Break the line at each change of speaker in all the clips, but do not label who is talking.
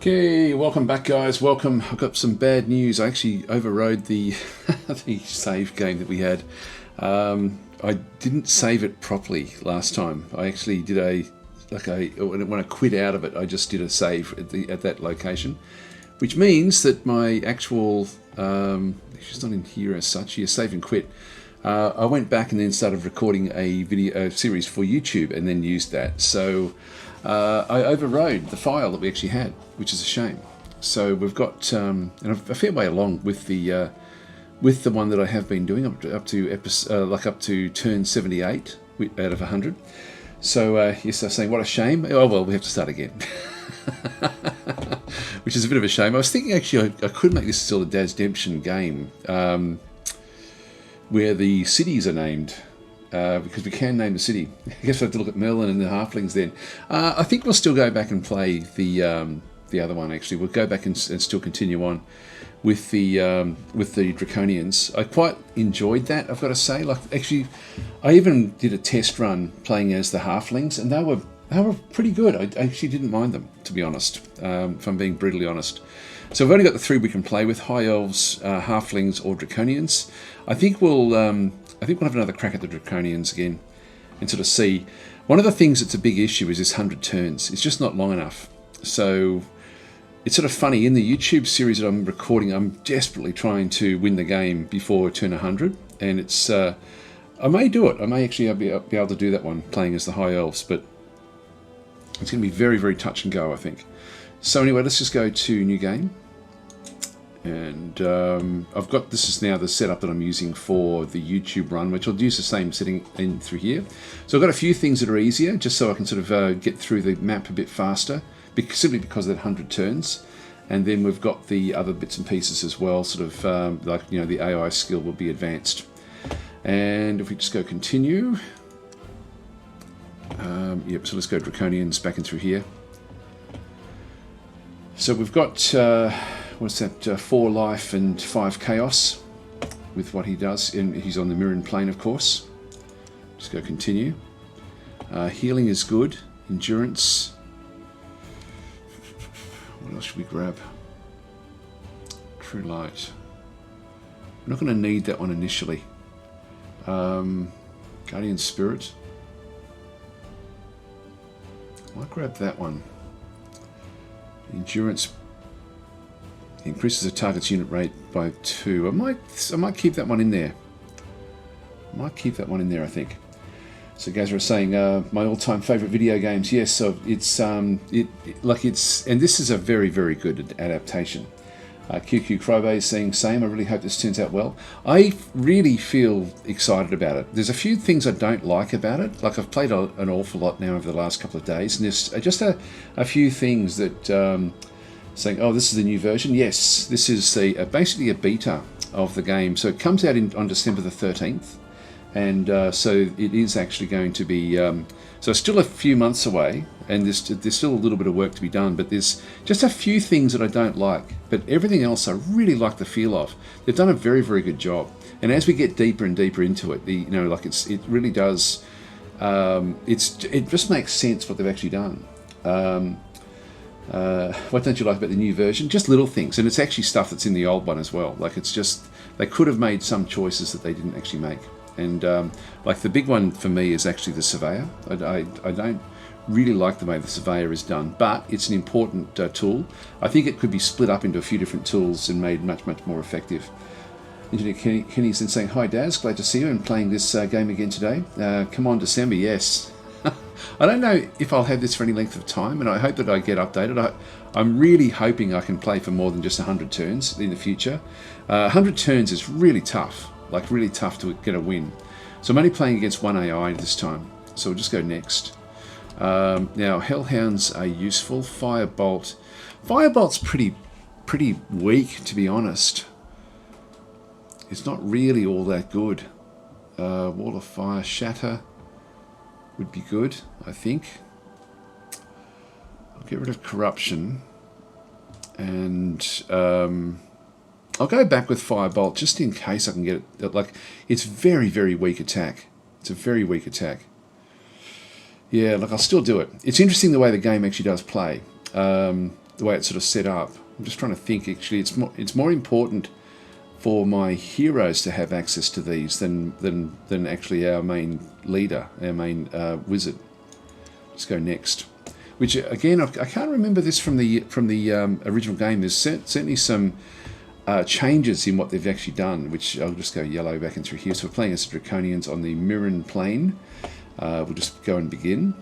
Okay, welcome back, guys. Welcome. I've got some bad news. I actually overrode the the save game that we had. I didn't save it properly last time. I actually did when I quit out of it, I just did a save at that location, which means that my actual she's not in here as such. You save and quit. I went back and then started recording a series for YouTube and then used that. So I overrode the file that we actually had, which is a shame. So we've got a fair way along with the one that I have been doing up to turn 78 out of 100. So yes, I was saying what a shame. Oh well, we have to start again. Which is a bit of a shame. I was thinking actually I could make this still a Dad's Redemption game. Where the cities are named, because we can name the city. I guess I have to look at Merlin and the Halflings then. I think we'll still go back and play the other one. Actually, we'll go back and still continue on with the Draconians. I quite enjoyed that, I've got to say. Like, actually, I even did a test run playing as the Halflings, and they were pretty good. I actually didn't mind them, to be honest. If I'm being brutally honest. So we've only got the three we can play with: High Elves, Halflings, or Draconians. I think we'll have another crack at the Draconians again and sort of see. One of the things that's a big issue is this 100 turns. It's just not long enough. So it's sort of funny. In the YouTube series that I'm recording, I'm desperately trying to win the game before turn 100, and it's I may do it. I may actually be able to do that one playing as the High Elves, but it's going to be very, very touch and go, I think. So anyway, let's just go to new game. And this is now the setup that I'm using for the YouTube run, which I'll use the same setting in through here. So I've got a few things that are easier, just so I can sort of get through the map a bit faster, simply because of that 100 turns. And then we've got the other bits and pieces as well, sort of the AI skill will be advanced. And if we just go continue, so let's go Draconians back in through here. So we've got, 4 life and 5 chaos with what he does. And he's on the mirrored plane, of course. Just go continue. Healing is good. Endurance. What else should we grab? True light. We're not going to need that one initially. Guardian spirit. Might grab that one. Endurance increases the target's unit rate by 2. I might keep that one in there. I think. So guys are saying my all-time favorite video games. Yes, so it's and this is a very, very good adaptation. QQ Crowbay is saying same. I really hope this turns out well. I really feel excited about it. There's a few things I don't like about it. Like, I've played an awful lot now over the last couple of days, and there's just a few things that saying, oh, this is the new version. Yes, this is basically a beta of the game. So it comes out on December the 13th, and so it is actually going to be. So still a few months away, and there's still a little bit of work to be done, but there's just a few things that I don't like. But everything else I really like the feel of. They've done a very, very good job. And as we get deeper and deeper into it, it really does. It just makes sense what they've actually done. What don't you like about the new version? Just little things, and it's actually stuff that's in the old one as well. Like, it's just, they could have made some choices that they didn't actually make. And like, the big one for me is actually the Surveyor. I don't really like the way the Surveyor is done, but it's an important tool. I think it could be split up into a few different tools and made much, much more effective. Engineer Kenny's then saying, hi Daz, glad to see you and playing this game again today. Come on December, yes. I don't know if I'll have this for any length of time, and I hope that I get updated. I'm really hoping I can play for more than just 100 turns in the future. 100 turns is really tough. Like, really tough to get a win. So I'm only playing against one AI this time. So we'll just go next. Now, Hellhounds are useful. Firebolt. Firebolt's pretty weak, to be honest. It's not really all that good. Wall of Fire, Shatter would be good, I think. I'll get rid of Corruption. And I'll go back with Firebolt just in case I can get it. Like, it's very, very weak attack. It's a very weak attack. Yeah, look, I'll still do it. It's interesting the way the game actually does play. the way it's sort of set up. I'm just trying to think. Actually, it's more important for my heroes to have access to these than actually our main leader, our main wizard. Let's go next. Which again, I can't remember this from the original game. There's certainly some changes in what they've actually done, which I'll just go yellow back and through here. So we're playing as Draconians on the Mirren Plain. We'll just go and begin.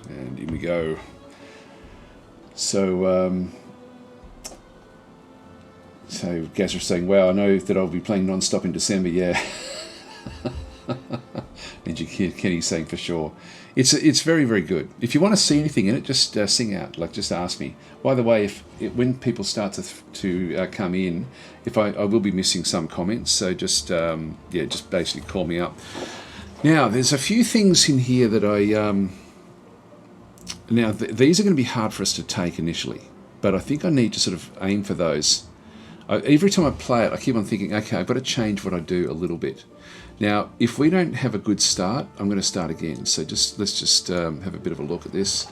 And here we go. So, so Gazra's saying, wow, I know that I'll be playing non-stop in December, yeah. And you hear Kenny saying for sure. It's very, very good. If you want to see anything in it, just sing out, like just ask me. By the way, when people start to come in, if I will be missing some comments, so just just basically call me up. Now, there's a few things in here that I these are going to be hard for us to take initially, but I think I need to sort of aim for those. Every time I play it, I keep on thinking, okay, I've got to change what I do a little bit. Now, if we don't have a good start, I'm going to start again. So let's just have a bit of a look at this.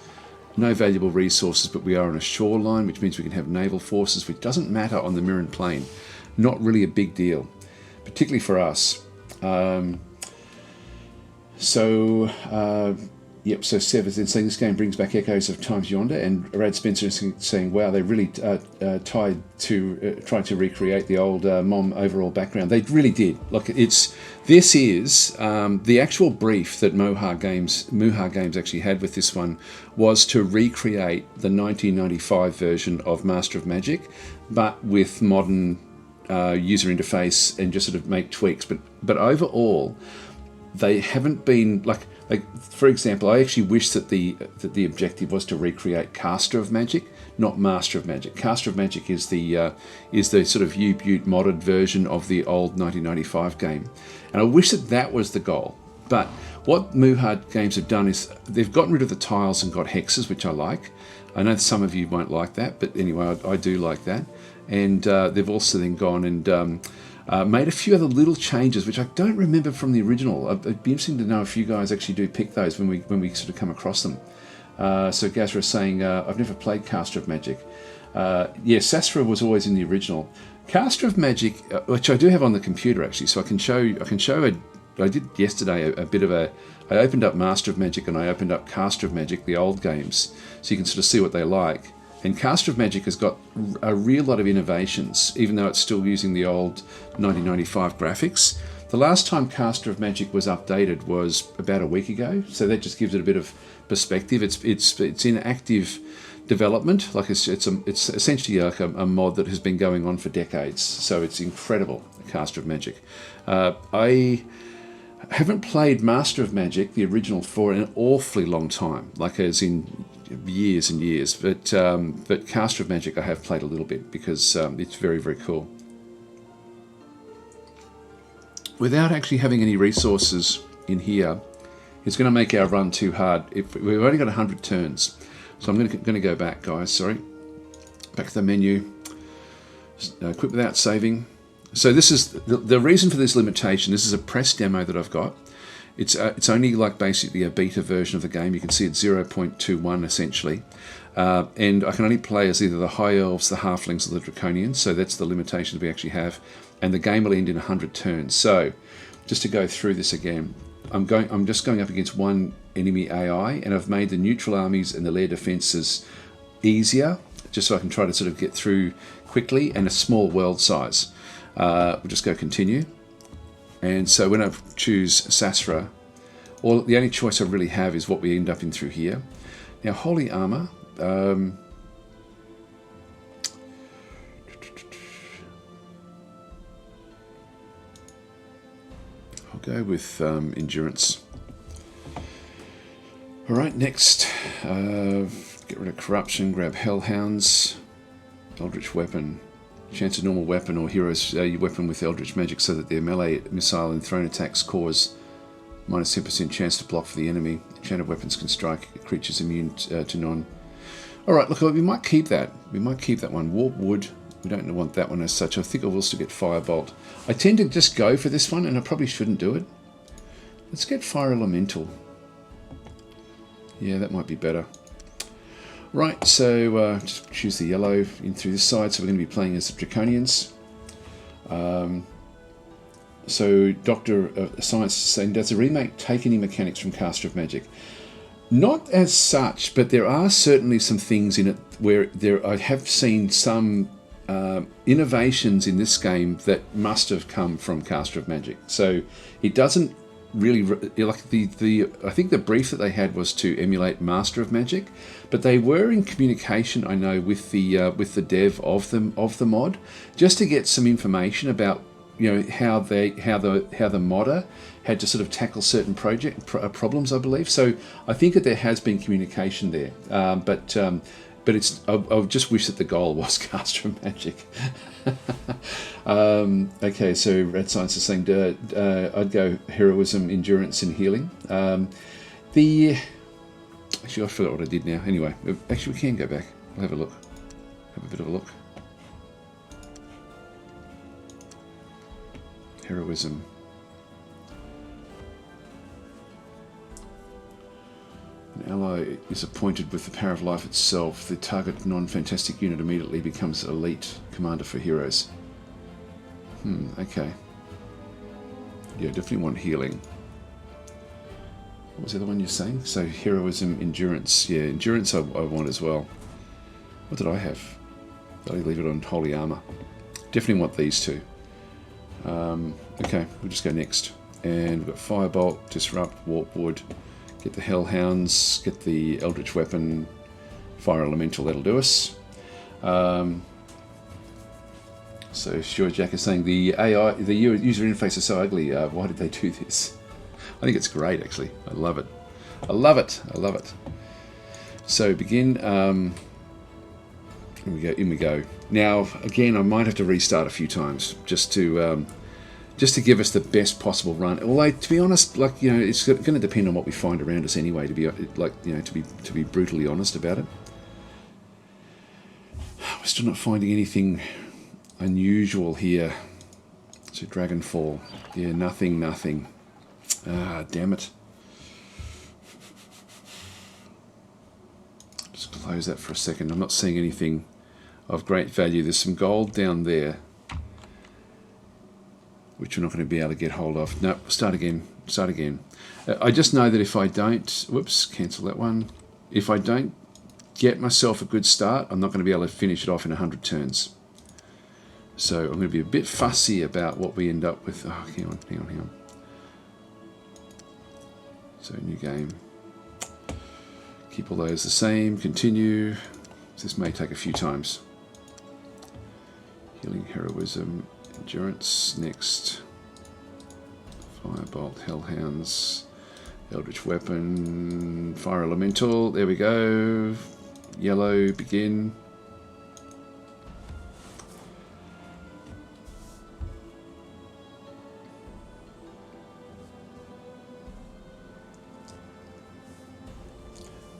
No valuable resources, but we are on a shoreline, which means we can have naval forces, which doesn't matter on the Mirren Plain. Not really a big deal, particularly for us. Yep, so Sev is saying this game brings back echoes of times yonder, and Rad Spencer is saying, wow, they really tried to recreate the old MOM overall background. They really did. Like this is the actual brief that Muha Games actually had with this one was to recreate the 1995 version of Master of Magic, but with modern user interface and just sort of make tweaks. But overall, they haven't been like, for example, I actually wish that the objective was to recreate Caster of Magic, not Master of Magic. Caster of Magic is the sort of U-Butte modded version of the old 1995 game, and I wish that was the goal. But what Muha Games have done is they've gotten rid of the tiles and got hexes, which I like. I know some of you won't like that, but anyway, I do like that. And they've also then gone and made a few other little changes, which I don't remember from the original. It'd be interesting to know if you guys actually do pick those when we sort of come across them. So Gazra is saying, I've never played Caster of Magic. Sasra was always in the original. Caster of Magic, which I do have on the computer actually, so I can show. I did yesterday a bit of I opened up Master of Magic and I opened up Caster of Magic, the old games, so you can sort of see what they like. And Caster of Magic has got a real lot of innovations, even though it's still using the old 1995 graphics. The last time Caster of Magic was updated was about a week ago, so that just gives it a bit of perspective. It's in active development, like it's essentially like a mod that has been going on for decades. So it's incredible, Caster of Magic. I haven't played Master of Magic, the original, for an awfully long time, like as in years and years, but Caster of Magic I have played a little bit because it's very, very cool. Without actually having any resources in here, it's going to make our run too hard. If we've only got 100 turns, so I'm going to go back, guys. Sorry, back to the menu. Quit without saving. So this is the reason for this limitation. This is a press demo that I've got. It's only like basically a beta version of the game. You can see it's 0.21 essentially. And I can only play as either the High Elves, the Halflings, or the Draconians. So that's the limitation that we actually have. And the game will end in 100 turns. So just to go through this again, I'm just going up against one enemy AI, and I've made the neutral armies and the lair defenses easier, just so I can try to sort of get through quickly, and a small world size. We'll just go continue. And so when I choose Sasra, the only choice I really have is what we end up in through here. Now, Holy Armor. I'll go with Endurance. All right, next. Get rid of Corruption, grab Hellhounds, Eldritch Weapon. Chance of normal weapon or hero's weapon with Eldritch Magic so that their melee, missile, and thrown attacks cause minus 10% chance to block for the enemy. Enchanted weapons can strike creatures immune to none. Alright, look, we might keep that. We might keep that one. Warp Wood, we don't want that one as such. I think I will still get Firebolt. I tend to just go for this one, and I probably shouldn't do it. Let's get Fire Elemental. Yeah, that might be better. Right, so just choose the yellow in through this side. So we're going to be playing as the Draconians. So Doctor of Science is saying, does the remake take any mechanics from Caster of Magic? Not as such, but there are certainly some things in it where I have seen some innovations in this game that must have come from Caster of Magic. So it doesn't really like I think the brief that they had was to emulate Master of Magic, but they were in communication, I know, with the dev of the mod, just to get some information about, you know, how the modder had to sort of tackle certain problems, I believe. So I think that there has been communication there, but it's I just wish that the goal was Caster of Magic. Okay, so Red Science is saying I'd go heroism, endurance, and healing. Actually, I forgot what I did now. Anyway, actually, we can go back. We'll have a look. Have a bit of a look. Heroism. An ally is appointed with the power of life itself. The target non-fantastic unit immediately becomes elite commander for heroes. Okay. Yeah, definitely want healing. What was the other one you're saying? So heroism, endurance. Yeah, endurance I want as well. What did I have? I'll leave it on holy armor. Definitely want these two. Okay, we'll just go next. And we've got Firebolt, Disrupt, Warpwood, get the Hellhounds, get the Eldritch Weapon, Fire Elemental, that'll do us. So Sure Jack is saying the AI, the user interface is so ugly, why did they do this? I think it's great, actually. I love it. I love it. I love it. So begin. In we go. Now, again, I might have to restart a few times just to give us the best possible run. Although, to be honest, like, you know, it's going to depend on what we find around us anyway. To be like, you know, to be brutally honest about it, we're still not finding anything unusual here. So Dragonfall, yeah, nothing. Ah, damn it. Just close that for a second. I'm not seeing anything of great value. There's some gold down there, which we're not going to be able to get hold of. No, start again. I just know that if I don't, whoops, cancel that one. If I don't get myself a good start, I'm not going to be able to finish it off in 100 turns. So I'm going to be a bit fussy about what we end up with. Oh, hang on. So new game. Keep all those the same. Continue. This may take a few times. Healing, heroism, endurance. Next. Firebolt, Hellhounds, Eldritch Weapon, Fire Elemental. There we go. Yellow, begin.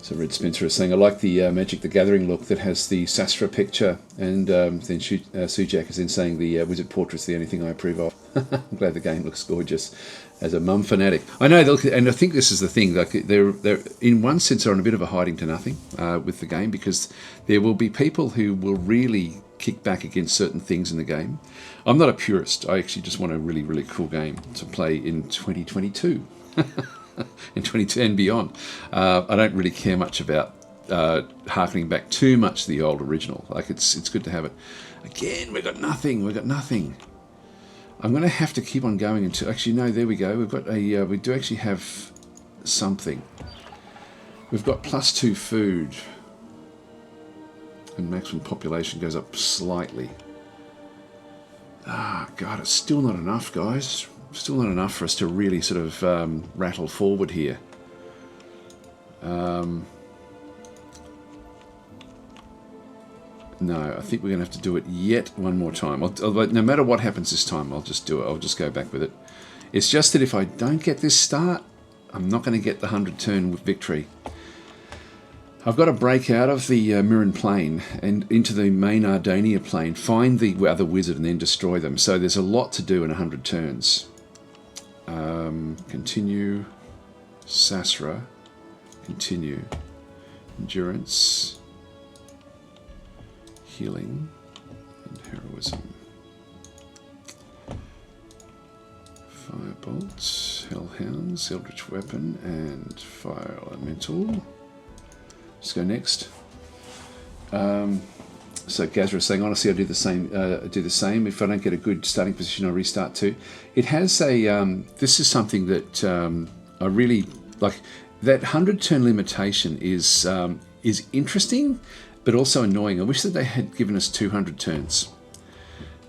So Red Spencer is saying, I like the Magic the Gathering look that has the Sastra picture, and then Sujak is then saying the Wizard Portrait's the only thing I approve of. I'm glad the game looks gorgeous. As a mum fanatic, I know, and I think this is the thing. Like they're in one sense are on a bit of a hiding to nothing with the game, because there will be people who will really kick back against certain things in the game. I'm not a purist. I actually just want a really, really cool game to play in 2022. In 2010 and beyond. I don't really care much about harkening back too much to the old original. Like it's good to have it. Again, we've got nothing. I'm going to have to keep on going until... Actually, no, there we go. We've got a... we do actually have something. We've got +2 food. And maximum population goes up slightly. Ah, God, it's still not enough, guys. Still not enough for us to really sort of rattle forward here. No, I think we're going to have to do it yet one more time. No matter what happens this time, I'll just do it. I'll just go back with it. It's just that if I don't get this start, I'm not going to get the 100-turn victory. I've got to break out of the Mirren Plain and into the main Ardonia Plain, find the other wizard and then destroy them. So there's a lot to do in 100 turns. Continue. Sasra. Continue. Endurance. healing and heroism. Firebolts, hellhounds, eldritch weapon, and fire elemental. Let's go next. So Gazra is saying, honestly, I do the same. If I don't get a good starting position, I restart too. It has a. This is something that I really like. That 100-turn limitation is interesting, but also annoying. I wish that they had given us 200 turns.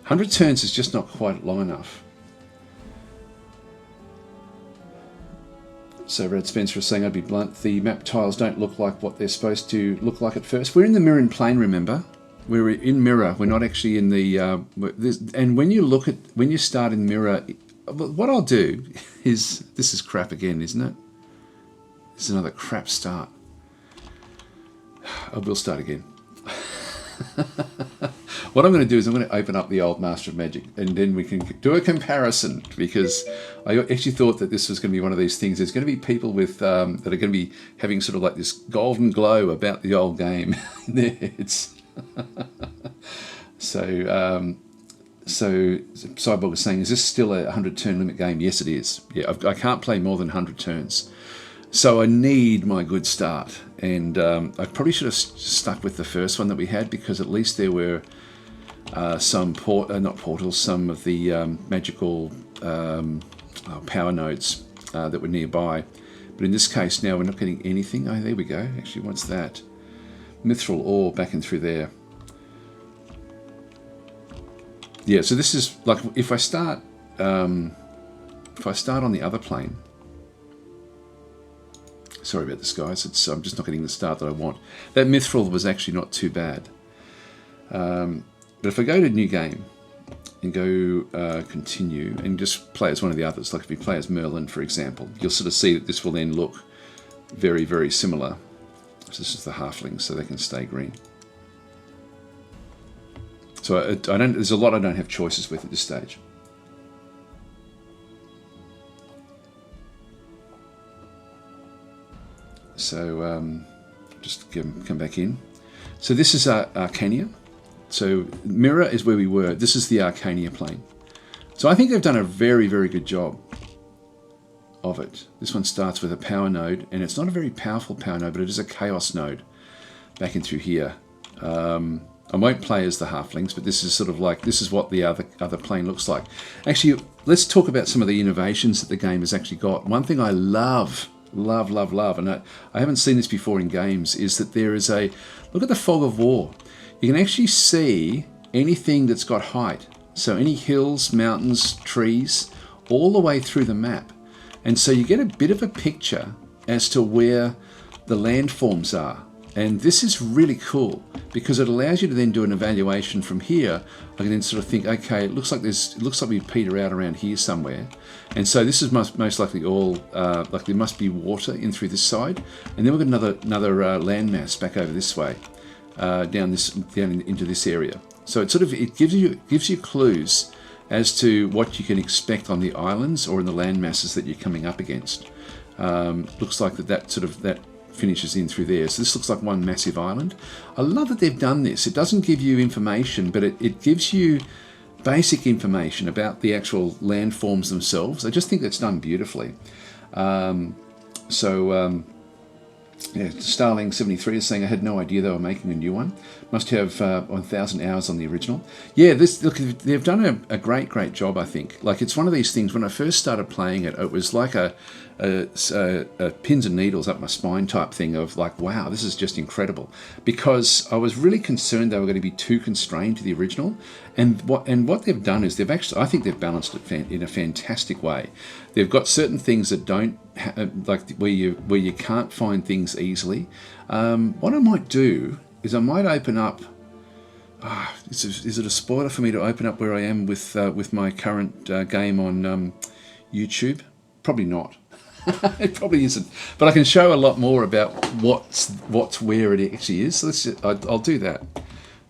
100 turns is just not quite long enough. So Red Spencer is saying, I'd be blunt, the map tiles don't look like what they're supposed to look like at first. We're in the mirror and plane, remember? We're in mirror. We're not actually in the... and when you start in mirror, what I'll do is... This is crap again, isn't it? This is another crap start. I will start again. What I'm going to do is I'm going to open up the old Master of Magic and then we can do a comparison, because I actually thought that this was going to be one of these things. There's going to be people with that are going to be having sort of like this golden glow about the old game in their heads. So Cyborg was saying, is this still a 100-turn limit game? Yes, it is. Yeah, I can't play more than 100 turns. So I need my good start. And I probably should have stuck with the first one that we had, because at least there were some some of the magical power nodes that were nearby. But in this case now we're not getting anything. Oh, there we go. Actually, what's that? Mithril ore back in through there. Yeah, so this is like if I start on the other plane. Sorry about this, guys. I'm just not getting the start that I want. That mithril was actually not too bad. But if I go to new game and go continue and just play as one of the others, like if we play as Merlin, for example, you'll sort of see that this will then look very, very similar. So this is the halflings, so they can stay green. So there's a lot I don't have choices with at this stage. So just come back in. So this is Arcania. So Mirror is where we were. This is the Arcania plane. So I think they've done a very, very good job of it. This one starts with a power node, and it's not a very powerful power node, but it is a chaos node back in through here. I won't play as the halflings, but this is sort of like, this is what the other plane looks like. Actually, let's talk about some of the innovations that the game has actually got. One thing I love, and I haven't seen this before in games, is that there is look at the fog of war. You can actually see anything that's got height. So any hills, mountains, trees, all the way through the map. And so you get a bit of a picture as to where the landforms are. And this is really cool because it allows you to then do an evaluation from here. I can then sort of think, okay, it looks like we peter out around here somewhere. And so this is most likely all, like there must be water in through this side. And then we've got another landmass back over this way, down into this area. So it gives you clues as to what you can expect on the islands or in the land masses that you're coming up against. Looks like that finishes in through there. So this looks like one massive island. I love that they've done this. It doesn't give you information, but it gives you basic information about the actual landforms themselves. I just think that's done beautifully. Yeah, Starling73 is saying, I had no idea they were making a new one. Must have 1,000 hours on the original. Yeah, look, they've done a great job, I think. Like, it's one of these things, when I first started playing it, it was like a pins and needles up my spine type thing of like, wow, this is just incredible. Because I was really concerned they were going to be too constrained to the original. And what they've done is I think they've balanced it in a fantastic way. They've got certain things that don't, like where you can't find things easily. What I might do is I might open up. Is it a spoiler for me to open up where I am with my current game on YouTube? Probably not. It probably isn't. But I can show a lot more about what's where it actually is. So I'll do that.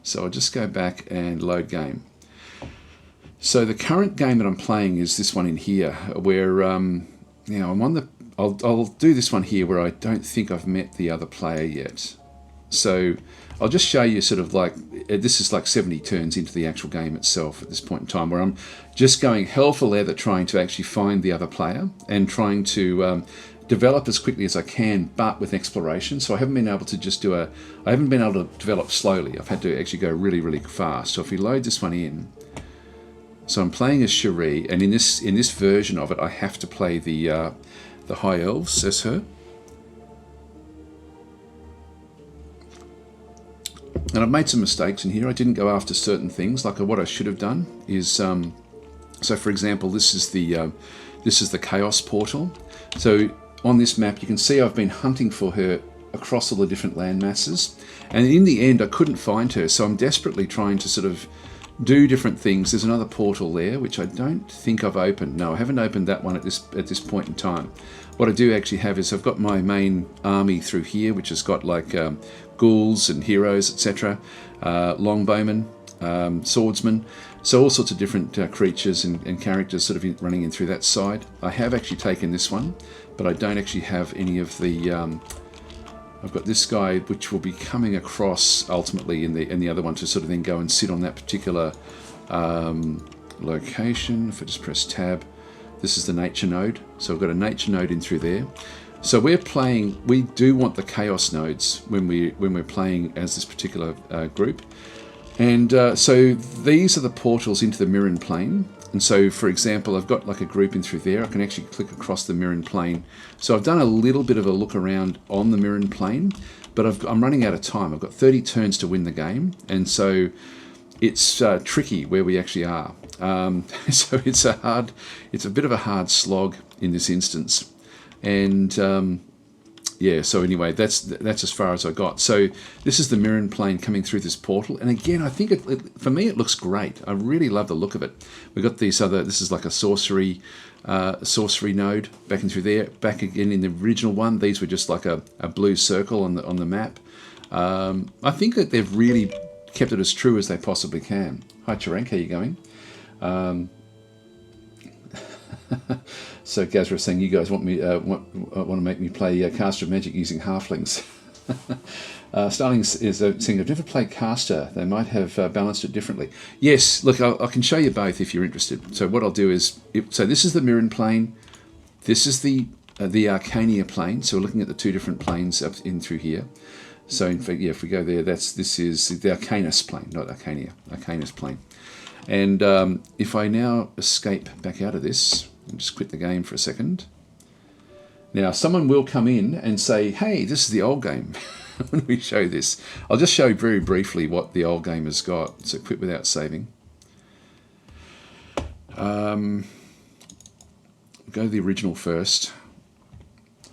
So I'll just go back and load game. So the current game that I'm playing is this one in here, where I'm on the. I'll do this one here where I don't think I've met the other player yet. So I'll just show you sort of like, this is like 70 turns into the actual game itself at this point in time, where I'm just going hell for leather trying to actually find the other player and trying to develop as quickly as I can, but with exploration. So I haven't been able to just I haven't been able to develop slowly. I've had to actually go really, really fast. So if we load this one in, so I'm playing as Cherie, and in this version of it, I have to play the High Elves as her. And I've made some mistakes in here. I didn't go after certain things. Like what I should have done is, so for example, this is the Chaos Portal. So on this map, you can see I've been hunting for her across all the different land masses, and in the end, I couldn't find her. So I'm desperately trying to sort of do different things. There's another portal there, which I don't think I've opened. No, I haven't opened that one at this point in time. What I do actually have is I've got my main army through here, which has got like ghouls and heroes, etc., longbowmen, swordsmen, so all sorts of different creatures and characters sort of running in through that side. I have actually taken this one, but I don't actually have any of the... I've got this guy, which will be coming across ultimately in the other one to sort of then go and sit on that particular location. If I just press tab, this is the nature node. So I've got a nature node in through there. So we do want the chaos nodes when we're playing as this particular group. And so these are the portals into the Mirren plane. And so, for example, I've got like a group in through there. I can actually click across the Mirren plane. So I've done a little bit of a look around on the Mirren plane, but I'm running out of time. I've got 30 turns to win the game. And so it's tricky where we actually are. So it's a bit of a hard slog in this instance. And yeah, so anyway, that's as far as I got. So this is the Mirren plane coming through this portal, and again, I think for me it looks great. I really love the look of it. We've got this is like a sorcery node back in through there. Back again in the original one, these were just like a blue circle on the map. I think that they've really kept it as true as they possibly can. Hi Charank, how you going? So Gazra is saying you guys want to make me play Caster of Magic using halflings. Starling is saying I've never played Caster. They might have balanced it differently. Yes, look, I can show you both if you're interested. So what I'll do is, so this is the Mirren plane. This is the Arcania plane. So we're looking at the two different planes up in through here. So in fact, yeah, if we go there, this is the Arcanus plane, not Arcania, Arcanus plane. And if I now escape back out of this, and just quit the game for a second. Now, someone will come in and say, hey, this is the old game. When we show this, I'll just show very briefly what the old game has got. So quit without saving. Go to the original first.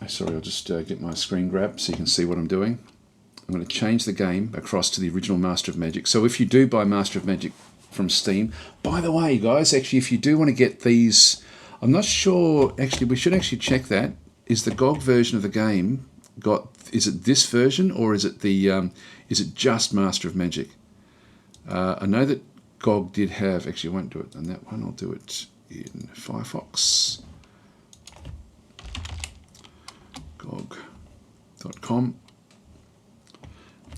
Sorry, I'll just get my screen grab so you can see what I'm doing. I'm going to change the game across to the original Master of Magic. So if you do buy Master of Magic from Steam, by the way, guys, actually, if you do want to get these... I'm not sure, actually, we should actually check that. Is the GOG version of the game is it this version, or is it is it just Master of Magic? I know that GOG did have, actually I won't do it on that one, I'll do it in Firefox. GOG.com.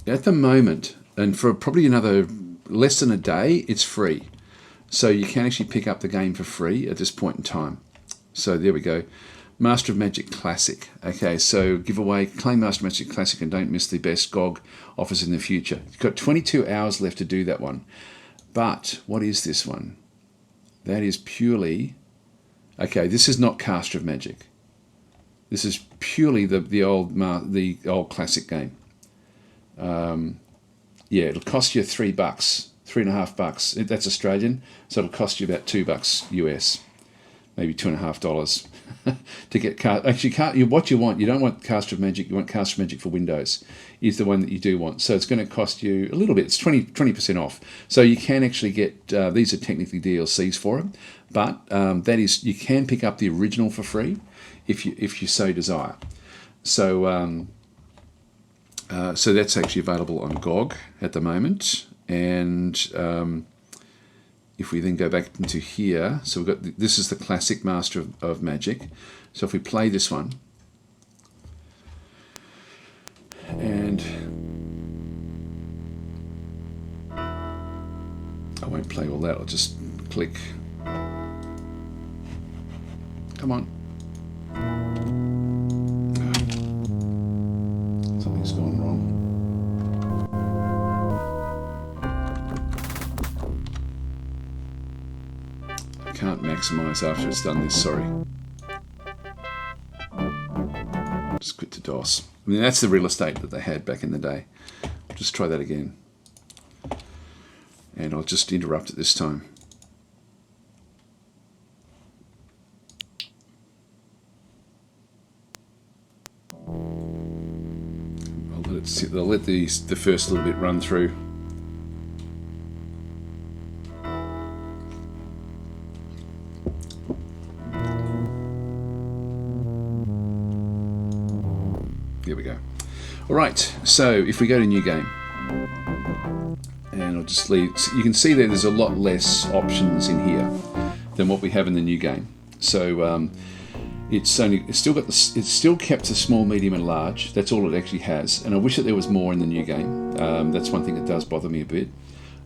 At the moment, and for probably another less than a day, it's free. So you can actually pick up the game for free at this point in time. So there we go. Master of Magic Classic. Okay, so giveaway, claim Master of Magic Classic and don't miss the best GOG offers in the future. You've got 22 hours left to do that one. But what is this one? That is purely... Okay, this is not Caster of Magic. This is purely the old classic game. Yeah, it'll cost you $3, $3.50. That's Australian, so it'll cost you about $2 US, maybe $2.50 to get. Actually, what you want, you don't want Caster of Magic. You want Caster of Magic for Windows, is the one that you do want. So it's going to cost you a little bit. It's 20% off. So you can actually get these are technically DLCs for it, but that is, you can pick up the original for free if you so desire. So. So that's actually available on GOG at the moment, and if we then go back into here, so we've got this is the classic Master of Magic. So if we play this one, and I won't play all that, I'll just click. Come on. Something's gone wrong. I can't maximise after it's done this, sorry. Just quit to DOS. I mean, that's the real estate that they had back in the day. I'll just try that again. And I'll just interrupt it this time. I'll let the first little bit run through. There we go. All right, so if we go to new game, and I'll just leave, you can see there's a lot less options in here than what we have in the new game. So it's still kept to small, medium, and large. That's all it actually has, and I wish that there was more in the new game. That's one thing that does bother me a bit.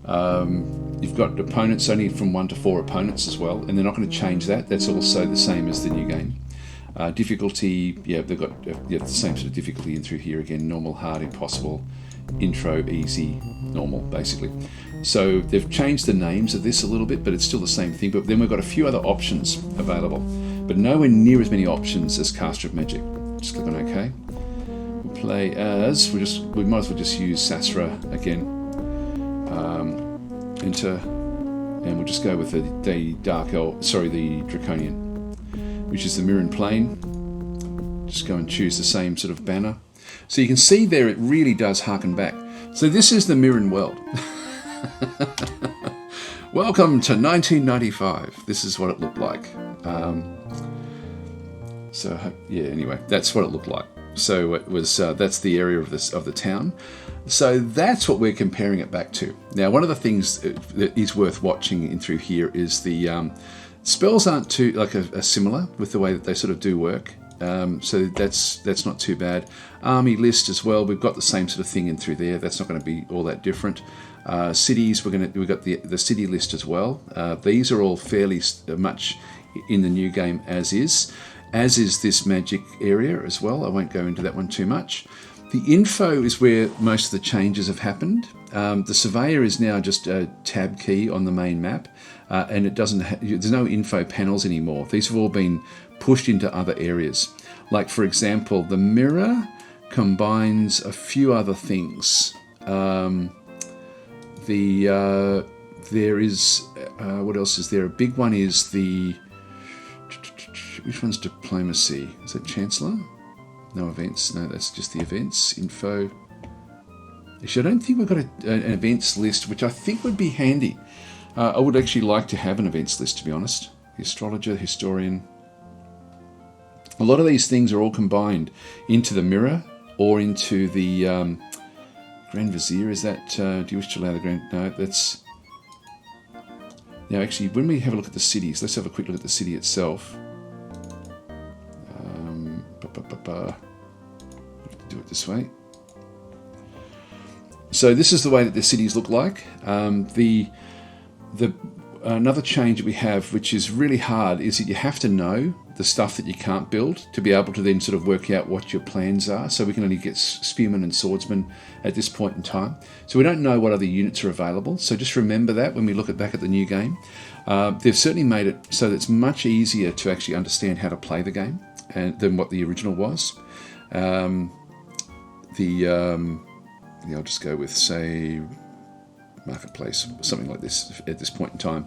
You've got opponents only from 1 to 4 opponents as well, and they're not going to change that. That's also the same as the new game. Difficulty, yeah, they've got the same sort of difficulty in through here again: normal, hard, impossible, intro, easy, normal, basically. So they've changed the names of this a little bit, but it's still the same thing. But then we've got a few other options available, but nowhere near as many options as Caster of Magic. Just click on OK. We'll play as we might as well just use Sasra again. Enter, and we'll just go with the Draconian, which is the Mirren Plane. Just go and choose the same sort of banner. So you can see there it really does harken back. So this is the Mirren world. Welcome to 1995. This is what it looked like. Anyway, that's what it looked like. So it was that's the area of the town. So that's what we're comparing it back to. Now, one of the things that is worth watching in through here is the spells aren't too are similar with the way that they sort of do work. So that's not too bad. Army list as well. We've got the same sort of thing in through there. That's not going to be all that different. Cities, we've got the city list as well. These are all fairly much in the new game as is this magic area as well. I won't go into that one too much. The info is where most of the changes have happened. The surveyor is now just a tab key on the main map, and it doesn't. There's no info panels anymore. These have all been pushed into other areas. Like, for example, the mirror combines a few other things. There is what else is there? A big one is which one's diplomacy? Is that Chancellor? No events. No, that's just the events info. Actually, I don't think we've got an events list, which I think would be handy. I would actually like to have an events list, to be honest. The astrologer, the historian. A lot of these things are all combined into the mirror or into the Grand Vizier. Is that? Do you wish to allow the Grand? No, that's. Now, actually, when we have a look at the cities, let's have a quick look at the city itself. Do it this way. So this is the way that the cities look like. Another change that we have, which is really hard, is that you have to know the stuff that you can't build to be able to then sort of work out what your plans are. So we can only get spearmen and swordsmen at this point in time. So we don't know what other units are available. So just remember that when we look back at the new game. They've certainly made it so that it's much easier to actually understand how to play the game than what the original was. I'll just go with, say, Marketplace, something like this at this point in time.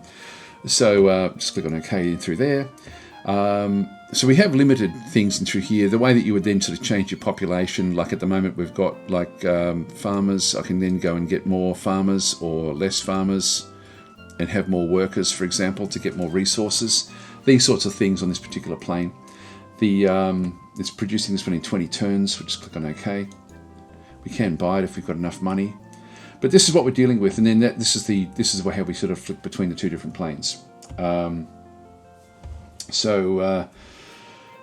So just click on OK through there. So we have limited things in through here. The way that you would then sort of change your population, like at the moment we've got like farmers. I can then go and get more farmers or less farmers and have more workers, for example, to get more resources. These sorts of things on this particular plane. It's producing this one in 20 turns. We'll just click on OK. We can buy it if we've got enough money. But this is what we're dealing with, and then this is how we sort of flick between the two different planes. I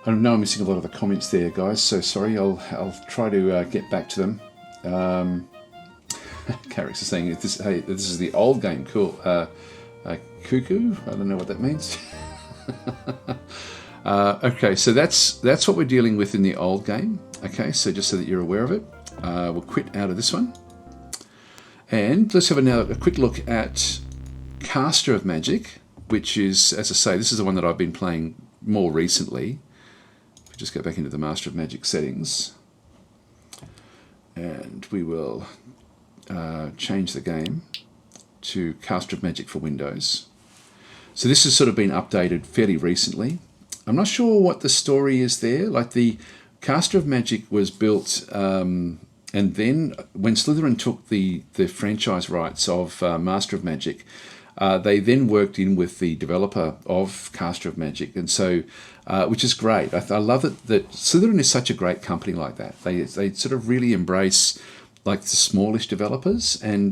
know I'm missing a lot of the comments there, guys. So sorry. I'll try to get back to them. Carrick's is saying, hey, this is the old game. Cool. Cuckoo? I don't know what that means. Okay, so that's what we're dealing with in the old game. Okay, so just so that you're aware of it, we'll quit out of this one. And let's have a quick look at Caster of Magic, which is, as I say, this is the one that I've been playing more recently. If we just go back into the Master of Magic settings, and we will change the game to Caster of Magic for Windows. So this has sort of been updated fairly recently. I'm not sure what the story is there. Like, the Caster of Magic was built, and then when Slytherin took the franchise rights of Master of Magic, they then worked in with the developer of Caster of Magic, and so which is great. I love it that Slytherin is such a great company like that. They sort of really embrace like the smallish developers, and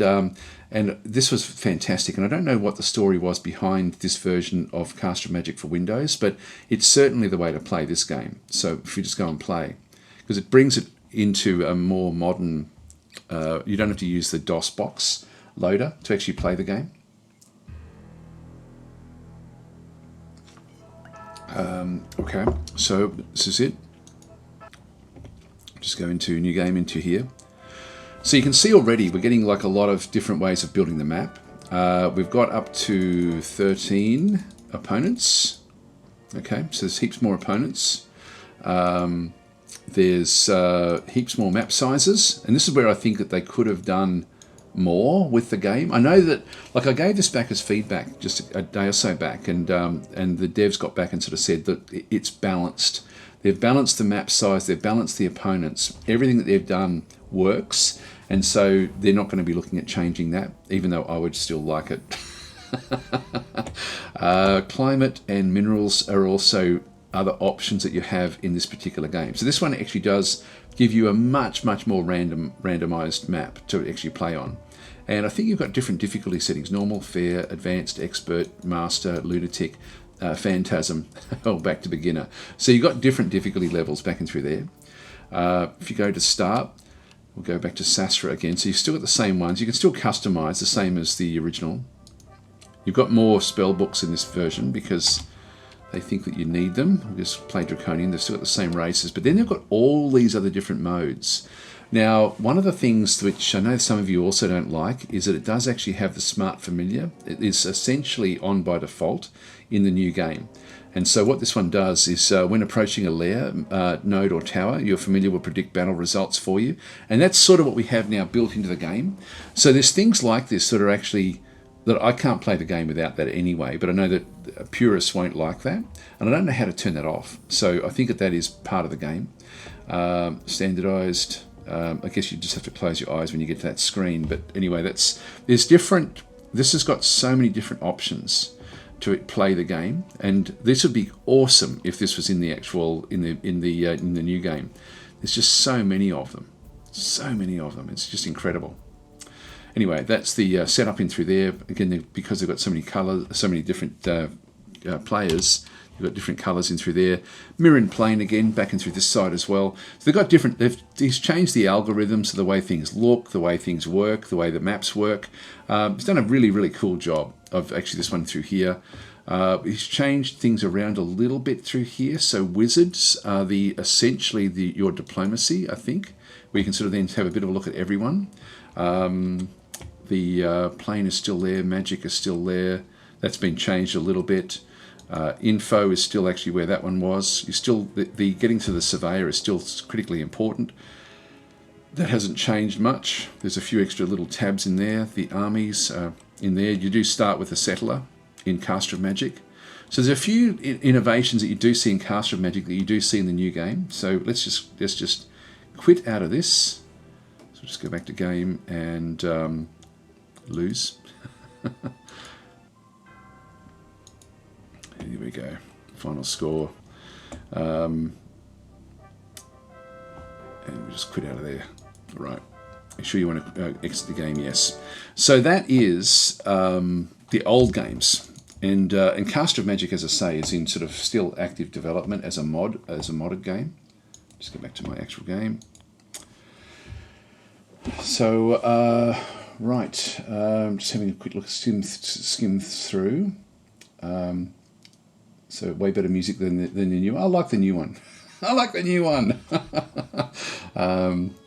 this was fantastic. And I don't know what the story was behind this version of Caster of Magic for Windows, but it's certainly the way to play this game. So if you just go and play, because it brings it into a more modern, you don't have to use the DOS box loader to actually play the game. Okay, so this is it. Just go into new game into here. So you can see already we're getting like a lot of different ways of building the map. We've got up to 13 opponents. Okay, so there's heaps more opponents. There's heaps more map sizes, and this is where I think that they could have done more with the game. I know that, like, I gave this back as feedback just a day or so back, and the devs got back and sort of said that it's balanced. They've balanced the map size, they've balanced the opponents, everything that they've done works, and so they're not going to be looking at changing that, even though I would still like it. Climate and minerals are also other options that you have in this particular game. So this one actually does give you a much more randomized map to actually play on. And I think you've got different difficulty settings: normal, fair, advanced, expert, master, lunatic, phantasm, or back to beginner. So you've got different difficulty levels back and through there. If you go to start, we'll go back to Sasra again. So you've still got the same ones. You can still customize the same as the original. You've got more spell books in this version because they think that you need them. We'll just play Draconian. They've still got the same races, but then they've got all these other different modes. Now, one of the things which I know some of you also don't like is that it does actually have the Smart Familiar. It is essentially on by default in the new game. And so what this one does is when approaching a lair, node or tower, your familiar will predict battle results for you. And that's sort of what we have now built into the game. So there's things like this that are actually, that I can't play the game without that anyway, but I know that purists won't like that. And I don't know how to turn that off. So I think that is part of the game. Standardized. I guess you just have to close your eyes when you get to that screen. But anyway, there's different. This has got so many different options to play the game, and this would be awesome if this was in the actual in the new game. There's just so many of them. It's just incredible. Anyway, that's the setup in through there. Again, because they've got so many colors, so many different players. You've got different colours in through there. Mirror and plane again, back in through this side as well. So they've got different, he's changed the algorithms of the way things look, the way things work, the way the maps work. He's done a really cool job of actually this one through here. He's changed things around a little bit through here. So wizards are essentially your diplomacy, I think, where you can sort of then have a bit of a look at everyone. The plane is still there, magic is still there. That's been changed a little bit. Info is still actually where that one was. You still the getting to the surveyor is still critically important. That hasn't changed much. There's a few extra little tabs in there. The armies in there. You do start with a settler in Caster of Magic. So there's a few innovations that you do see in Caster of Magic that you do see in the new game. So let's just quit out of this. So just go back to game and lose. Here we go. Final score. And we just quit out of there. Right. Are you sure you want to exit the game? Yes. So that is the old games. And Caster of Magic, as I say, is in sort of still active development as a modded game. Just go back to my actual game. So Right, just having a quick look, skim through. So way better music than the new one. I like the new one. I like the new one.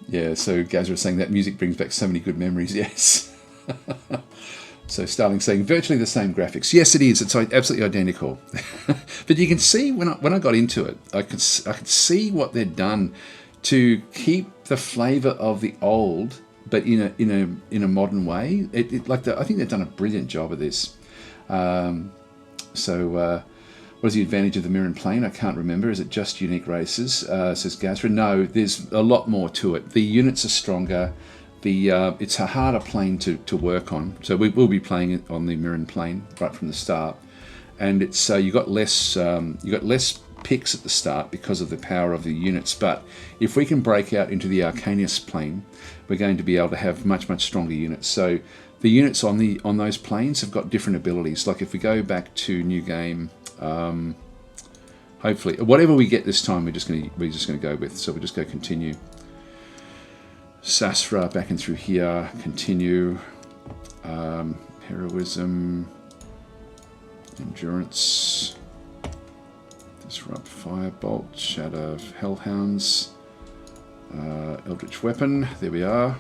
Yeah, so Gaz was saying that music brings back so many good memories. Yes. So Starling saying virtually the same graphics. Yes, it is. It's absolutely identical. But you can see when I got into it, I could see what they'd done to keep the flavour of the old, but in a modern way. I think they've done a brilliant job of this. What is the advantage of the mirror and plane? I can't remember. Is it just unique races? Says Gazra. No, there's a lot more to it. The units are stronger. It's a harder plane to work on. So we will be playing it on the mirror and plane right from the start. And it's you got less picks at the start because of the power of the units. But if we can break out into the Arcanius plane, we're going to be able to have much stronger units. So the units on those planes have got different abilities. Like if we go back to new game. Hopefully, whatever we get this time, we're just going to go with. So we'll just go continue. Sasra back in through here. Continue. Heroism. Endurance. Disrupt. Firebolt. Shadow of Hellhounds. Eldritch Weapon. There we are.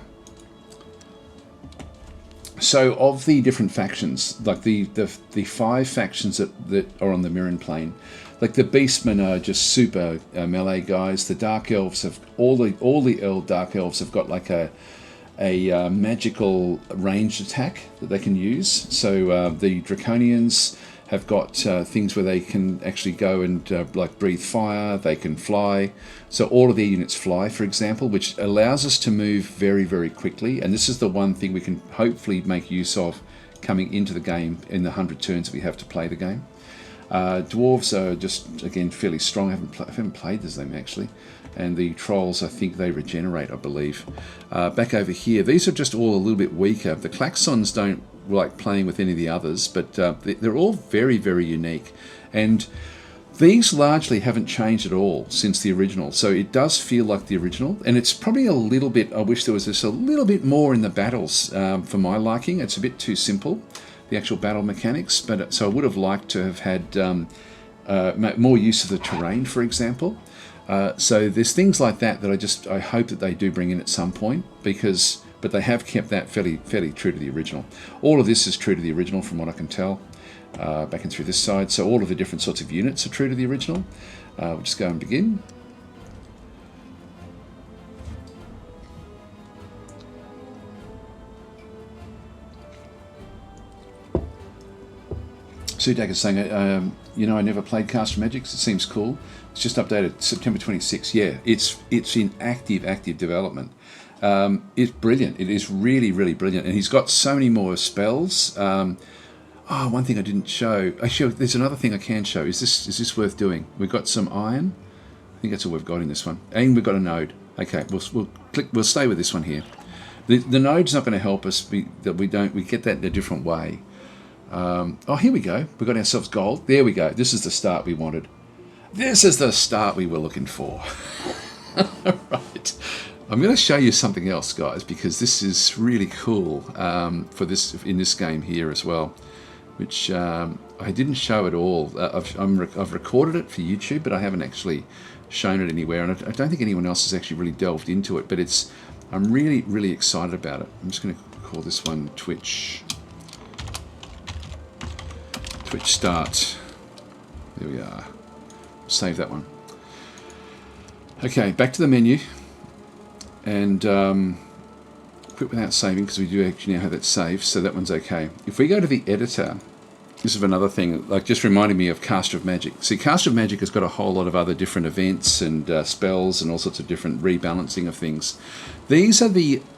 So of the different factions, like the 5 factions that are on the Mirren plane, like the Beastmen are just super melee guys. The Dark Elves have all the Dark Elves have got like a magical ranged attack that they can use. So the Draconians have got things where they can actually go and like breathe fire. They can fly. So all of their units fly, for example, which allows us to move very quickly. And this is the one thing we can hopefully make use of coming into the game in the 100 turns that we have to play the game. Dwarves are just, again, fairly strong. I haven't played this them, actually. And the Trolls, I think they regenerate, I believe. Back over here, these are just all a little bit weaker. The Klaxons don't like playing with any of the others, but they're all very unique. And these largely haven't changed at all since the original. So it does feel like the original. And it's probably a little bit, I wish there was just a little bit more in the battles for my liking. It's a bit too simple, the actual battle mechanics. But so I would have liked to have had more use of the terrain, for example. So there's things like that I hope that they do bring in at some point, but they have kept that fairly true to the original. All of this is true to the original from what I can tell. Back in through this side, so all of the different sorts of units are true to the original. We'll just go and begin. Sudak is saying, I never played Cast Magic. It seems cool. It's just updated September 26th. Yeah, it's in active development. It's brilliant. It is really brilliant, and he's got so many more spells. One thing I didn't show. Actually, there's another thing I can show. Is this worth doing? We've got some iron. I think that's all we've got in this one, and we've got a node. Okay, we'll stay with this one here. The node's not going to help us. We get that in a different way. Here we go. We've got ourselves gold. There we go. This is the start we wanted. This is the start we were looking for. Right. I'm going to show you something else, guys, because this is really cool in this game here as well, which I didn't show at all. I've recorded it for YouTube, but I haven't actually shown it anywhere, and I don't think anyone else has actually really delved into it. But I'm really excited about it. I'm just going to call this one Twitch start. There we are. Save that one. Okay, back to the menu. And quit without saving, because we do actually now have that saved, so that one's okay. If we go to the editor, this is another thing, like just reminding me of Caster of Magic. See, Caster of Magic has got a whole lot of other different events and spells and all sorts of different rebalancing of things. These are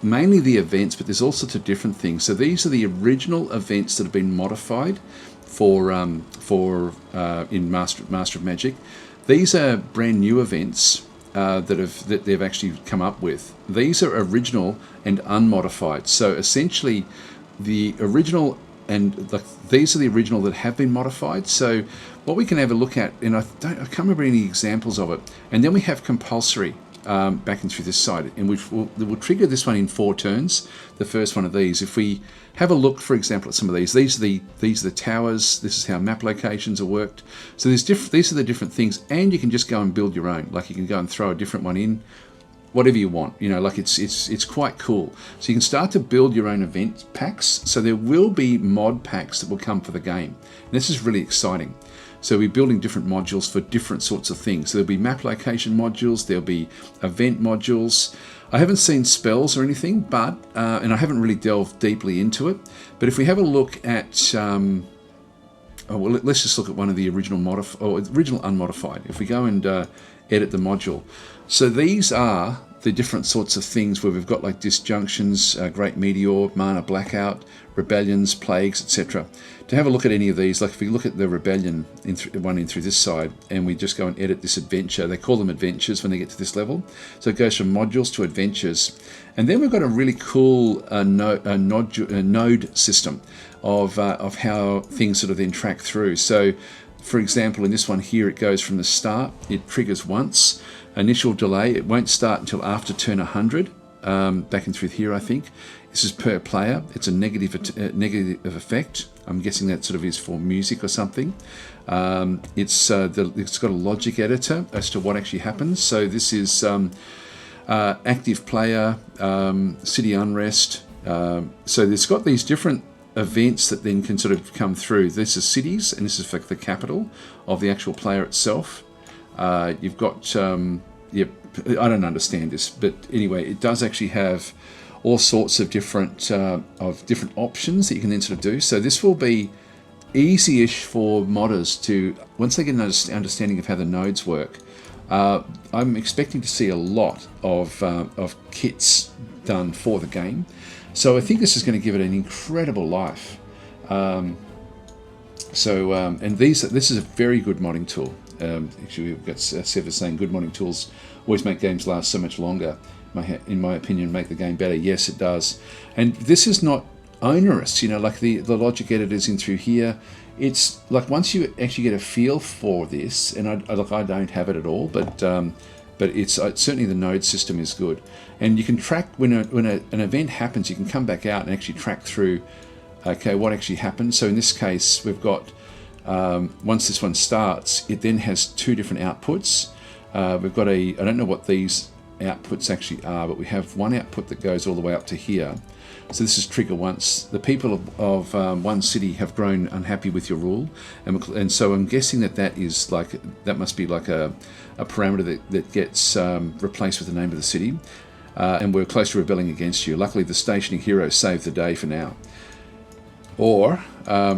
mainly the events, but there's all sorts of different things. So these are the original events that have been modified for in Master of Magic. These are brand new events that they've actually come up with. These are original and unmodified. So essentially, the original these are the original that have been modified. So what we can have a look at, and I can't remember any examples of it. And then we have compulsory. back and through this side, and we'll trigger this one in 4 turns. The first one of these. If we have a look, for example, at some of these are the towers. This is how map locations are worked. So these are the different things, and you can just go and build your own. Like you can go and throw a different one in, whatever you want. Like it's quite cool. So you can start to build your own event packs. So there will be mod packs that will come for the game. And this is really exciting. So we're building different modules for different sorts of things. So there'll be map location modules, there'll be event modules. I haven't seen spells or anything, but and I haven't really delved deeply into it. But if we have a look at, let's just look at one of the original original unmodified. If we go and edit the module, so these are the different sorts of things where we've got like disjunctions, great meteor, mana blackout, rebellions, plagues, etc. To have a look at any of these, like if we look at the rebellion one in through this side, and we just go and edit this adventure, they call them adventures when they get to this level. So it goes from modules to adventures, and then we've got a really cool node system of how things sort of then track through. So, for example, in this one here, it goes from the start. It triggers once. Initial delay. It won't start until after turn 100. Back and through here, I think. This is per player. It's a negative effect. I'm guessing that sort of is for music or something. It's got a logic editor as to what actually happens. So this is active player, city unrest. So it's got these different events that then can sort of come through. This is cities, and this is for the capital of the actual player itself. You've got, I don't understand this, but anyway, it does actually have all sorts of different options that you can then sort of do. So this will be easy-ish for modders to, once they get an understanding of how the nodes work. I'm expecting to see a lot of kits done for the game. So I think this is going to give it an incredible life. And this is a very good modding tool. Actually, we've got Sever saying good modding tools always make games last so much longer. In my opinion, make the game better. Yes, it does. And this is not onerous. Like the logic editors in through here. It's like once you actually get a feel for this, and I don't have it at all, but it's certainly the node system is good, and you can track when an event happens. You can come back out and actually track through. Okay, what actually happened? So in this case, we've got once this one starts, it then has 2 different outputs. We've got I don't know what these outputs actually are, but we have one output that goes all the way up to here. So this is trigger once. The people of one city have grown unhappy with your rule, and so I'm guessing that must be like a parameter that gets replaced with the name of the city, and we're close to rebelling against you. Luckily, the stationing hero saved the day for now. Or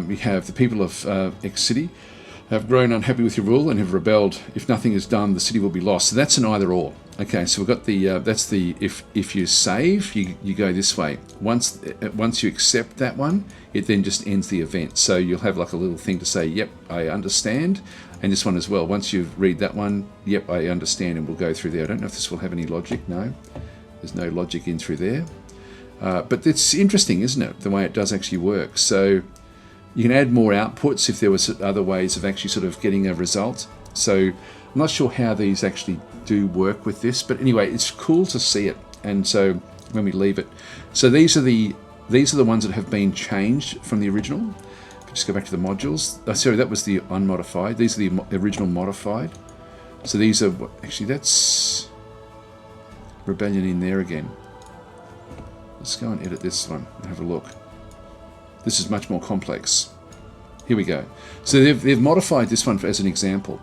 we have the people of X city have grown unhappy with your rule and have rebelled. If nothing is done, the city will be lost. So that's an either or. Okay, so we've got that's the if you save, you go this way. Once you accept that one, it then just ends the event. So you'll have like a little thing to say, yep, I understand. And this one as well. Once you read that one, yep, I understand, and we'll go through there. I don't know if this will have any logic. No, there's no logic in through there. But it's interesting, isn't it, the way it does actually work. So you can add more outputs if there was other ways of actually sort of getting a result. So I'm not sure how these actually do work with this, but anyway, it's cool to see it. And so when we leave it, so these are the ones that have been changed from the original. If we just go back to the modules. Sorry, that was the unmodified. These are the original modified. So these are actually that's Rebellion in there again. Let's go and edit this one and have a look. This is much more complex. Here we go. So they've modified this one as an example,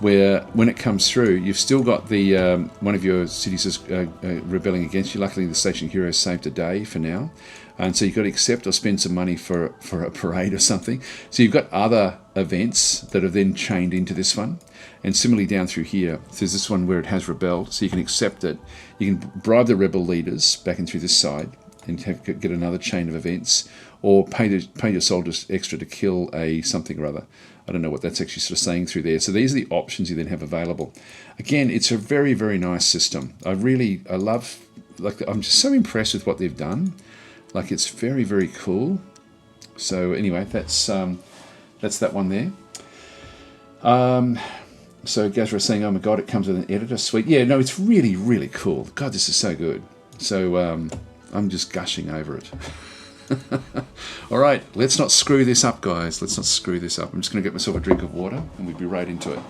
where when it comes through, you've still got the one of your cities is rebelling against you. Luckily, the station hero saved a day for now, and so you've got to accept or spend some money for a parade or something. So you've got other events that are then chained into this one, and similarly down through here, there's this one where it has rebelled. So you can accept it. You can bribe the rebel leaders back in through this side and get another chain of events, or pay your soldiers extra to kill a something or other. I don't know what that's actually sort of saying through there. So these are the options you then have available. Again, it's a very, very nice system. I love, I'm just so impressed with what they've done. Like, it's very, very cool. So anyway, that's that one there. So Gazra was saying, oh my God, it comes with an editor. Sweet. Yeah, no, it's really, really cool. God, this is so good. So I'm just gushing over it. All right, let's not screw this up, guys. Let's not screw this up. I'm just going to get myself a drink of water and we'll be right into it.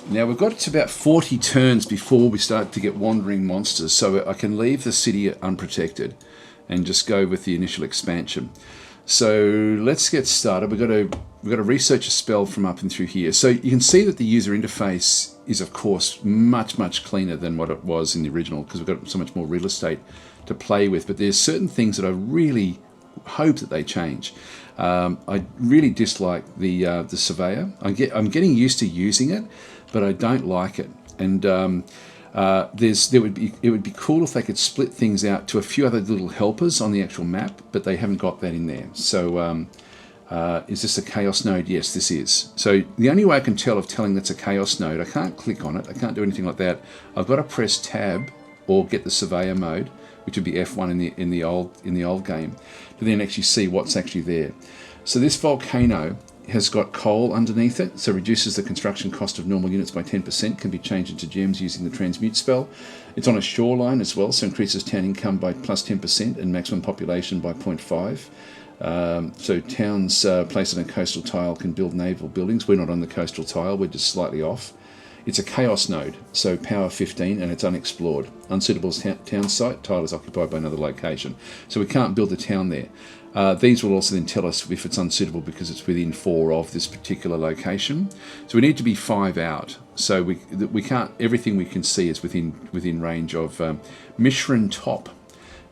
Now we've got to about 40 turns before we start to get wandering monsters, so I can leave the city unprotected and just go with the initial expansion. So let's get started. We've got to research a spell from up and through here. So you can see that the user interface is, of course, much cleaner than what it was in the original because we've got so much more real estate to play with. But there's certain things that I really hope that they change. I really dislike the surveyor. I'm getting used to using it, but I don't like it. And it would be cool if they could split things out to a few other little helpers on the actual map, but they haven't got that in there. So is this a chaos node? Yes, this is. So the only way I can tell of telling that's a chaos node, I can't click on it. I can't do anything like that. I've got to press tab or get the surveyor mode, which would be F1 in the old game, to then actually see what's actually there. So this volcano has got coal underneath it, so reduces the construction cost of normal units by 10%, can be changed into gems using the transmute spell. It's on a shoreline as well, so increases town income by plus 10% and maximum population by 0.5. So towns placed on a coastal tile can build naval buildings. We're not on the coastal tile, we're just slightly off. It's a chaos node, so power 15, and it's unexplored. Unsuitable town site, tile is occupied by another location. So we can't build a town there. These will also then tell us if it's unsuitable because it's within 4 of this particular location. So we need to be 5 out. So we can't. Everything we can see is within range of Mishran Top.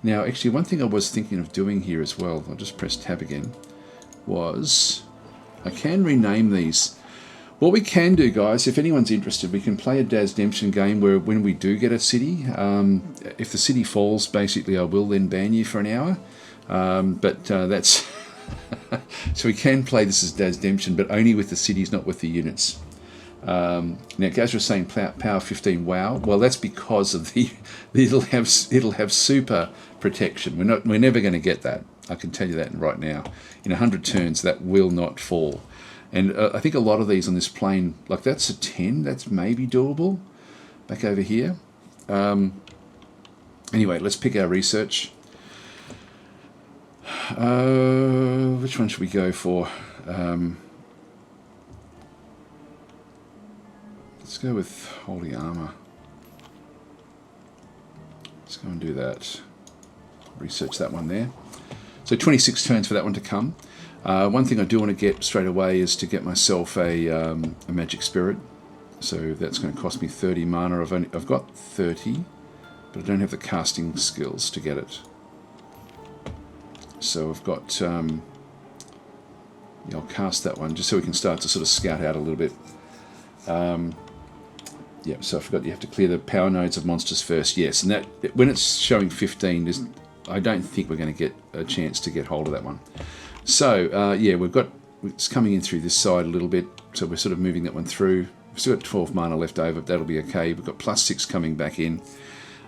Now, actually, one thing I was thinking of doing here as well, I'll just press tab again, was I can rename these. What we can do, guys, if anyone's interested, we can play a Dazdemption game where when we do get a city, if the city falls, basically I will then ban you for an hour. That's so we can play this as Dazdemption, but only with the cities, not with the units. Now, Gaz was saying power 15. Wow. Well, that's because of it'll have super protection. We're never going to get that. I can tell you that right now. In 100 turns, that will not fall. And I think a lot of these on this plane, like that's a 10. That's maybe doable. Back over here. Anyway, let's pick our research. Which one should we go for? Let's go with Holy Armor. Let's go and do that. Research that one there. So 26 turns for that one to come. One thing I do want to get straight away is to get myself a magic spirit. So that's going to cost me 30 mana. I've got 30, but I don't have the casting skills to get it. So I've got, I'll cast that one just so we can start to sort of scout out a little bit. Yeah, so I forgot you have to clear the power nodes of monsters first. Yes, and that when it's showing 15, I don't think we're going to get a chance to get hold of that one. So yeah, it's coming in through this side a little bit, so we're sort of moving that one through. We've still got 12 mana left over, but that'll be okay. We've got +6 coming back in.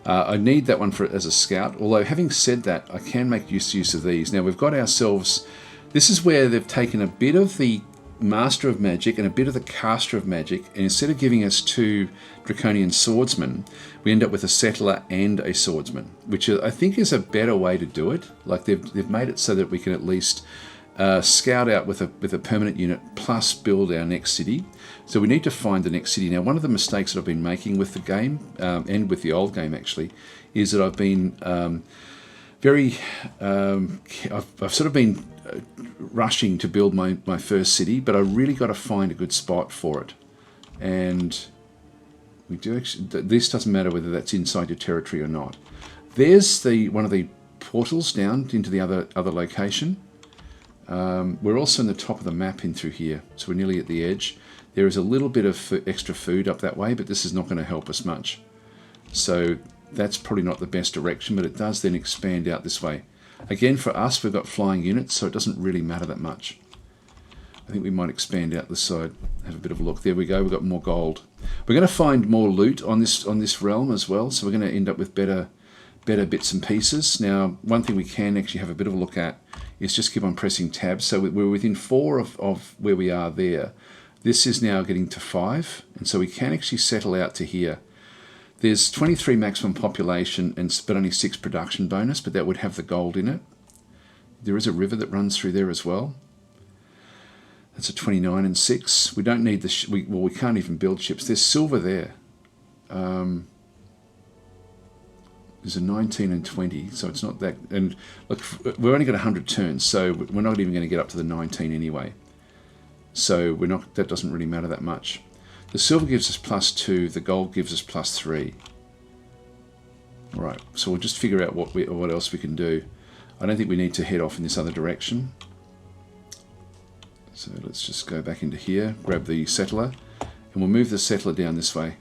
I need that one as a scout, although having said that, I can make use of these. Now we've got ourselves, this is where they've taken a bit of the Master of Magic and a bit of the Caster of Magic, and instead of giving us 2 Draconian Swordsmen, we end up with a Settler and a Swordsman, which I think is a better way to do it. Like they've made it so that we can at least scout out with a permanent unit plus build our next city. So we need to find the next city. Now, one of the mistakes that I've been making with the game, and with the old game actually, is that I've been I've sort of been rushing to build my first city, but I really got to find a good spot for it. And we do actually, this doesn't matter whether that's inside your territory or not. There's one of the portals down into the other location. We're also in the top of the map in through here, so we're nearly at the edge. There is a little bit of extra food up that way, but this is not going to help us much. So that's probably not the best direction, but it does then expand out this way. Again, for us, we've got flying units, so it doesn't really matter that much. I think we might expand out this side, have a bit of a look. There we go, we've got more gold. We're going to find more loot on this realm as well, so we're going to end up with better better bits and pieces. Now, one thing we can actually have a bit of a look at is just keep on pressing tab. So we're within 4 of where we are there. This is now getting to 5, and so we can actually settle out to here. There's 23 maximum population, but only 6 production bonus, but that would have the gold in it. There is a river that runs through there as well. That's a 29 and 6. We don't need the... we can't even build ships. There's silver there. There's a 19 and 20, so it's not that... And look, we've only got 100 turns, so we're not even going to get up to the 19 anyway. So we're not. That doesn't really matter that much. The silver gives us +2, the gold gives us +3. Right, so we'll just figure out what else we can do. I don't think we need to head off in this other direction. So let's just go back into here, grab the settler, and we'll move the settler down this way.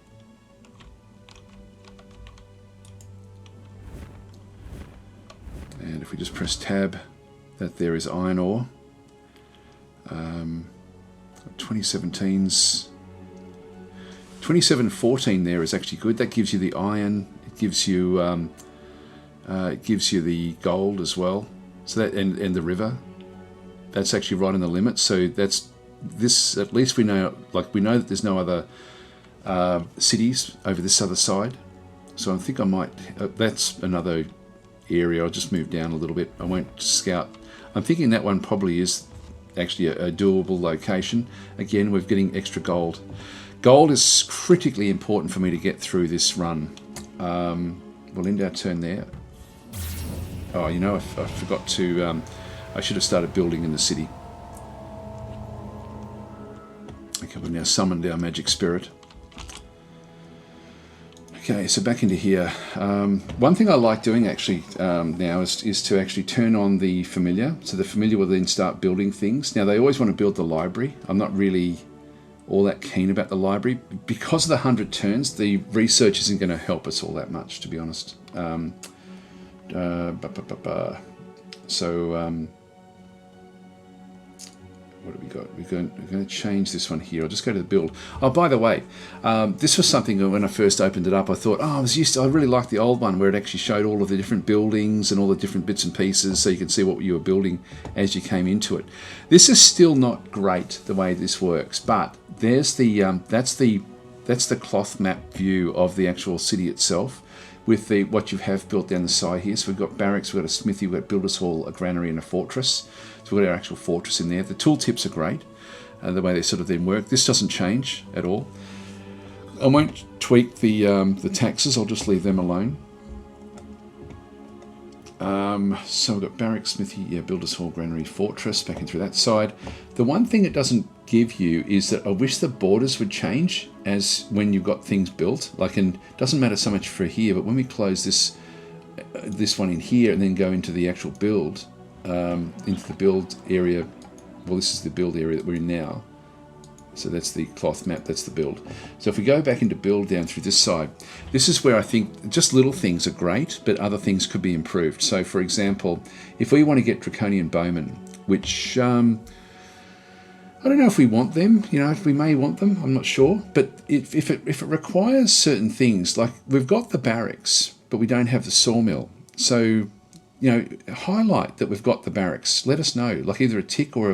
And if we just press tab, that there is iron ore. 2017's 2714 there is actually good. That gives you the iron. It gives you the gold as well. So that and the river. That's actually right in the limit. So that's this. At least we know. Like we know that there's no other cities over this other side. So I think I might. That's another area. I'll just move down a little bit. I won't scout. I'm thinking that one probably is actually a doable location. Again, we're getting extra gold. Gold is critically important for me to get through this run. We'll end our turn there. Oh, you know, I forgot to... I should have started building in the city. Okay, we've now summoned our magic spirit. Okay, so back into here. One thing I like doing actually now is to actually turn on the familiar. So the familiar will then start building things. Now they always want to build the library. I'm not really all that keen about the library. Because of the 100 turns, the research isn't going to help us all that much, to be honest. What have we got? We're going to change this one here. I'll just go to the build. Oh, by the way, this was something that when I first opened it up, I thought, oh, I really liked the old one where it actually showed all of the different buildings and all the different bits and pieces, so you can see what you were building as you came into it. This is still not great the way this works, but there's the that's the cloth map view of the actual city itself, with what you have built down the side here. So we've got barracks, we've got a smithy, we've got builder's hall, a granary and a fortress. So we've got our actual fortress in there. The tooltips are great, the way they sort of then work. This doesn't change at all. I won't tweak the taxes, I'll just leave them alone. So we've got barracks, smithy, yeah, builder's hall, granary, fortress, back in through that side. The one thing it doesn't give you is that I wish the borders would change as when you've got things built. Like, and it doesn't matter so much for here, but when we close this one in here and then go into the actual build, into the build area, well, this is the build area that we're in now. So that's the cloth map, that's the build. So if we go back into build down through this side, this is where I think just little things are great, but other things could be improved. So for example, if we want to get Draconian Bowmen, which I don't know if we want them, you know, if we may want them, I'm not sure. But if it requires certain things, like we've got the barracks, but we don't have the sawmill. So, you know, highlight that we've got the barracks. Let us know, like either a tick or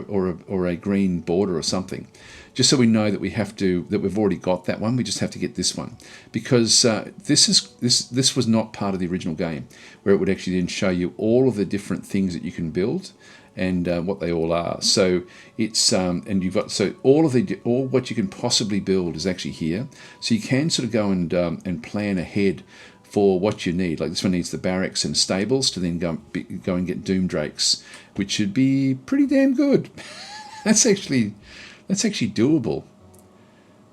a green border or something, just so we know that we've already got that one. We just have to get this one, because this was not part of the original game, where it would actually then show you all of the different things that you can build and what they all are. So it's and you've got all what you can possibly build is actually here. So you can sort of go and plan ahead for what you need. Like this one needs the barracks and stables to then go and get Doom Drakes, which should be pretty damn good. That's actually doable.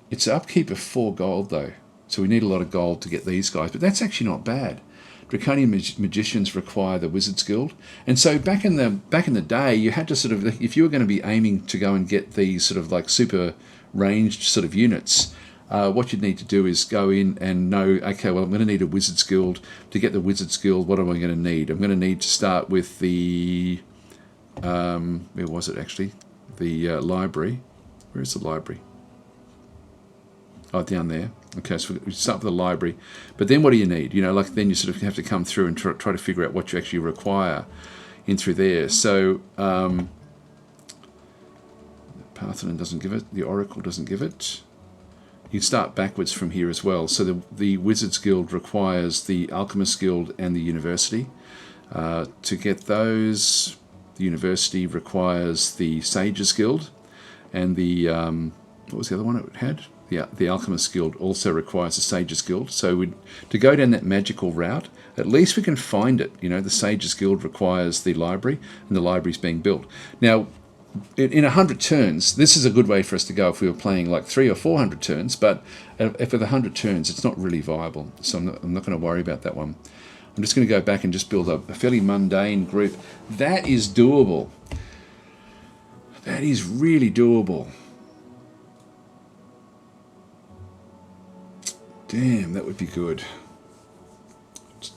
It's an upkeep of 4 gold though, so we need a lot of gold to get these guys, but that's actually not bad. Draconian magicians require the Wizards Guild, and so back in the day, you had to sort of, if you were going to be aiming to go and get these sort of like super ranged sort of units, what you'd need to do is go in and know, okay, well, I'm going to need a Wizards Guild. To get the Wizards Guild, what am I going to need? I'm going to need to start with the where was it actually? The library. Where's the library? Oh, down there. Okay, so we start with the library. But then what do you need? You know, like then you sort of have to come through and try to figure out what you actually require in through there. So Parthenon doesn't give it. The Oracle doesn't give it. You can start backwards from here as well. So the Wizards Guild requires the Alchemist Guild and the University. To get those, the University requires the Sages Guild, and the what was the other one it had? The Alchemist Guild also requires the Sages Guild. So to go down that magical route, at least we can find it. You know, the Sages Guild requires the library, and the library's being built. Now, in 100 turns, this is a good way for us to go if we were playing like 300 or 400 turns, but if with 100 turns, it's not really viable. So I'm not going to worry about that one. I'm just going to go back and just build a fairly mundane group. That is doable. That is really doable. Damn, that would be good. It's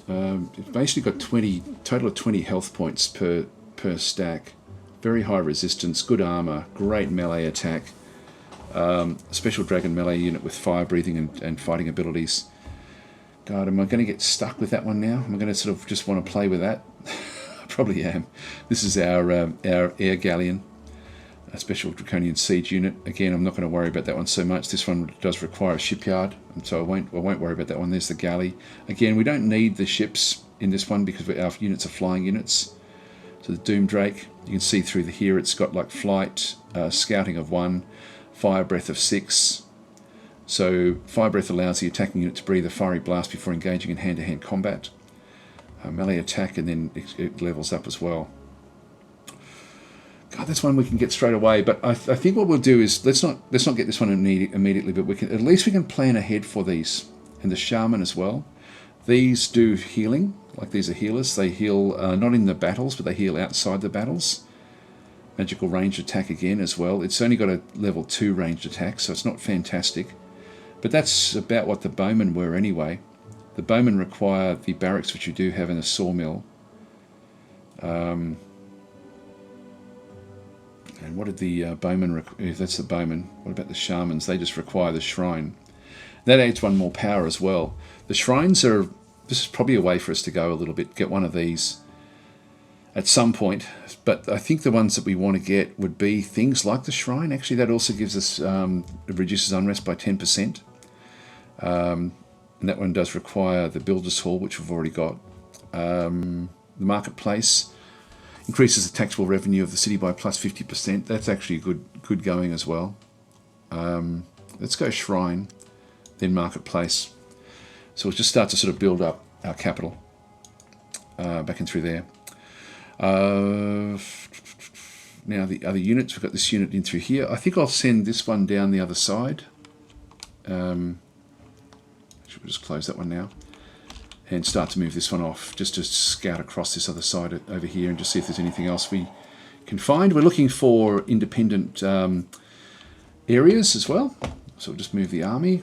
basically got total of 20 health points per stack. Very high resistance, good armor, great melee attack. Special dragon melee unit with fire breathing and fighting abilities. God, am I going to get stuck with that one now? Am I going to sort of just want to play with that? I probably am. This is our air galleon, a special draconian siege unit. Again, I'm not going to worry about that one so much. This one does require a shipyard, and so I won't worry about that one. There's the galley. Again, we don't need the ships in this one because our units are flying units. So the Doom Drake, you can see through here, it's got like flight, scouting of 1, fire breath of 6. So fire breath allows the attacking unit to breathe a fiery blast before engaging in hand-to-hand combat. Melee attack, and then it levels up as well. God, that's one we can get straight away. But I think what we'll do is let's not get this one immediately, but at least we can plan ahead for these. And the Shaman as well. These do healing. Like these are healers. They heal not in the battles, but they heal outside the battles. Magical ranged attack again as well. It's only got a level 2 ranged attack, so it's not fantastic. But that's about what the bowmen were anyway. The bowmen require the barracks, which you do have in a sawmill. And what did the bowmen if that's the bowmen, what about the shamans? They just require the shrine. That adds one more power as well. The shrines are... This is probably a way for us to go a little bit, get one of these at some point. But I think the ones that we want to get would be things like the shrine. Actually, that also gives us... it reduces unrest by 10%. And that one does require the Builder's Hall, which we've already got. The Marketplace increases the taxable revenue of the city by plus 50%. That's actually good going as well. Let's go Shrine, then Marketplace. So we'll just start to sort of build up our capital back in through there. Now the other units, we've got this unit in through here. I think I'll send this one down the other side. We'll just close that one now and start to move this one off, just to scout across this other side over here and just see if there's anything else we can find. We're looking for independent areas as well, so we'll just move the army.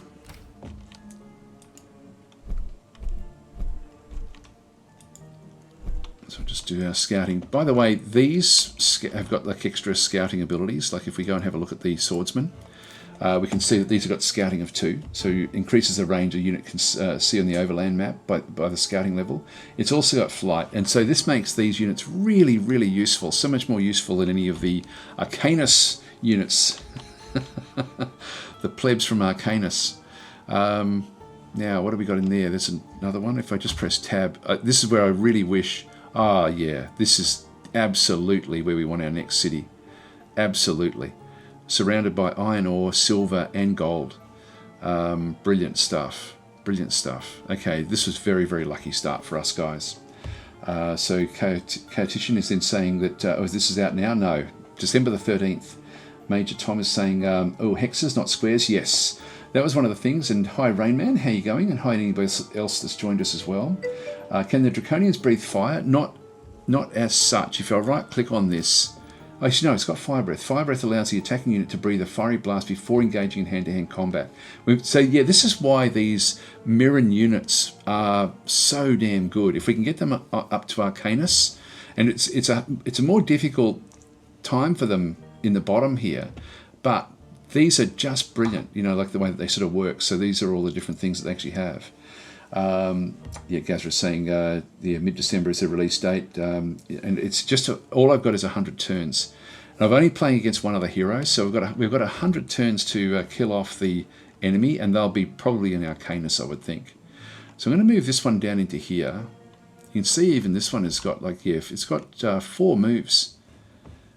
So we'll just do our scouting. By the way, these have got like extra scouting abilities. Like if we go and have a look at the swordsman, we can see that these have got scouting of 2, so it increases the range a unit can see on the overland map by the scouting level. It's also got flight, and so this makes these units really, really useful, so much more useful than any of the Arcanus units, the plebs from Arcanus. Now, what have we got in there? There's another one. If I just press tab, this is where I really wish, yeah, this is absolutely where we want our next city. Absolutely. Surrounded by iron ore, silver, and gold. Brilliant stuff. Brilliant stuff. Okay, this was very, very lucky start for us, guys. So Chaotician is then saying that, oh, this is out now? No. December the 13th. Major Tom is saying, oh, hexes, not squares? Yes. That was one of the things. And hi, Rainman, how you going? And hi, anybody else that's joined us as well. Can the Draconians breathe fire? Not as such. If I right-click on this... Actually, no, it's got Fire Breath. Fire Breath allows the attacking unit to breathe a fiery blast before engaging in hand-to-hand combat. So, yeah, this is why these Mirren units are so damn good. If we can get them up to Arcanus, and it's a more difficult time for them in the bottom here, but these are just brilliant, you know, like the way that they sort of work. So these are all the different things that they actually have. Yeah, Gaz was saying mid-December is the release date, and it's just all I've got is 100 turns. And I'm only playing against one other hero, so we've got 100 turns to kill off the enemy, and they'll be probably in Arcanus, I would think. So I'm going to move this one down into here. You can see even this one has got, like, yeah, it's got 4 moves,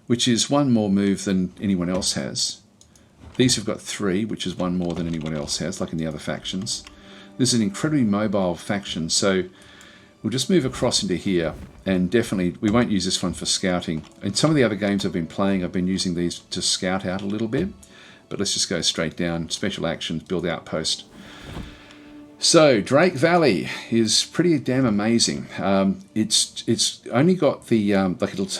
which is 1 more move than anyone else has. These have got 3, which is 1 more than anyone else has, like in the other factions. This is an incredibly mobile faction, so we'll just move across into here, and definitely we won't use this one for scouting. In some of the other games I've been playing, I've been using these to scout out a little bit, but let's just go straight down. Special actions, build outpost. So Drake Valley is pretty damn amazing. It's only got the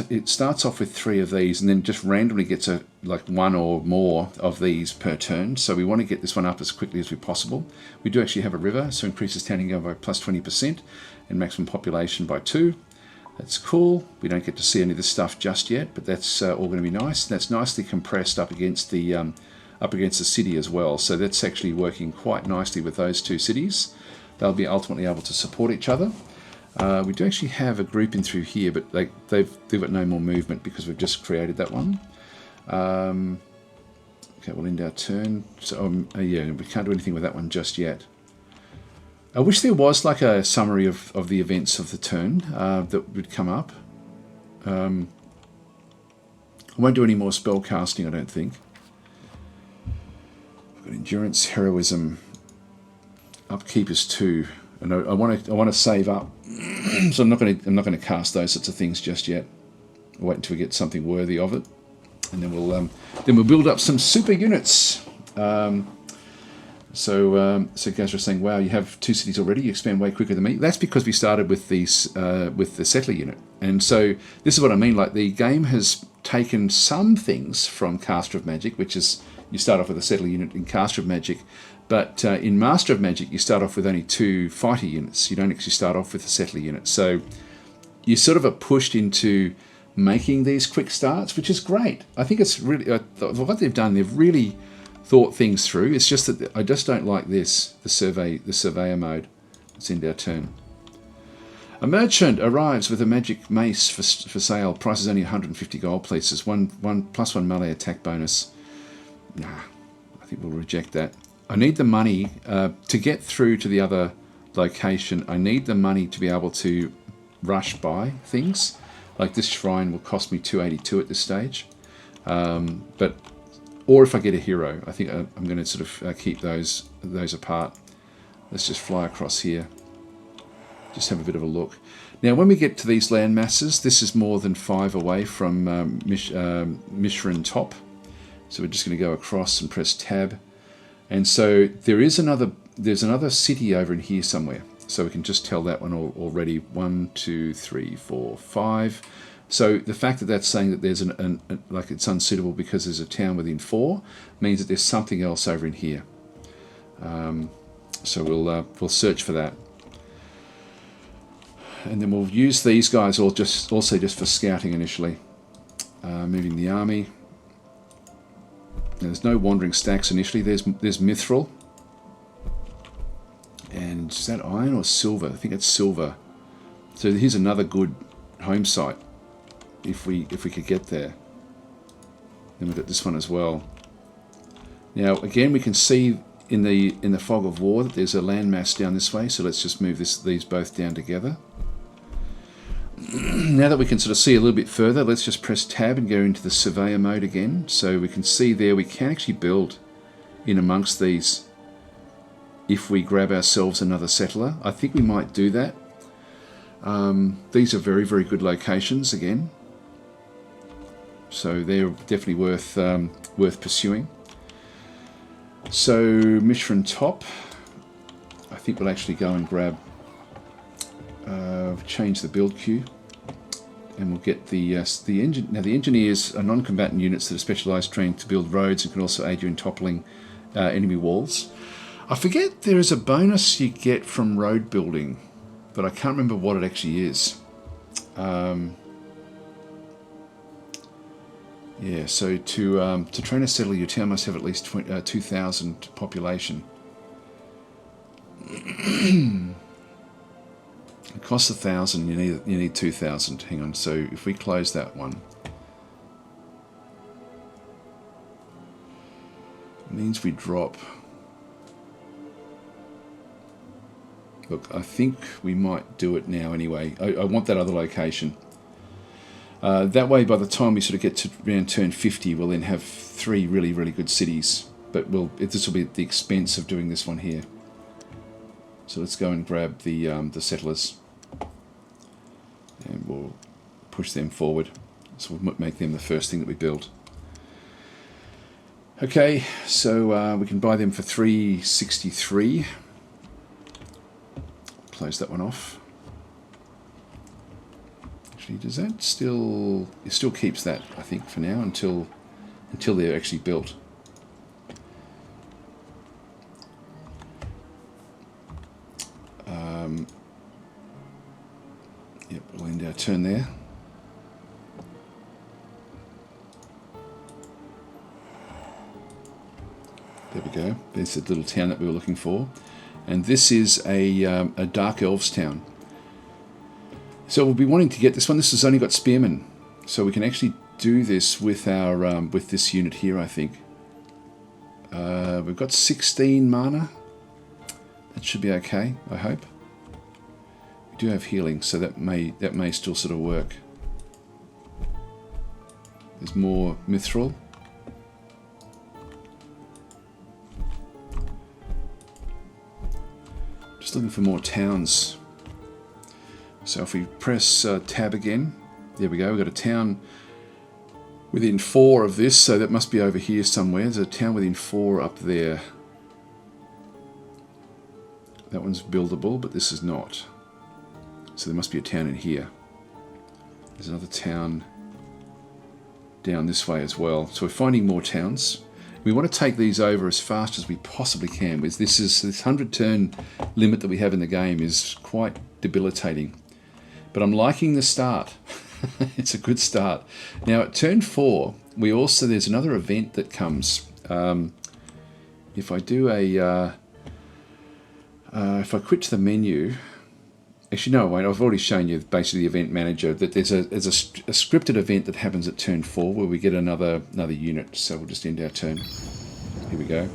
it starts off with 3 of these, and then just randomly gets like 1 or more of these per turn. So we want to get this one up as quickly as we possible. We do actually have a river, so increases town income by plus 20% and maximum population by 2. That's cool. We don't get to see any of this stuff just yet, but that's all going to be nice. That's nicely compressed up against the city as well. So that's actually working quite nicely with those 2 cities. They'll be ultimately able to support each other. We do actually have a group in through here, but they've got no more movement because we've just created that one. Okay, we'll end our turn. So yeah, we can't do anything with that one just yet. I wish there was like a summary of the events of the turn that would come up. I won't do any more spell casting, I don't think. Endurance, heroism, upkeep is 2, and I want to save up, so I'm not going to cast those sorts of things just yet. I'll wait until we get something worthy of it, and then we'll build up some super units. So guys were saying, wow, you have 2 cities already. You expand way quicker than me. That's because we started with these with the settler unit, and so this is what I mean. Like the game has taken some things from Caster of Magic, which is you start off with a settler unit in Caster of Magic, but in Master of Magic you start off with only 2 fighter units. You don't actually start off with a settler unit. So you sort of are pushed into making these quick starts, which is great. I think it's really what they've done. They've really thought things through. It's just that I just don't like the surveyor mode. Let's end our turn. A merchant arrives with a magic mace for sale. Price is only 150 gold pieces. One plus 1 melee attack bonus. Nah, I think we'll reject that. I need the money to get through to the other location. I need the money to be able to rush by things. Like this shrine will cost me 282 at this stage. Or if I get a hero, I think I'm going to sort of keep those apart. Let's just fly across here. Just have a bit of a look. Now, when we get to these land masses, this is more than 5 away from Mishran Top. So we're just going to go across and press Tab. And so there's another city over in here somewhere. So we can just tell that one already. 1, 2, 3, 4, 5. So the fact that that's saying that there's like it's unsuitable because there's a town within 4 means that there's something else over in here. So we'll search for that. And then we'll use these guys also just for scouting initially. Moving the army. Now, there's no wandering stacks initially. There's mithril. And is that iron or silver? I think it's silver. So here's another good home site if we could get there. Then we've got this one as well. Now again, we can see in the fog of war that there's a landmass down this way. So let's just move these both down together. Now that we can sort of see a little bit further, let's just press Tab and go into the surveyor mode again. So we can see there we can actually build in amongst these if we grab ourselves another settler. I think we might do that. These are very, very good locations again. So they're definitely worth pursuing. So Mishran Top, I think we'll actually go and grab, change the build queue, and we'll get the engine. Now the engineers are non-combatant units that are specialised, trained to build roads and can also aid you in toppling enemy walls. I forget there is a bonus you get from road building, but I can't remember what it actually is. Yeah, so to train a settler, your town must have at least 2,000 population. It costs 1,000. You need 2,000. Hang on. So if we close that one, it means we drop. Look, I think we might do it now anyway. I want that other location. That way, by the time we sort of get to around turn 50, we'll then have 3 really, really good cities. But this will be at the expense of doing this one here. So let's go and grab the settlers. And we'll push them forward. So we'll make them the first thing that we build. Okay, so we can buy them for 363. Close that one off. Actually, does that still... It still keeps that, I think, for now, until they're actually built. Yep, we'll end our turn there. There we go. There's the little town that we were looking for. And this is a Dark Elves town. So we'll be wanting to get this one. This has only got spearmen, so we can actually do this with our with this unit here. I think we've got 16 mana. That should be okay. I hope. We do have healing, so that may still sort of work. There's more mithril. Just looking for more towns. So if we press tab again, there we go. We've got a town within 4 of this, so that must be over here somewhere. There's a town within 4 up there. That one's buildable, but this is not. So there must be a town in here. There's another town down this way as well. So we're finding more towns. We want to take these over as fast as we possibly can. This 100 turn limit that we have in the game is quite debilitating. But I'm liking the start. It's a good start. Now at turn 4, there's another event that comes. If I do if I quit to the menu, actually no, wait, I've already shown you basically the event manager, that there's a scripted event that happens at turn 4 where we get another unit. So we'll just end our turn. Here we go.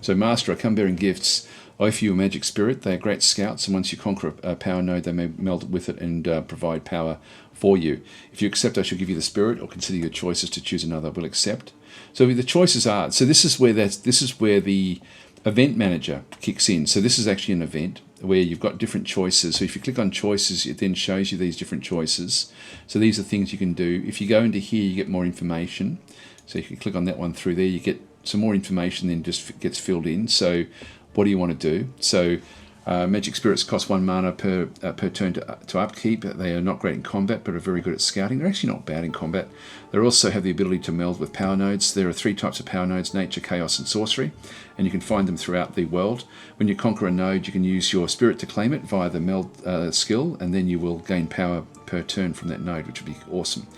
So Master, I come bearing gifts. I offer you a magic spirit. They are great scouts, and once you conquer a power node, they may meld with it and provide power for you. If you accept, I shall give you the spirit, or consider your choices to choose another. We'll accept. So the choices are. So this is where the event manager kicks in. So this is actually an event where you've got different choices. So if you click on choices, it then shows you these different choices. So these are things you can do. If you go into here, you get more information. So you can click on that one through there, you get some more information, then just gets filled in. So what do you want to do? So magic spirits cost 1 mana per turn to upkeep. They are not great in combat, but are very good at scouting. They're actually not bad in combat. They also have the ability to meld with power nodes. There are 3 types of power nodes: nature, chaos, and sorcery, and you can find them throughout the world. When you conquer a node, you can use your spirit to claim it via the meld skill, and then you will gain power per turn from that node, which would be awesome.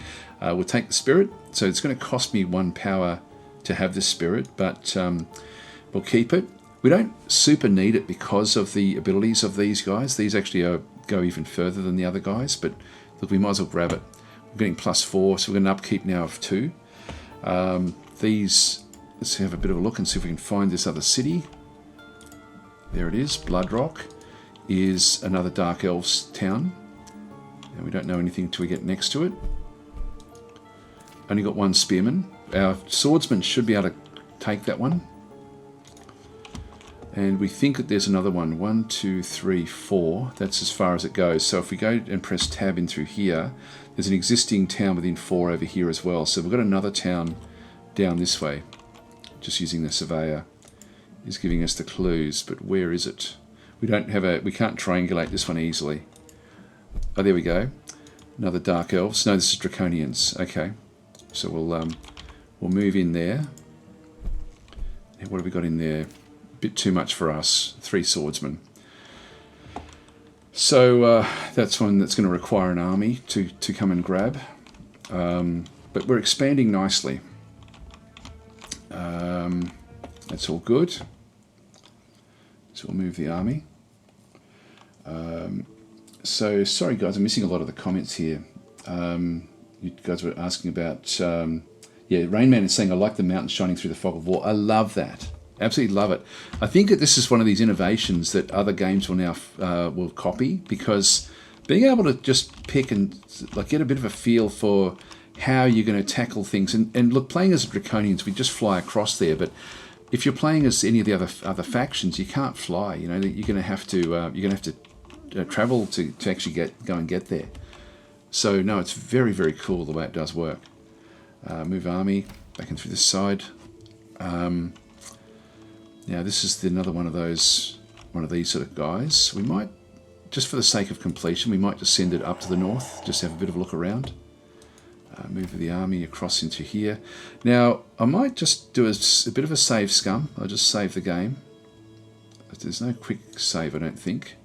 We'll take the spirit. So it's going to cost me 1 power to have this spirit, but we'll keep it. We don't super need it because of the abilities of these guys. These actually go even further than the other guys, but look, we might as well grab it. We're getting +4, so we're going to upkeep now of 2. Let's have a bit of a look and see if we can find this other city. There it is. Bloodrock is another Dark Elves town. And we don't know anything until we get next to it. Only got 1 spearman. Our swordsman should be able to take that one. And we think that there's another one. 1, 2, 3, 4. That's as far as it goes. So if we go and press tab in through here, there's an existing town within 4 over here as well. So we've got another town down this way. Just using the surveyor is giving us the clues, but where is it? We can't triangulate this one easily. Oh, there we go. Another Dark Elves. No, this is Draconians. Okay. So we'll move in there. And what have we got in there? Bit too much for us. 3 swordsmen. So that's one that's going to require an army to come and grab. But we're expanding nicely. That's all good. So we'll move the army. So sorry guys, I'm missing a lot of the comments here. You guys were asking about, yeah, Rainman is saying, I like the mountains shining through the fog of war. I love that. Absolutely love it. I think that this is one of these innovations that other games will now will copy, because being able to just pick and like get a bit of a feel for how you're going to tackle things, and look, playing as Draconians, we just fly across there, but if you're playing as any of the other factions, you can't fly. You know, you're going to have to travel to actually go and get there. So no, it's very, very cool the way it does work. Move army back in through this side. Now this is another one of these sort of guys. We might, just for the sake of completion, we might just send it up to the north, just have a bit of a look around. Move the army across into here. Now I might just do a bit of a save scum. I'll just save the game. There's no quick save, I don't think.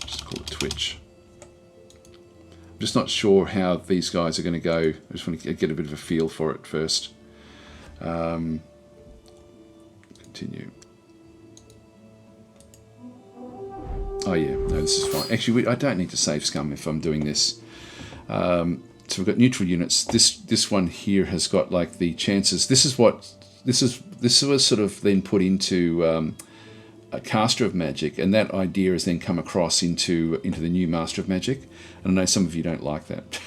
Just call it Twitch. I'm just not sure how these guys are going to go. I just want to get a bit of a feel for it first. Continue. Oh yeah, no, this is fine. Actually, I don't need to save scum if I'm doing this. So we've got neutral units. This one here has got like the chances. This was sort of then put into a caster of magic, and that idea has then come across into the new master of magic. And I know some of you don't like that.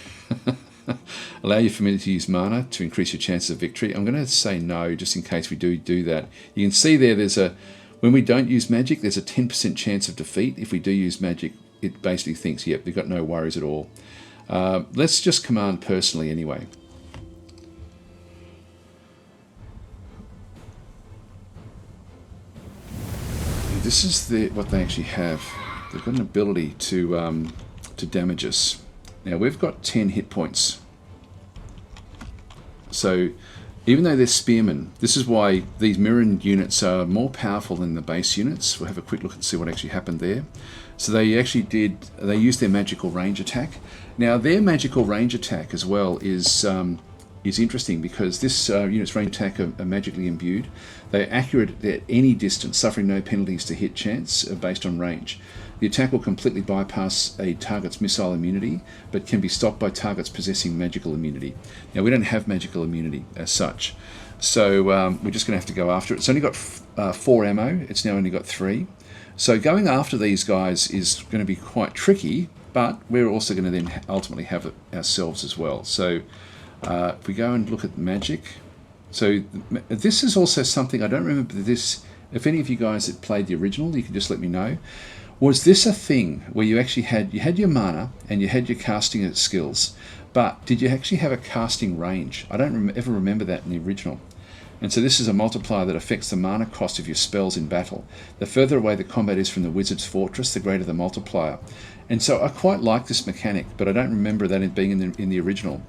Allow your familiar to use mana to increase your chances of victory. I'm going to say no, just in case we do that. You can see there, when we don't use magic, there's a 10% chance of defeat. If we do use magic, it basically thinks, yep, they've got no worries at all. Let's just command personally anyway. This is what they actually have. They've got an ability to damage us. Now we've got 10 hit points. So even though they're spearmen, this is why these mirrored units are more powerful than the base units. We'll have a quick look and see what actually happened there. So they used their magical range attack. Now their magical range attack as well is interesting, because this unit's range attack are magically imbued. They're accurate at any distance, suffering no penalties to hit chance based on range. The attack will completely bypass a target's missile immunity, but can be stopped by targets possessing magical immunity. Now we don't have magical immunity as such, so we're just going to have to go after it. It's only got 4 ammo, it's now only got 3. So going after these guys is going to be quite tricky, but we're also going to then ultimately have it ourselves as well. So if we go and look at magic, so this is also something, I don't remember this, if any of you guys that played the original, you can just let me know. Was this a thing where you actually had your mana and you had your casting skills, but did you actually have a casting range? I don't ever remember that in the original. And so this is a multiplier that affects the mana cost of your spells in battle. The further away the combat is from the wizard's fortress, the greater the multiplier. And so I quite like this mechanic, but I don't remember that being in the original.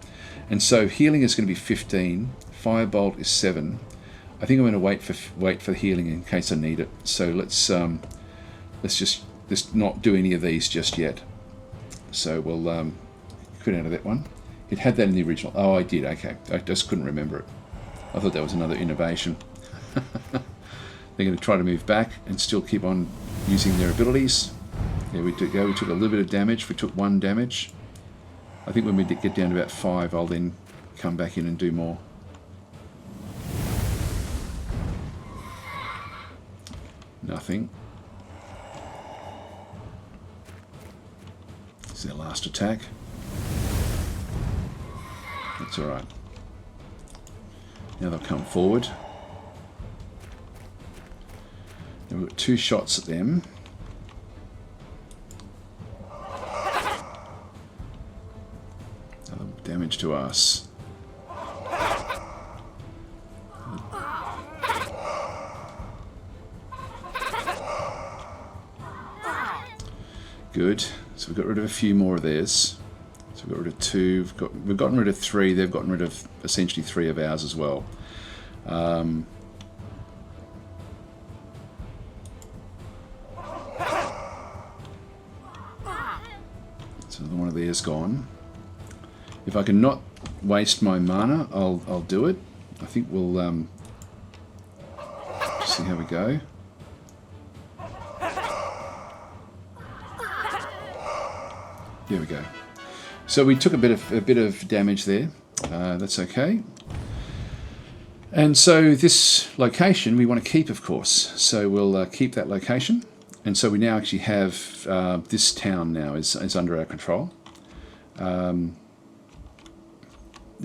And so healing is going to be 15, firebolt is 7. I think I'm going to wait for healing in case I need it. So let's just not do any of these just yet. So we'll quit out of that one. It had that in the original. Oh, I did. Okay, I just couldn't remember it. I thought that was another innovation. They're going to try to move back and still keep on using their abilities. There we go. We took a little bit of damage. We took 1 damage. I think when we get down to about 5, I'll then come back in and do more. Nothing. This is their last attack. That's alright. Now they'll come forward. Now we've got 2 shots at them. Damage to us. Good. So we've got rid of a few more of theirs. So we've got rid of 2. We've gotten rid of 3. They've gotten rid of essentially 3 of ours as well. So one of theirs gone. If I can not waste my mana, I'll do it. I think we'll see how we go. There we go. So we took a bit of damage there. That's okay. And so this location we want to keep, of course. So we'll keep that location. And so we now actually have this town now is under our control. There's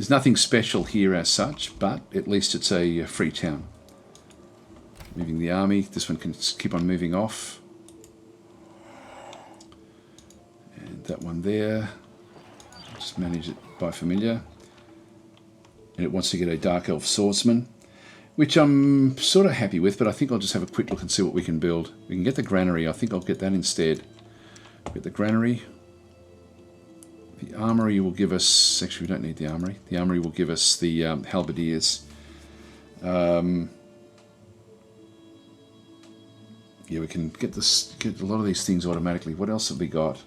nothing special here as such, but at least it's a free town. Moving the army. This one can keep on moving off. And that one there. Just manage it by familiar. And it wants to get a Dark Elf Swordsman, which I'm sort of happy with, but I think I'll just have a quick look and see what we can build. We can get the granary. I think I'll get that instead. Get the granary. The armory will give us... Actually, we don't need the armory. The armory will give us the halberdiers. Yeah, we can get a lot of these things automatically. What else have we got?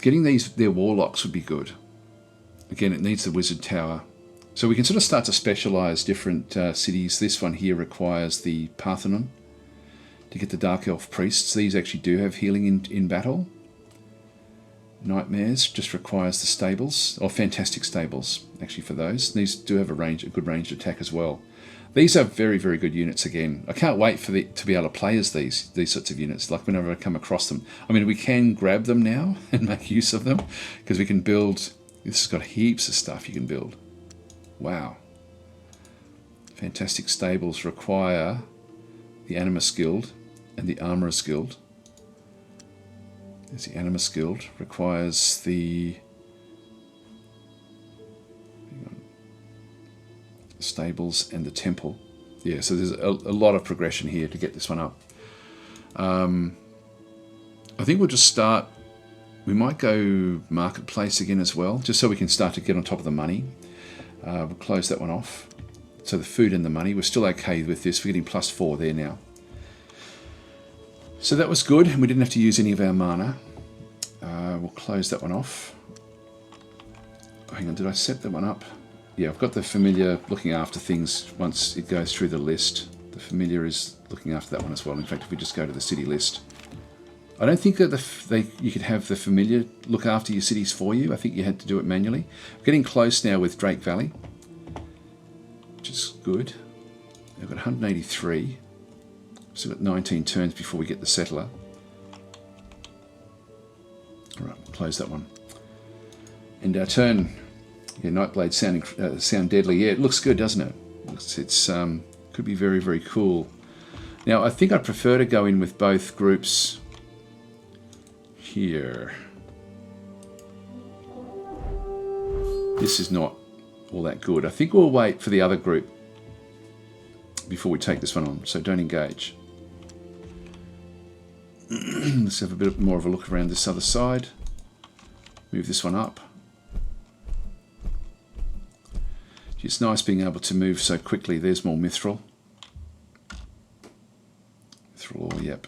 Getting their warlocks would be good. Again, it needs the wizard tower. So we can sort of start to specialise different cities. This one here requires the Parthenon to get the Dark Elf priests. These actually do have healing in battle. Nightmares just requires the stables, or fantastic stables actually for those. These do have a good ranged attack as well. These are very, very good units again. I can't wait to be able to play as these sorts of units, like whenever I come across them. I mean, we can grab them now and make use of them, because we can build... This has got heaps of stuff you can build. Wow. Fantastic stables require the Animus Guild and the Armourers Guild. There's the Animus Guild. Requires the stables and the temple. Yeah, so there's a lot of progression here to get this one up. I think we'll just start... We might go marketplace again as well, just so we can start to get on top of the money. We'll close that one off. So the food and the money, we're still okay with this. We're getting +4 there now. So that was good, and we didn't have to use any of our mana. We'll close that one off. Oh, hang on, did I set that one up? Yeah, I've got the familiar looking after things once it goes through the list. The familiar is looking after that one as well. In fact, if we just go to the city list, I don't think that you could have the familiar look after your cities for you. I think you had to do it manually. We're getting close now with Drake Valley, which is good. We've got 183. So we've got 19 turns before we get the settler. All right, we'll close that one. And our turn. Yeah, Nightblade sound deadly. Yeah, it looks good, doesn't it? It's could be very, very cool. Now, I think I'd prefer to go in with both groups here. This is not all that good. I think we'll wait for the other group before we take this one on, so don't engage. Let's have a bit more of a look around this other side. Move this one up. It's nice being able to move so quickly. There's more Mithril. Mithril, yep.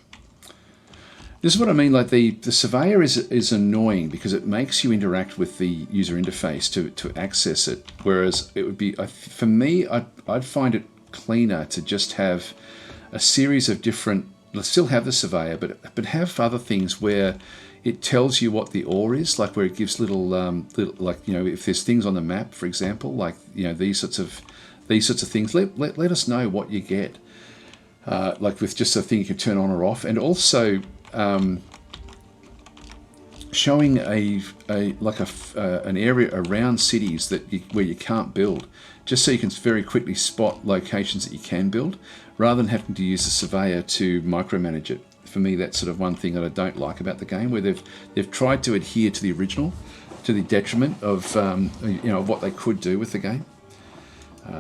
This is what I mean, like the surveyor is annoying because it makes you interact with the user interface to access it. Whereas it would be, for me, I'd find it cleaner to just have a series of different, let's still have the surveyor, but have other things where it tells you what the ore is, like where it gives little, like, you know, if there's things on the map, for example, like, you know, these sorts of things, let us know what you get. Like with just a thing you can turn on or off, and also showing an area around cities where you can't build, just so you can very quickly spot locations that you can build, rather than having to use the surveyor to micromanage it. For me, that's sort of one thing that I don't like about the game, where they've tried to adhere to the original, to the detriment of you know, what they could do with the game.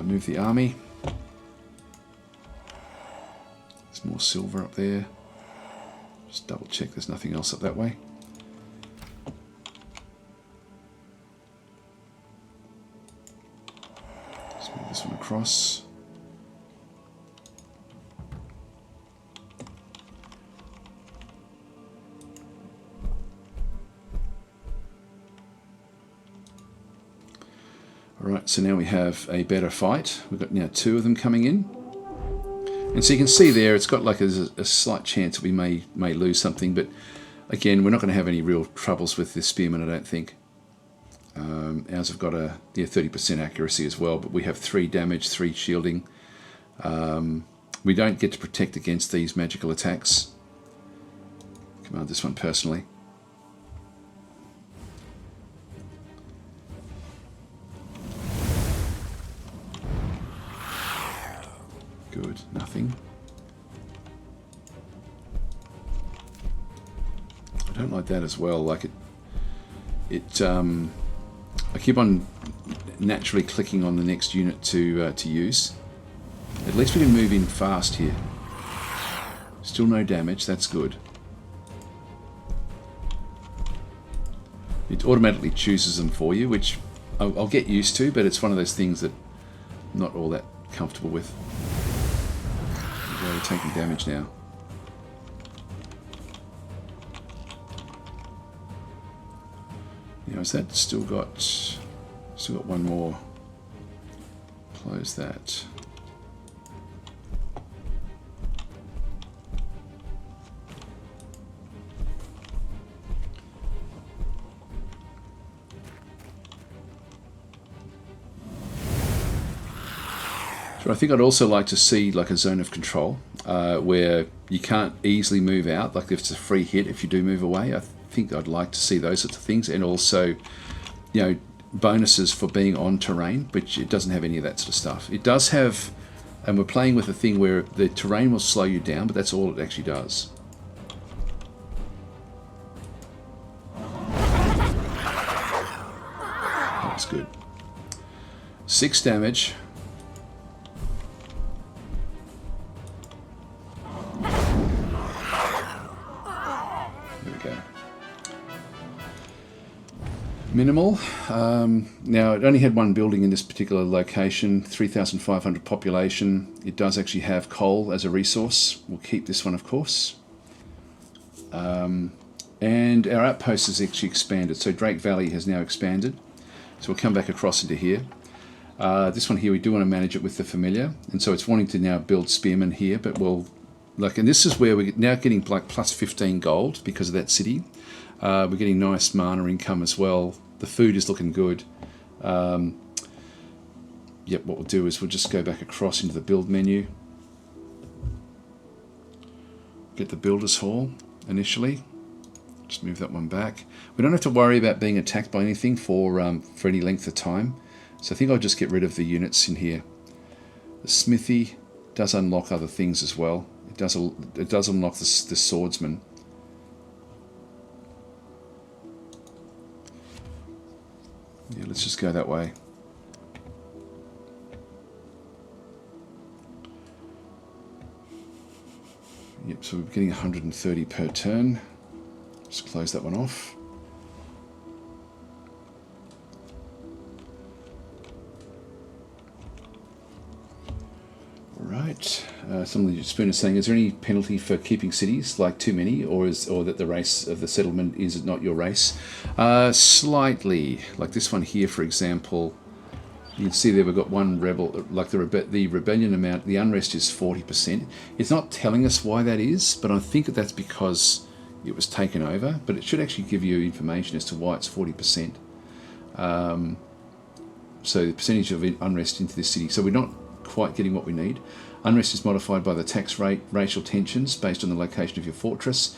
Move the army. There's more silver up there. Just double check there's nothing else up that way. Let's move this one across. Right, so now we have a better fight. We've got now 2 of them coming in. And so you can see there, it's got like a slight chance that we may lose something, but again, we're not going to have any real troubles with this spearman, I don't think. Ours have got a 30% accuracy as well, but we have 3 damage, 3 shielding. We don't get to protect against these magical attacks. Command this one personally. Good, nothing. I don't like that as well. Like I keep on naturally clicking on the next unit to use. At least we can move in fast here. Still no damage, that's good. It automatically chooses them for you, which I'll get used to, but it's one of those things that I'm not all that comfortable with. We're taking damage now. Now is that still got one more? Close that. So I think I'd also like to see like a zone of control where you can't easily move out, like if it's a free hit if you do move away. I think I'd like to see those sorts of things, and also, you know, bonuses for being on terrain, which it doesn't have any of that sort of stuff. It does have, and we're playing with a thing where the terrain will slow you down, but that's all it actually does. That's good. 6 damage. Minimal. Now it only had 1 building in this particular location, 3,500 population. It does actually have coal as a resource. We'll keep this one, of course. And our outpost has actually expanded. So Drake Valley has now expanded. So we'll come back across into here. This one here, we do want to manage it with the familiar, and so it's wanting to now build spearmen here, but we'll and this is where we're now getting like plus 15 gold because of that city. We're getting nice mana income as well. The food is looking good. Yep, what we'll do is we'll just go back across into the build menu. Get the builder's hall initially. Just move that one back. We don't have to worry about being attacked by anything for any length of time. So I think I'll just get rid of the units in here. The smithy does unlock other things as well. It does unlock the swordsman. Yeah, let's just go that way. Yep, so we're getting 130 per turn. Just close that one off. Right. Somebody Spoon is saying, is there any penalty for keeping cities, like too many, or that the race of the settlement is not your race? Slightly. Like this one here, for example, you can see there we've got 1 rebel, like the rebellion amount, the unrest is 40%. It's not telling us why that is, but I think that's because it was taken over, but it should actually give you information as to why it's 40%. So the percentage of unrest into this city. So we're not quite getting what we need. Unrest is modified by the tax rate, racial tensions based on the location of your fortress,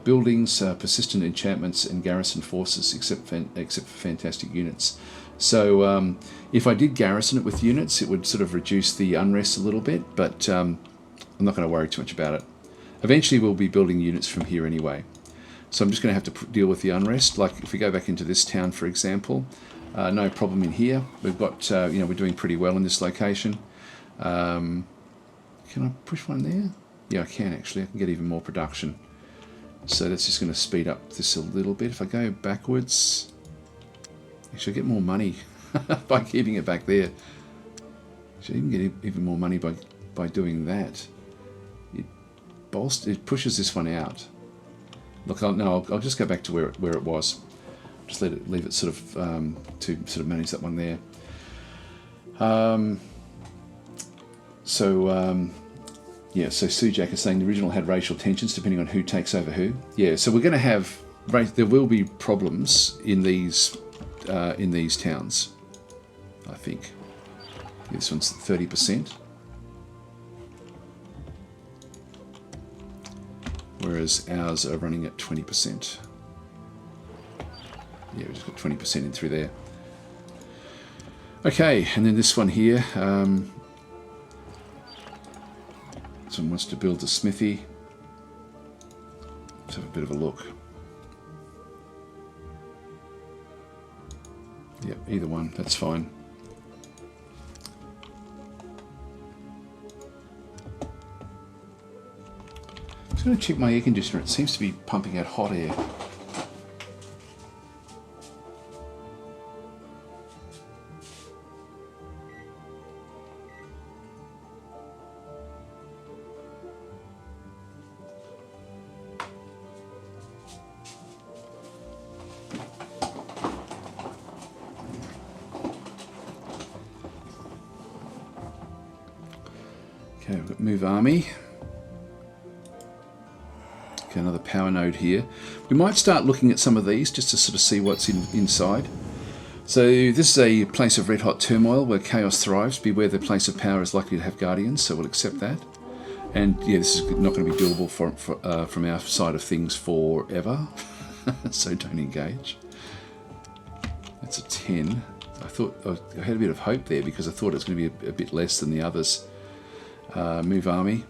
buildings, persistent enchantments, and garrison forces, except for fantastic units. So if I did garrison it with units, it would sort of reduce the unrest a little bit, but I'm not going to worry too much about it. Eventually we'll be building units from here anyway. So I'm just going to have to deal with the unrest. Like if we go back into this town, for example, no problem in here. We've got, we're doing pretty well in this location. Can I push one there? Yeah, I can actually. I can get even more production. So that's just going to speed up this a little bit. If I go backwards, actually I get more money by keeping it back there. So you can get even more money by doing that. It pushes this one out. Look, I'll just go back to where it was. just leave it sort of to sort of manage that one there. Yeah, so Sujak is saying the original had racial tensions depending on who takes over who. Yeah, so we're going to have, there will be problems in these towns, I think. This one's 30%. Whereas ours are running at 20%. Yeah, we just got 20% in through there. Okay, and then this one here. Someone wants to build a smithy. Let's have a bit of a look. Yep, either one, that's fine. I'm just going to check my air conditioner. It seems to be pumping out hot air. Okay, we've got move army. Okay, another power node here. We might start looking at some of these just to sort of see what's inside. So this is a place of red hot turmoil where chaos thrives. Beware the place of power is likely to have guardians, so we'll accept that. And yeah, this is not going to be doable from our side of things forever. So don't engage. That's a 10. I had a bit of hope there because I thought it was going to be a bit less than the others. Move army.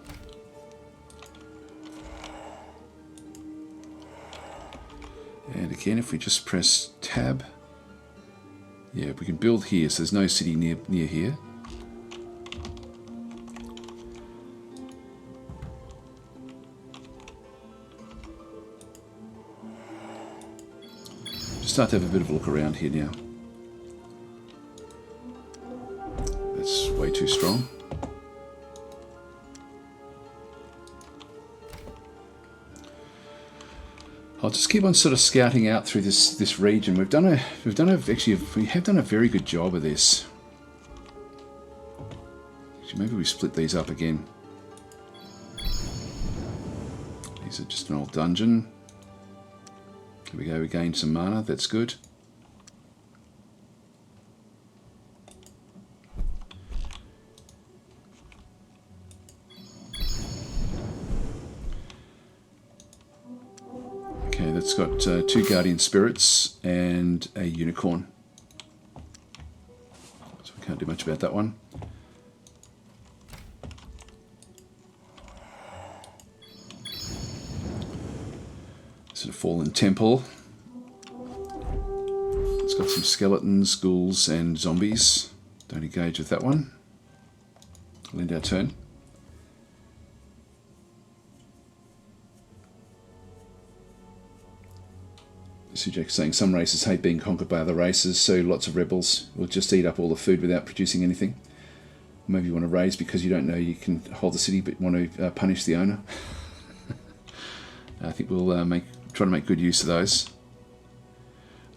And again, if we just press tab, yeah, we can build here, so there's no city near here. Just start to have a bit of a look around here now. That's way too strong. I'll just keep on sort of scouting out through this region. We have done a very good job of this. Actually, maybe we split these up again. These are just an old dungeon. Here we go. We gained some mana. That's good. It's got 2 guardian spirits and a unicorn. So we can't do much about that one. Sort of fallen temple. It's got some skeletons, ghouls and zombies. Don't engage with that one. We'll end our turn. Sujak saying some races hate being conquered by other races, so lots of rebels will just eat up all the food without producing anything. Maybe you want to raise because you don't know you can hold the city but want to punish the owner. I think we'll try to make good use of those.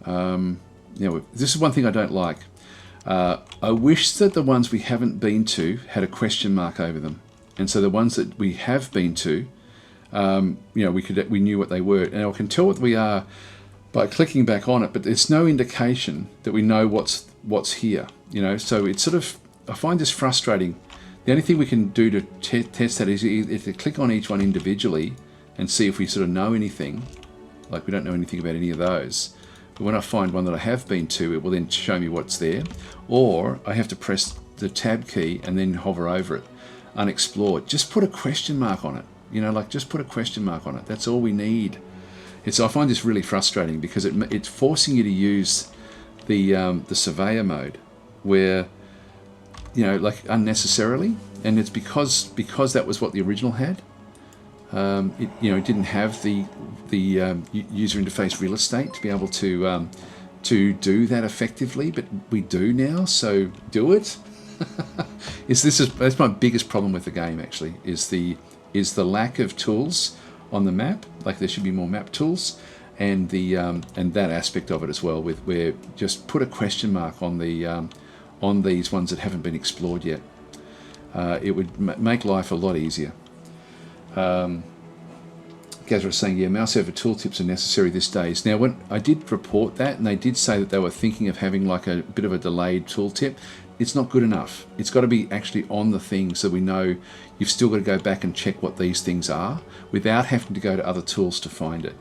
This is one thing I don't like. I wish that the ones we haven't been to had a question mark over them, and so the ones that we have been to, we knew what they were. And I can tell what we are by clicking back on it, but there's no indication that we know what's here. So it's sort of, I find this frustrating. The only thing we can do to test that is to click on each one individually and see if we sort of know anything. Like we don't know anything about any of those. But when I find one that I have been to, it will then show me what's there. Or I have to press the tab key and then hover over it. Unexplored. Just put a question mark on it. Just put a question mark on it. That's all we need. I find this really frustrating because it's forcing you to use the surveyor mode where, unnecessarily. And it's because that was what the original had. It didn't have the user interface real estate to be able to do that effectively, but we do now. So do it. That's my biggest problem with the game. Actually, is the lack of tools on the map. Like there should be more map tools, and that aspect of it as well, with where just put a question mark on these ones that haven't been explored yet. It would make life a lot easier. Gaz was saying, yeah, mouse over tooltips are necessary these days. Now, when I did report that, and they did say that they were thinking of having like a bit of a delayed tooltip, it's not good enough. It's got to be actually on the thing, so we know you've still got to go back and check what these things are without having to go to other tools to find it,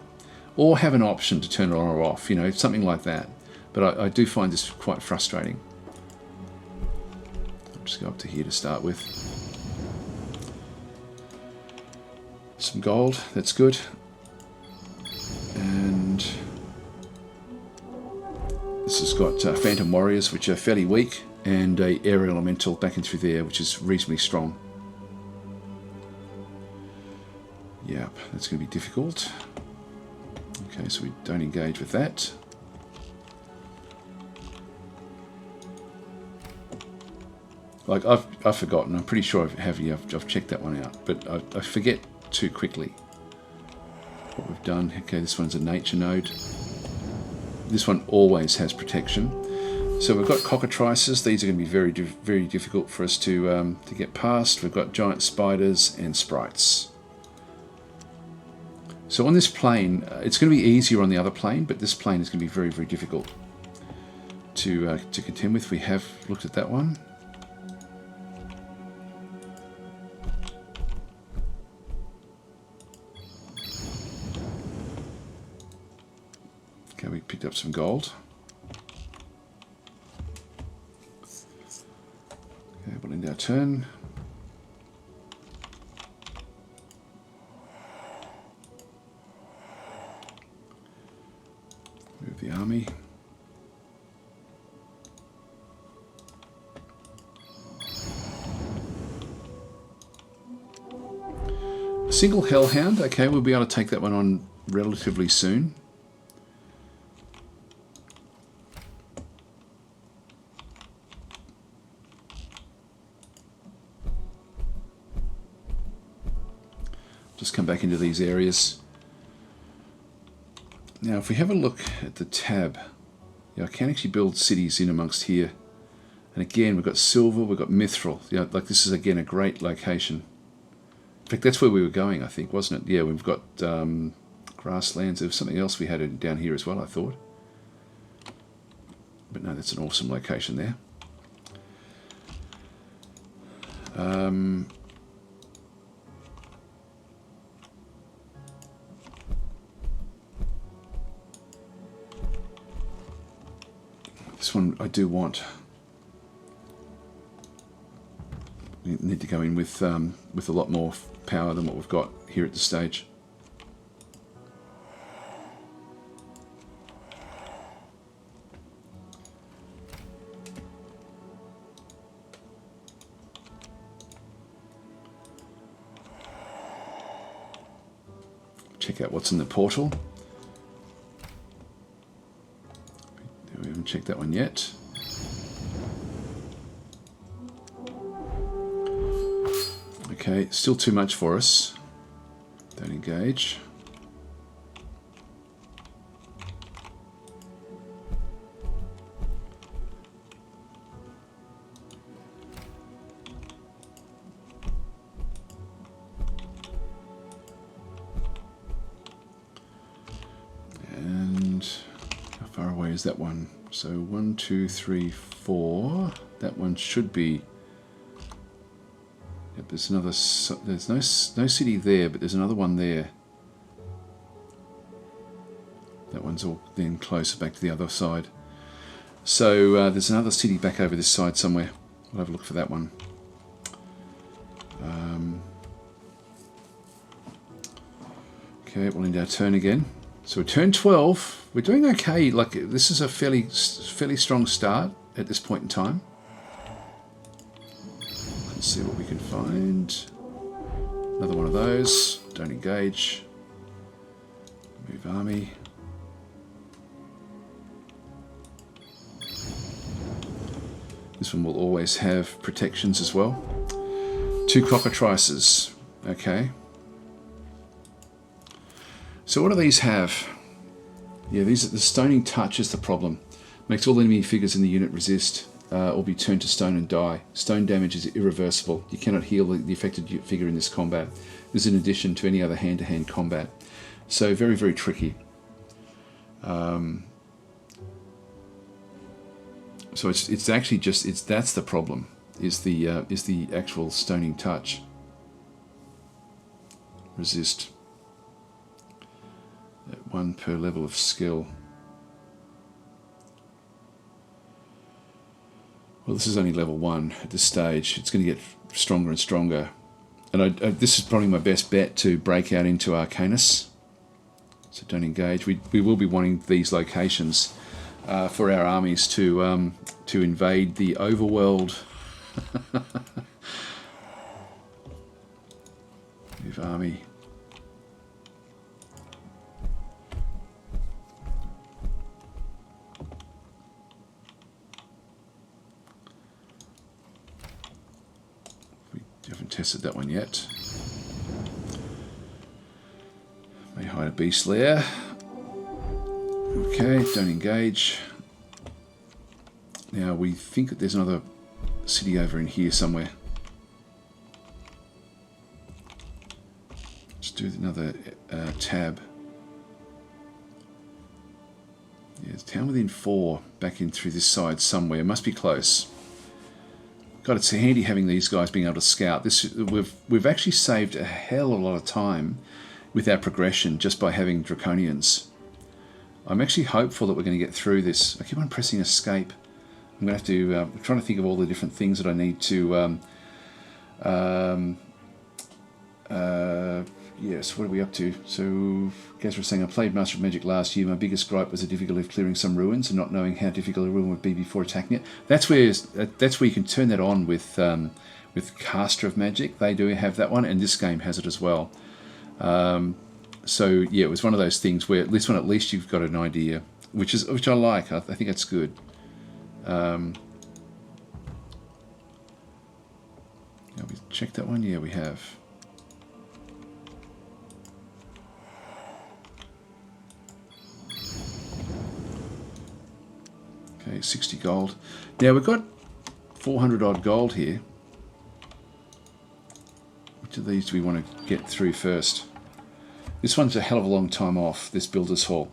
or have an option to turn it on or off, you know, something like that. But I do find this quite frustrating. I'll just go up to here to start with. Some gold, that's good. And this has got Phantom Warriors, which are fairly weak, and a Air Elemental back in through there, which is reasonably strong. Yep, that's going to be difficult. Okay, so we don't engage with that. Like, I've forgotten. I'm pretty sure I've checked that one out, but I forget too quickly what we've done. Okay, this one's a nature node. This one always has protection. So we've got cockatrices. These are going to be very, very difficult for us to get past. We've got giant spiders and sprites. So on this plane, it's going to be easier on the other plane, but this plane is going to be very, very difficult to contend with. We have looked at that one. Okay, we picked up some gold. Okay, we'll end our turn. Move the army. A single Hellhound. Okay, we'll be able to take that one on relatively soon. Just come back into these areas. Now, if we have a look at the tab, I can actually build cities in amongst here. And again, we've got silver, we've got mithril. Like this is again a great location. In fact, that's where we were going, I think, wasn't it? Yeah, we've got grasslands. There was something else we had down here as well, I thought. But no, that's an awesome location there. This one I do want. We need to go in with a lot more power than what we've got here at this stage. Check out what's in the portal. We haven't checked that one yet. Okay, still too much for us. Don't engage. And how far away is that one? So 1, 2, 3, 4. That one should be. Yep, there's another. There's no city there, but there's another one there. That one's all then closer back to the other side. So there's another city back over this side somewhere. We'll have a look for that one. Okay, we'll end our turn again. So we're turn 12. We're doing okay. Like this is a fairly strong start at this point in time. Let's see what we can find. Another one of those. Don't engage. Move army. This one will always have protections as well. 2 cockatrices. Okay. So what do these have? Yeah, the stoning touch is the problem. Makes all enemy figures in the unit resist or be turned to stone and die. Stone damage is irreversible. You cannot heal the affected figure in this combat. This is in addition to any other hand-to-hand combat. So very, very tricky. So it's actually just that's the problem, is the actual stoning touch. Resist. 1 per level of skill. Well, this is only level 1 at this stage. It's going to get stronger and stronger. And this is probably my best bet to break out into Arcanus. So don't engage. We will be wanting these locations for our armies to invade the overworld. Move army. We haven't tested that one yet. May hide a beast lair. Okay, don't engage. Now we think that there's another city over in here somewhere. Let's do another tab. Yeah, town within 4 back in through this side somewhere. Must be close. God, it's handy having these guys being able to scout. We've actually saved a hell of a lot of time with our progression just by having Draconians. I'm actually hopeful that we're going to get through this. I keep on pressing escape. I'm going to have to, I'm trying to think of all the different things that I need to, yes, what are we up to? So, Gaz was saying, I played Master of Magic last year. My biggest gripe was the difficulty of clearing some ruins and not knowing how difficult a ruin would be before attacking it. That's where you can turn that on with Caster of Magic. They do have that one, and this game has it as well. So yeah, it was one of those things where this one at least you've got an idea, which I like. I think that's good. Have we checked that one? Yeah, we have. Okay, 60 gold. Now we've got 400 odd gold here. Which of these do we want to get through first? This one's a hell of a long time off, this Builder's Hall.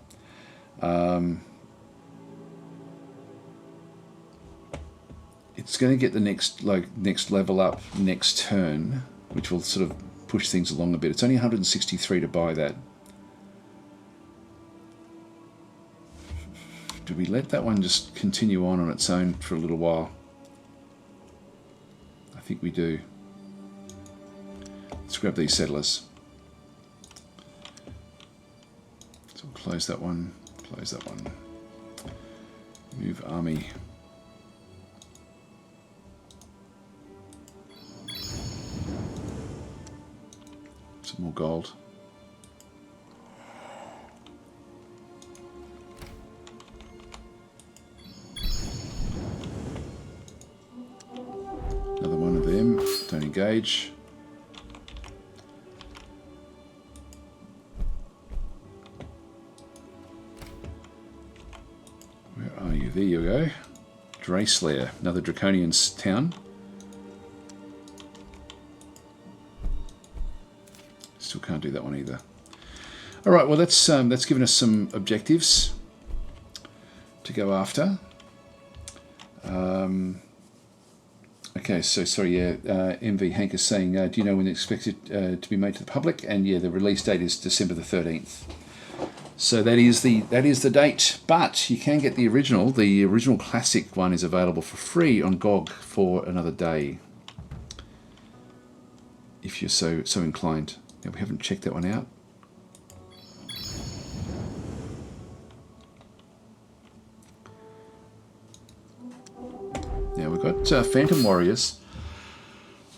It's going to get the next level up next turn, which will sort of push things along a bit. It's only 163 to buy that. Do we let that one just continue on its own for a little while? I think we do. Let's grab these settlers. So we'll close that one, close that one. Move army. Some more gold. Another one of them. Don't engage. Where are you? There you go. Draceslayer, another Draconian's town. Still can't do that one either. All right, well that's given us some objectives to go after. Okay, so sorry, yeah, MV Hank is saying, do you know when it's expected to be made to the public? And yeah, the release date is December the 13th. So that is the date. But you can get the original. The original classic one is available for free on GOG for another day, if you're so inclined. Now, we haven't checked that one out. Now we've got Phantom Warriors.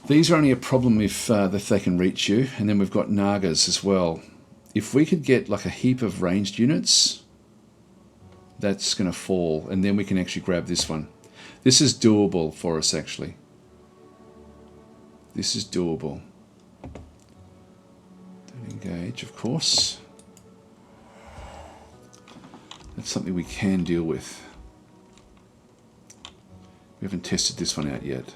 These are only a problem if they can reach you, and then we've got Nagas as well. If we could get like a heap of ranged units, that's going to fall, and then we can actually grab this one. This is doable for us, actually. This is doable. Don't engage, of course. That's something we can deal with. We haven't tested this one out yet.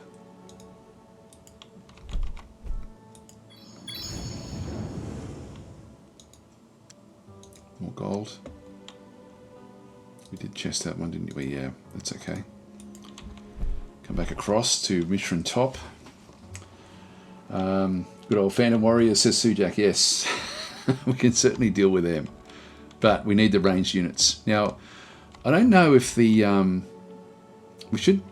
More gold. We did chest that one, didn't we? Yeah, that's okay. Come back across to Mishran Top. Good old Phantom Warrior, says Sujak. Yes, we can certainly deal with them. But we need the ranged units. Now, I don't know if the... we should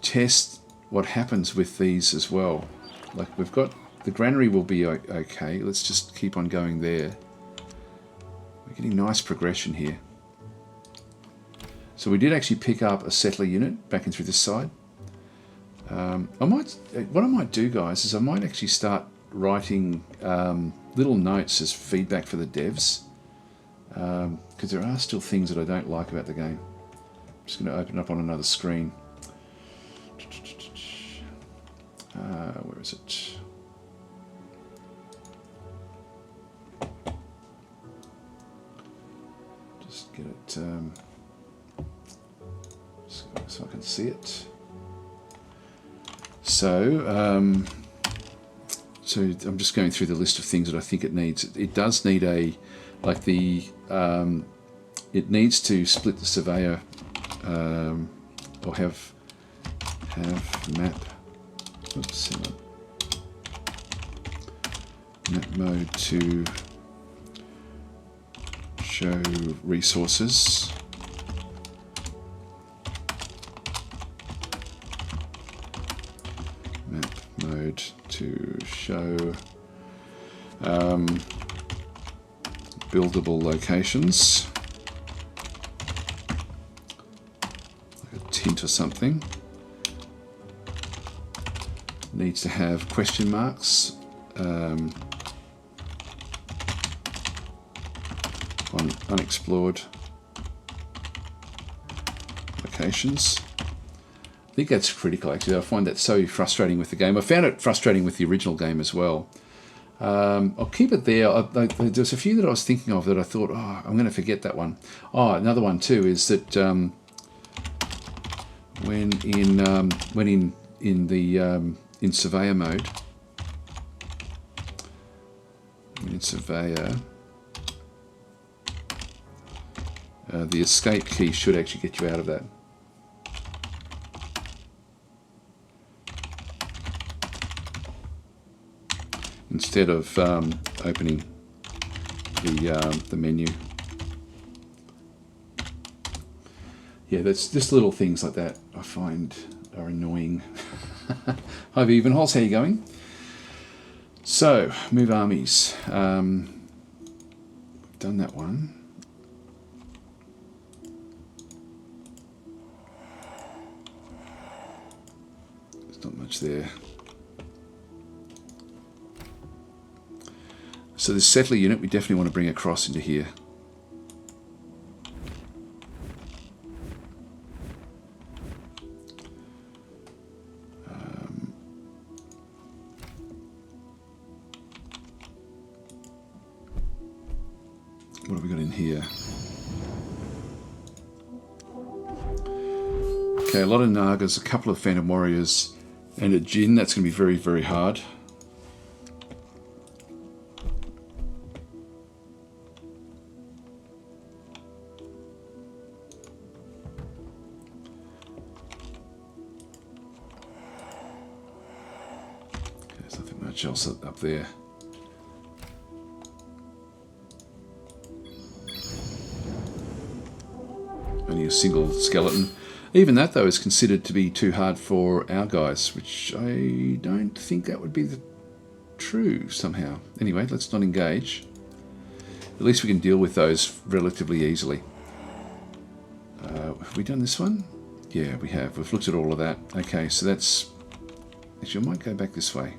test what happens with these as well. Like, we've got... The granary will be okay. Let's just keep on going there. We're getting nice progression here. So we did actually pick up a settler unit back in through this side. What I might do, guys, is I might actually start writing little notes as feedback for the devs, because there are still things that I don't like about the game. I'm just going to open up on another screen. Where is it? Just get it so I can see it. So I'm just going through the list of things that I think it needs. It does need a, like the, it needs to split the surveyor, or have map. Oops, hang on. Map mode to show resources. Map mode to show buildable locations, like a tint or something. Needs to have question marks on unexplored locations. I think that's critical, actually. I find that so frustrating with the game. I found it frustrating with the original game as well. I'll keep it there. There's a few that I was thinking of that I thought, oh, I'm going to forget that one. Oh, another one too is that when in surveyor mode, the escape key should actually get you out of that. Instead of opening the menu. Yeah, that's just little things like that I find are annoying. Hi Evenholz, how are you going? So, move armies. We've done that one. There's not much there. So this settler unit we definitely want to bring across into here. What have we got in here? Okay, a lot of Nagas, a couple of Phantom Warriors, and a Jinn. That's going to be very, very hard. There's nothing much else up there. Only a single skeleton. Even that, though, is considered to be too hard for our guys, which I don't think that would be true somehow. Anyway, let's not engage. At least we can deal with those relatively easily. Have we done this one? Yeah, we have. We've looked at all of that. Okay, so that's... Actually, I might go back this way.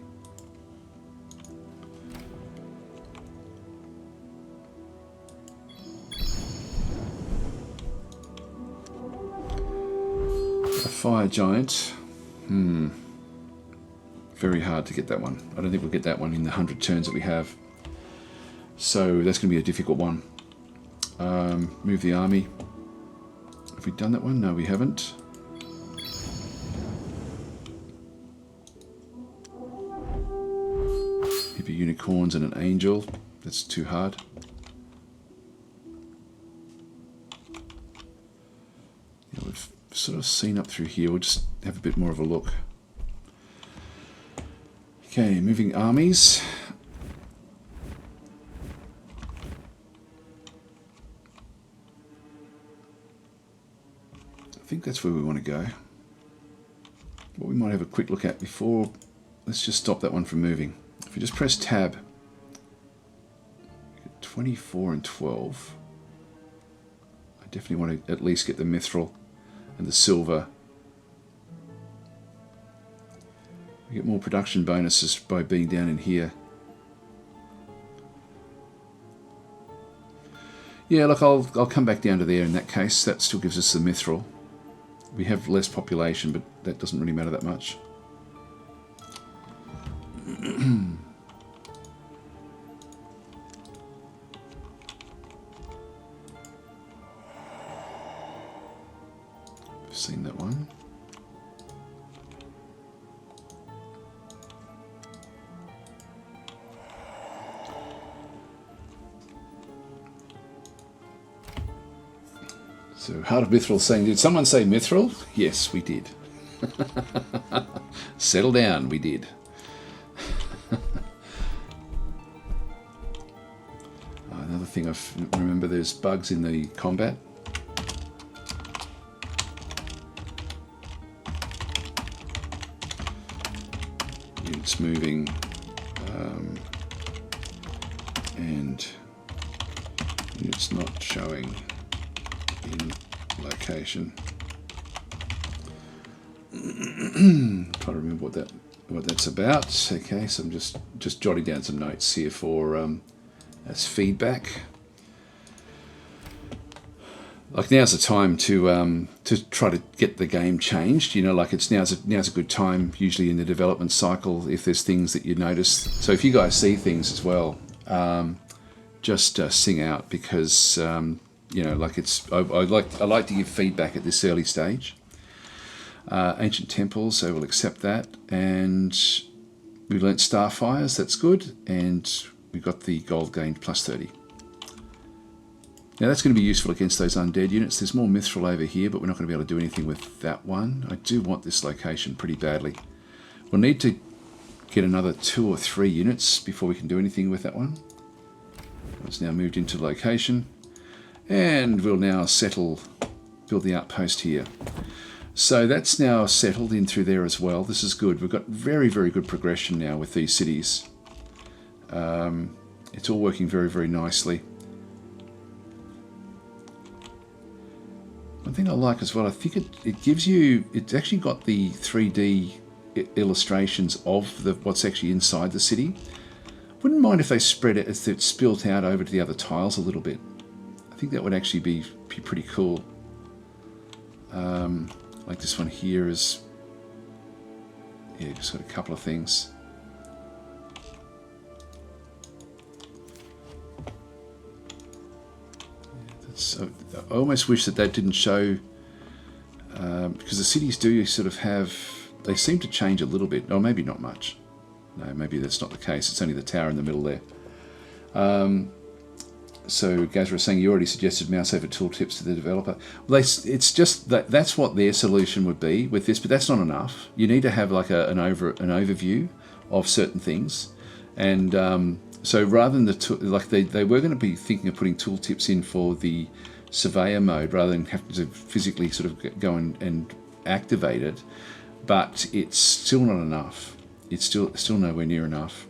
Fire giant. Very hard to get that one. I don't think we'll get that one in the 100 turns that we have. So that's going to be a difficult one. Move the army. Have we done that one? No, we haven't. Heavy unicorns and an angel. That's too hard. Yeah, we've sort of seen up through here. We'll just have a bit more of a look. Okay, moving armies. I think that's where we want to go. What we might have a quick look at before, let's just stop that one from moving. If we just press tab, 24 and 12, I definitely want to at least get the mithril and the silver. We get more production bonuses by being down in here. Yeah, look, I'll come back down to there in that case. That still gives us the mithril. We have less population, but that doesn't really matter that much. Seen that one. So Heart of Mithril saying, did someone say mithril? Yes, we did. Settle down, we did. Another thing I remember, there's bugs in the combat. Units moving, and units not showing in location. Trying to remember what that's about. Okay, so I'm just jotting down some notes here for as feedback. Like now's the time to try to get the game changed. You know, like now's a good time usually in the development cycle if there's things that you notice. So if you guys see things as well, just sing out, because you know, like I like to give feedback at this early stage. Ancient temples, so we'll accept that, and we learnt Starfires. That's good, and we got the gold gained plus 30. Now that's going to be useful against those undead units. There's more mithril over here, but we're not going to be able to do anything with that one. I do want this location pretty badly. We'll need to get another 2 or 3 units before we can do anything with that one. It's now moved into location, and we'll now build the outpost here. So that's now settled in through there as well. This is good. We've got very, very good progression now with these cities. It's all working very, very nicely. One thing I like as well, I think it gives you, it's actually got the 3D illustrations of what's actually inside the city. Wouldn't mind if they spread it, if it's spilt out over to the other tiles a little bit. I think that would actually be pretty cool. Like this one here is, yeah, just got a couple of things. I almost wish that didn't show, because the cities do sort of have, they seem to change a little bit, or maybe not much. No, maybe that's not the case. It's only the tower in the middle there. So Gazra is saying you already suggested mouse over tooltips to the developer. Well, it's just that's what their solution would be with this, but that's not enough. You need to have like an overview of certain things, and so rather than they were going to be thinking of putting tooltips in for the surveyor mode rather than having to physically sort of go and activate it, but it's still not enough. It's still nowhere near enough.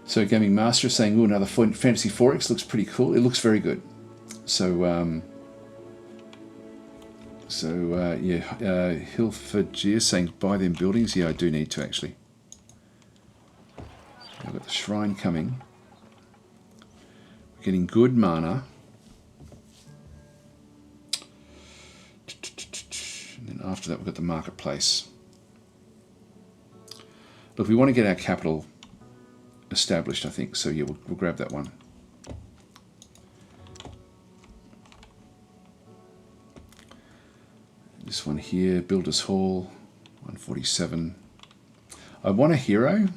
So Gaming Master is saying, "Ooh, another Fantasy 4X looks pretty cool." It looks very good. So yeah, Hilford is saying, "Buy them buildings." Yeah, I do need to actually. I've got the shrine coming. We're getting good mana. And then after that, we've got the marketplace. Look, we want to get our capital established, I think. So yeah, we'll grab that one. This one here, Builder's Hall, 147. I want a hero.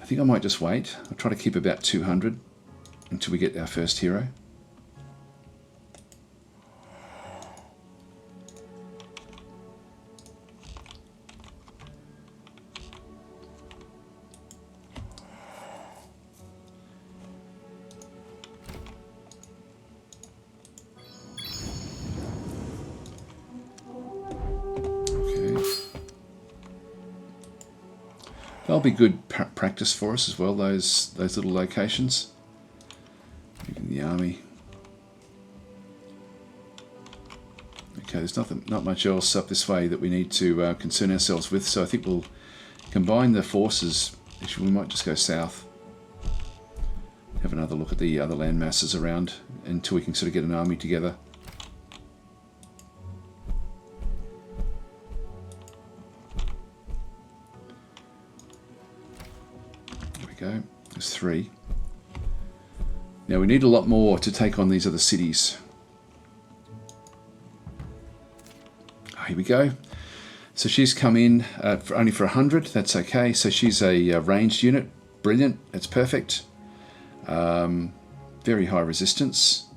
I think I might just wait. I'll try to keep about 200 until we get our first hero. That'll be good practice for us as well, those little locations. Moving the army. Okay, there's not much else up this way that we need to concern ourselves with, so I think we'll combine the forces. Actually, we might just go south. Have another look at the other land masses around until we can sort of get an army together. Go. There's 3. Now we need a lot more to take on these other cities. Here we go. So she's come in only for 100. That's okay. So she's a ranged unit. Brilliant. That's perfect. Very high resistance.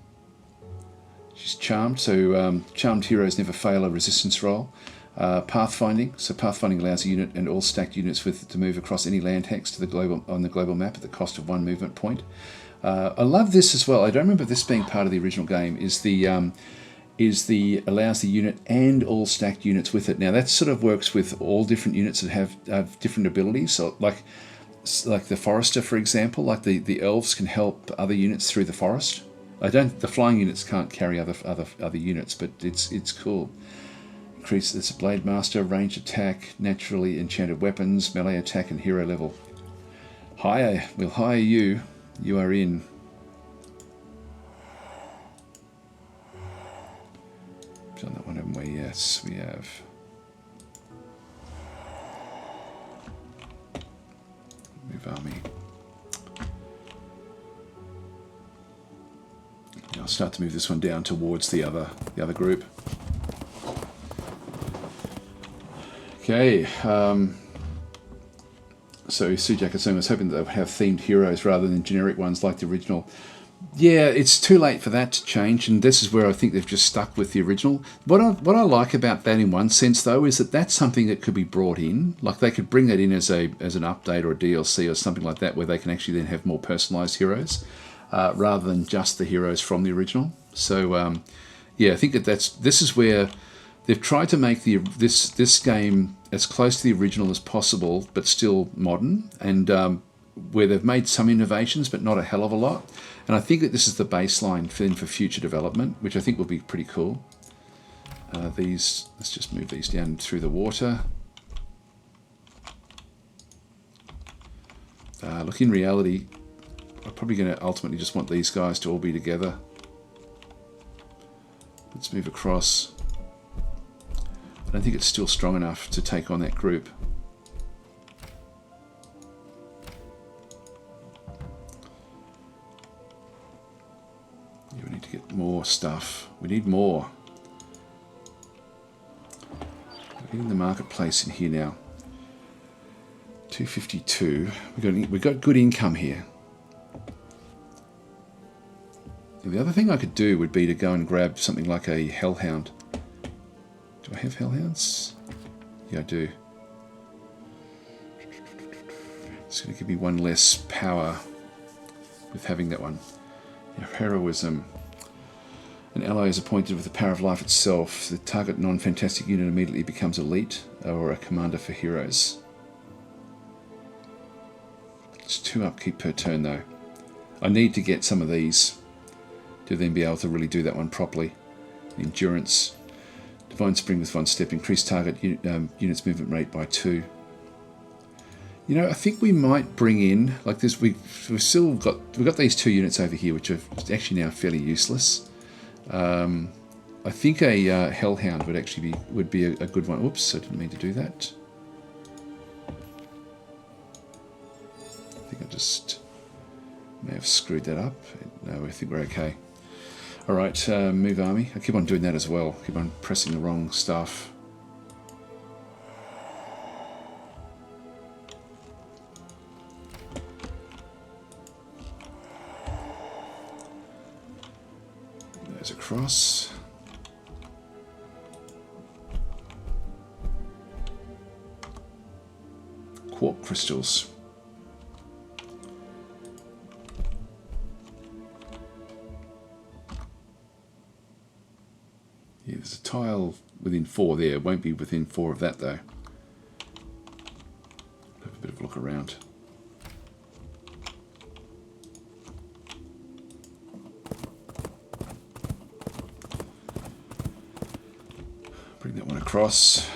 She's charmed. So charmed heroes never fail a resistance roll. Pathfinding. So pathfinding allows a unit and all stacked units with it to move across any land hex to the global map at the cost of 1 movement point. I love this as well. I don't remember this being part of the original game. Is the allows the unit and all stacked units with it. Now that sort of works with all different units that have different abilities. So like the Forester, for example, like the elves can help other units through the forest. The flying units can't carry other units, but it's cool. Increase this Blade Master, ranged attack, naturally enchanted weapons, melee attack, and hero level. Hire. We'll hire you. You are in. Done that one, haven't we? Yes, we have. Move army. I'll start to move this one down towards the other group. Okay, so Sujak Asuma was hoping that they would have themed heroes rather than generic ones like the original. Yeah, it's too late for that to change, and this is where I think they've just stuck with the original. What I like about that in one sense, though, is that that's something that could be brought in. Like they could bring that in as an update or a DLC or something like that, where they can actually then have more personalised heroes rather than just the heroes from the original. So, yeah, I think this is where they've tried to make this game as close to the original as possible, but still modern, and where they've made some innovations, but not a hell of a lot. And I think that this is the baseline for future development, which I think will be pretty cool. Let's just move these down through the water. Look, in reality, I'm probably going to ultimately just want these guys to all be together. Let's move across. I don't think it's still strong enough to take on that group. Yeah, we need to get more stuff. We need more. We're getting the marketplace in here now. 252. We've got good income here. And the other thing I could do would be to go and grab something like a Hellhound. Do I have Hellhounds? Yeah, I do. It's going to give me one less power with having that one. Heroism. An ally is appointed with the power of life itself. The target non-fantastic unit immediately becomes elite or a commander for heroes. It's 2 upkeep per turn though. I need to get some of these to then be able to really do that one properly. Endurance. Divine Spring with 1 step. Increase target unit's movement rate by 2. You know, I think we might bring in, like this, we've got these 2 units over here, which are actually now fairly useless. I think a Hellhound would be a good one. Oops, I didn't mean to do that. I think I just may have screwed that up. No, I think we're okay. Alright, move army. I keep on doing that as well. Keep on pressing the wrong stuff. There's a cross. Quark crystals. Yeah, there's a tile within 4 there. It won't be within 4 of that though. Have a bit of a look around. Bring that one across.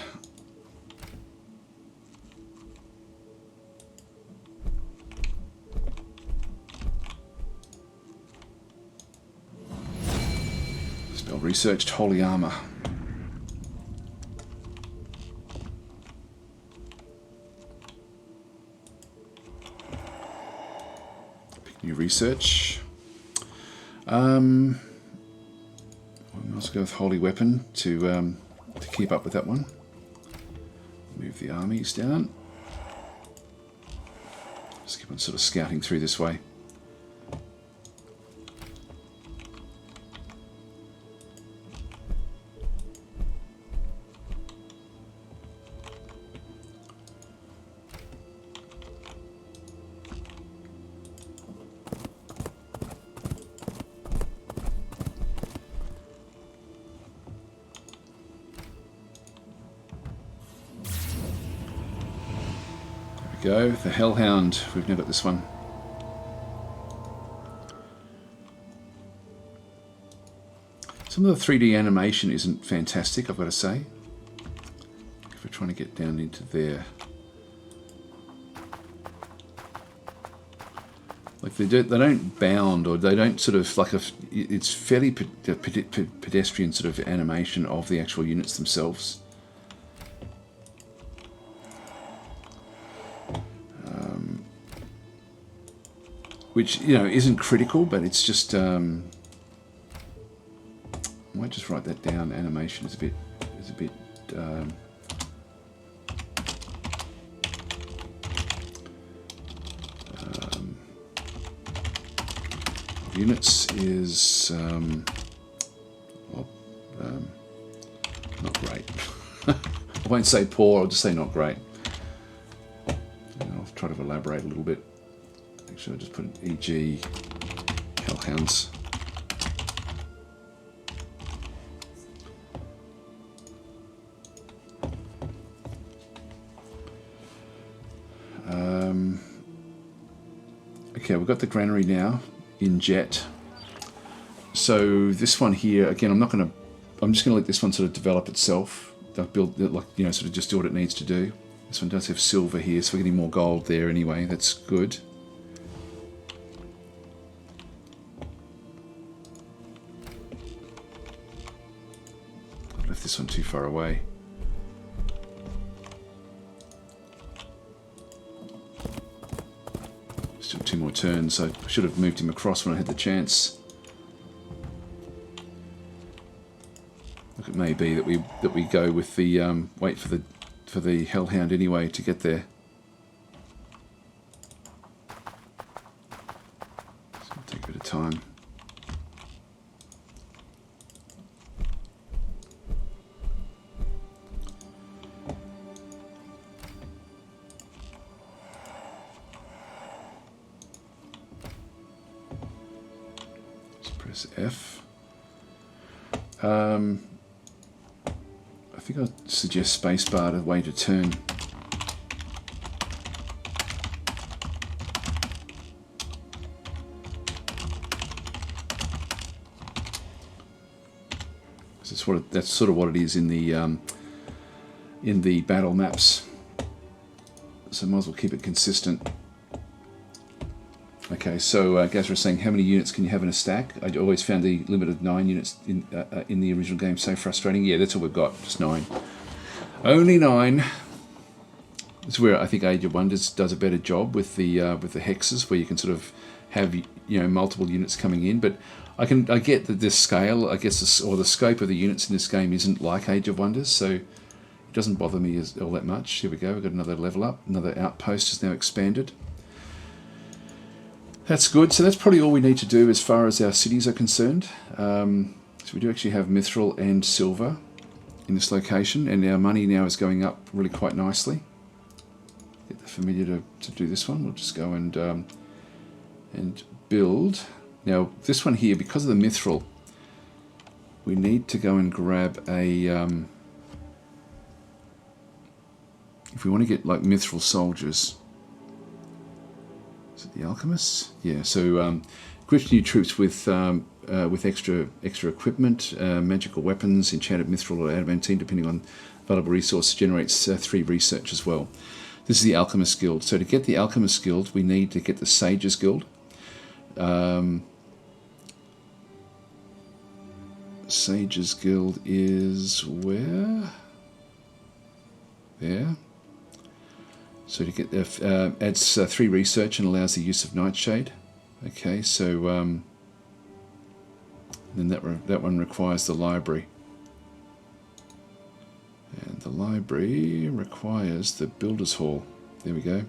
Spell researched holy armor. Pick new research. Let's go with holy weapon to keep up with that one. Move the armies down. Just keep on sort of scouting through this way. Go, the Hellhound. We've now got this one. Some of the 3D animation isn't fantastic, I've got to say. If we're trying to get down into there. Like they don't bound, or they don't sort of like it's fairly pedestrian sort of animation of the actual units themselves. Which, you know, isn't critical, but it's just I might just write that down. Animation is a bit units is not great. I won't say poor, I'll just say not great. And I'll try to elaborate a little bit. Actually, I'll just put an EG Hellhounds. Okay, we've got the granary now in jet. So this one here, again, I'm just gonna let this one sort of develop itself. I've built it, like, you know, sort of just do what it needs to do. This one does have silver here, so we're getting more gold there anyway. That's good. I've left this one too far away. Still 2 more turns, so I should have moved him across when I had the chance. Look, it may be that we go with the wait for the Hellhound anyway to get there. It's going to take a bit of time. Just press F. I think I'll suggest spacebar to way to turn. That's sort of what it is in the battle maps. So might as well keep it consistent. Okay, so Gaz was saying, how many units can you have in a stack? I always found the limit of 9 units in the original game so frustrating. Yeah, that's all we've got, just 9. Only 9. This is where I think Age of Wonders does a better job with the hexes, where you can sort of have, you know, multiple units coming in. But I get that this scale, I guess, or the scope of the units in this game isn't like Age of Wonders, so it doesn't bother me all that much. Here we go, we've got another level up. Another outpost is now expanded. That's good. So that's probably all we need to do as far as our cities are concerned. So we do actually have mithril and silver in this location, and our money now is going up really quite nicely. Get the familiar to do this one. We'll just go and build. Now this one here, because of the mithril, we need to go and grab a... if we want to get like mithril soldiers... Is it the alchemists? Yeah, so equips new troops with extra equipment, magical weapons, enchanted mithril or adamantine, depending on available resource, generates 3 research as well. This is the Alchemist Guild. So to get the Alchemist Guild, we need to get the Sages Guild. Sages Guild is where? There. So to get adds 3 research and allows the use of Nightshade. Okay, so then that one requires the library, and the library requires the Builders Hall. There we go.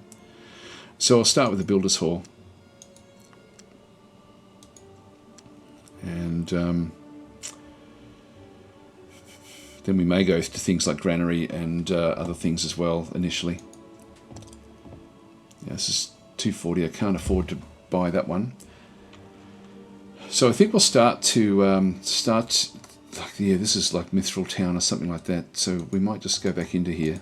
So I'll start with the Builders Hall, and then we may go to things like Granary and other things as well initially. Yeah, this is 240. I can't afford to buy that one. So I think we'll start like, yeah, this is like Mithril Town or something like that. So we might just go back into here.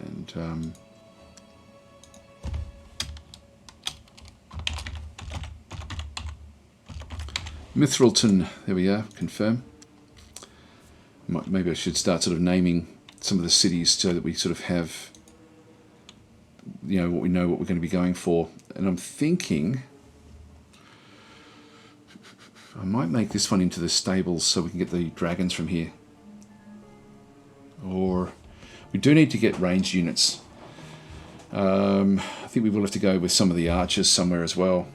And Mithrilton, there we are, confirm. Maybe I should start sort of naming some of the cities so that we sort of have, you know, what we're going to be going for. And I'm thinking I might make this one into the stables so we can get the dragons from here. Or we do need to get ranged units. I think we will have to go with some of the archers somewhere as well.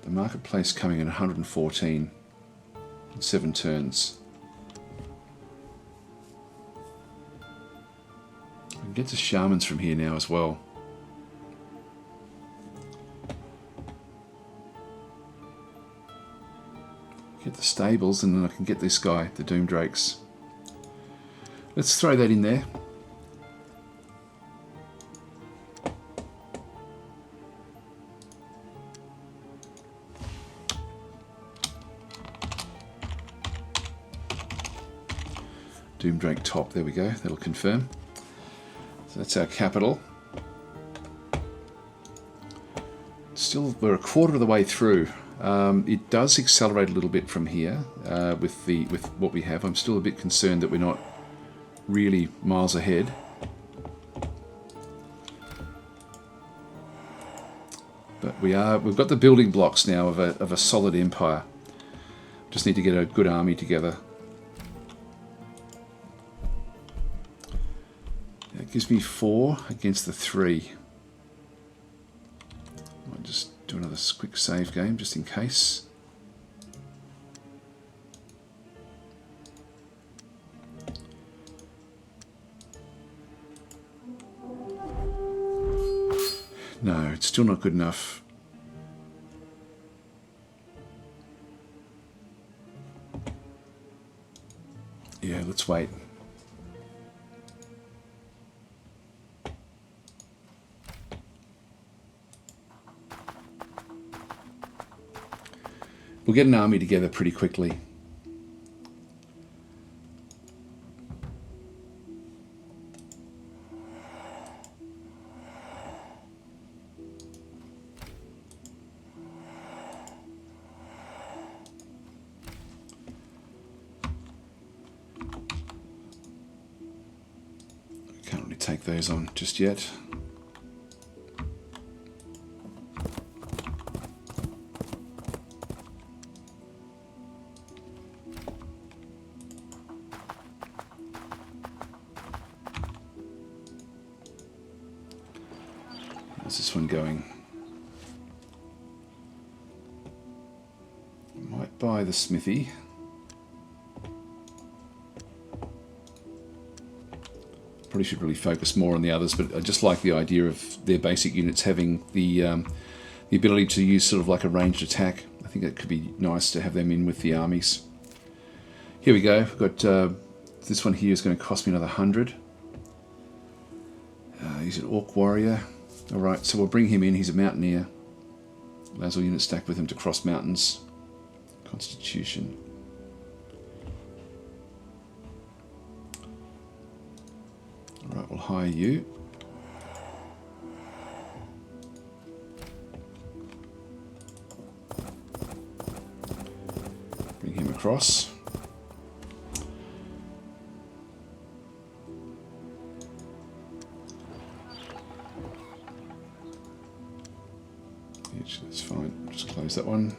The marketplace coming in 114 in 7 turns. We can get to shamans from here now as well. Get the stables, and then I can get this guy, the Doom Drakes. Let's throw that in there. Doom Drake top, there we go, that'll confirm. So that's our capital. Still, we're a quarter of the way through. It does accelerate a little bit from here with what we have. I'm still a bit concerned that we're not really miles ahead. But we've got the building blocks now of a solid empire. Just need to get a good army together. That gives me 4 against the 3. I'll just do another quick save game just in case. No, it's still not good enough. Yeah, let's wait. We'll get an army together pretty quickly. Can't really take those on just yet. How's this one going? by the smithy. Probably should really focus more on the others, but I just like the idea of their basic units having the ability to use sort of like a ranged attack. I think it could be nice to have them in with the armies. Here we go. We've got this one here is going to cost me another 100. He's an Orc Warrior. Alright, so we'll bring him in. He's a Mountaineer. Allows all units stacked with him to cross mountains. Constitution. Alright, we'll hire you. Bring him across. That's fine. Just close that one.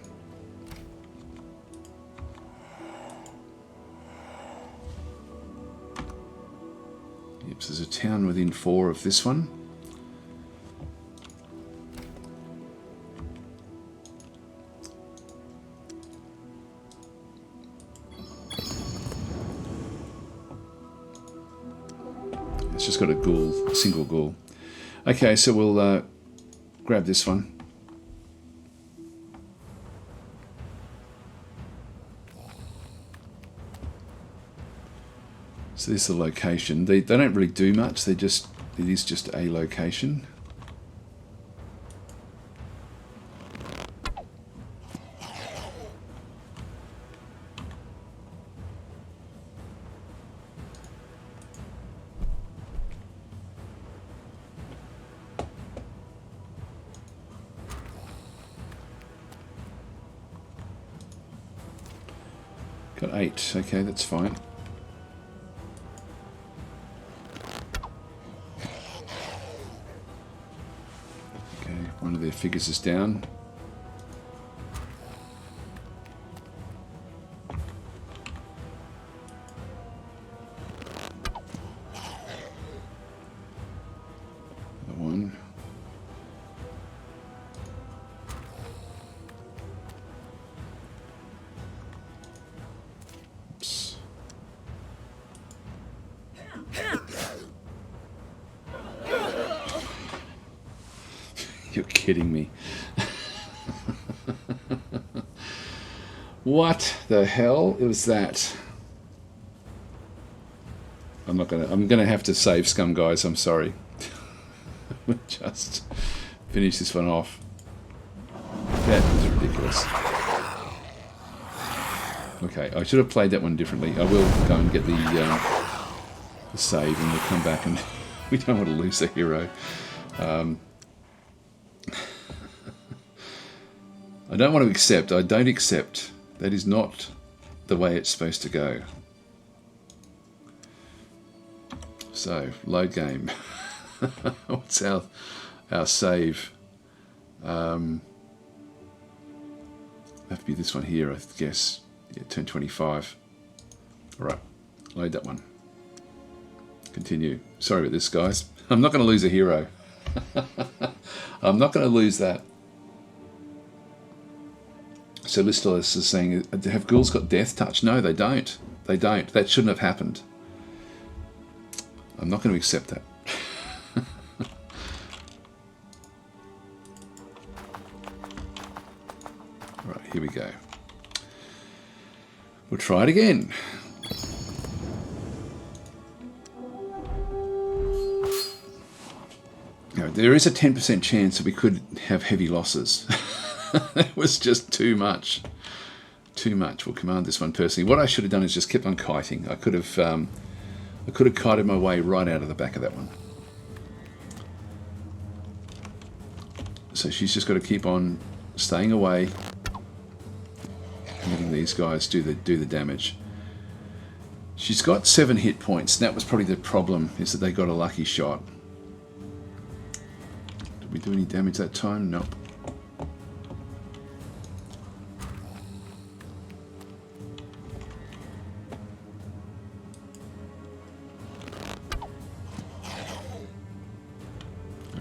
Yep, so there's a town within 4 of this one. It's just got a ghoul, a single ghoul. Okay, so we'll grab this one. So this is the location. They don't really do much. It is just a location. Got 8. Okay, that's fine. One of their figures is down. Another one. Oops. You're kidding me. What the hell was that? I'm gonna have to save Scum, guys. I'm sorry. Just finish this one off. That is ridiculous. Okay, I should have played that one differently. I will go and get the save, and we'll come back, and we don't want to lose a hero. I don't want to accept. I don't accept. That is not the way it's supposed to go. So, load game. What's our save? Have to be this one here, I guess. Yeah, turn 25. Alright, load that one. Continue. Sorry about this, guys. I'm not going to lose a hero. I'm not going to lose that. So Listolis is saying, have ghouls got death touch? No, they don't. They don't. That shouldn't have happened. I'm not going to accept that. Right, here we go. We'll try it again. Now, there is a 10% chance that we could have heavy losses. That was just too much. Too much. We'll command this one personally. What I should have done is just kept on kiting. I could have kited my way right out of the back of that one. So she's just got to keep on staying away and letting these guys do the damage. She's got 7 hit points. That was probably the problem, is that they got a lucky shot. Did we do any damage that time? Nope.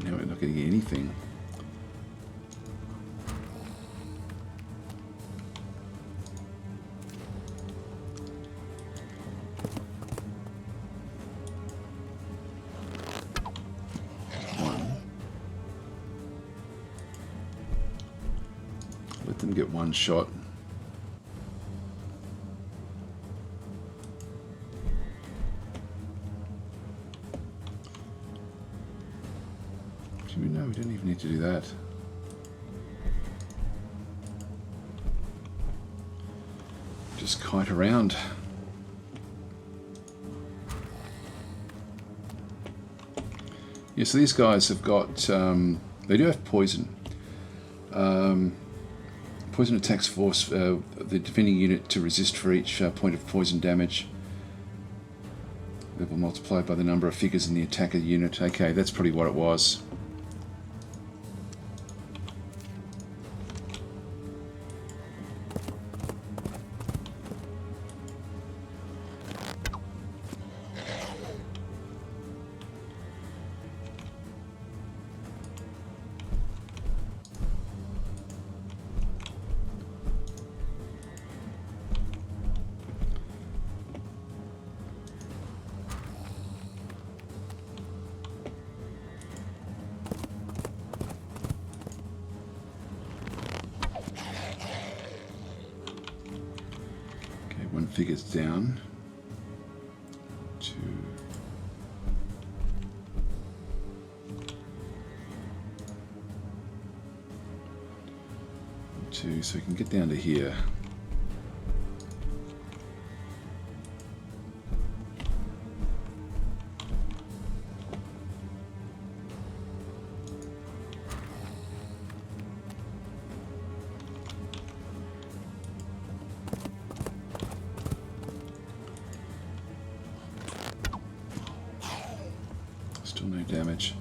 Now we're not getting anything. Let me get one shot. No, we don't even need to do that. Just kite around. Yeah, so these guys have got, they do have poison. Poison attacks force the defending unit to resist for each point of poison damage. Level multiplied by the number of figures in the attacker unit. Okay, that's probably what it was. One figure's down. 2. 2, so we can get down to here. Still no damage.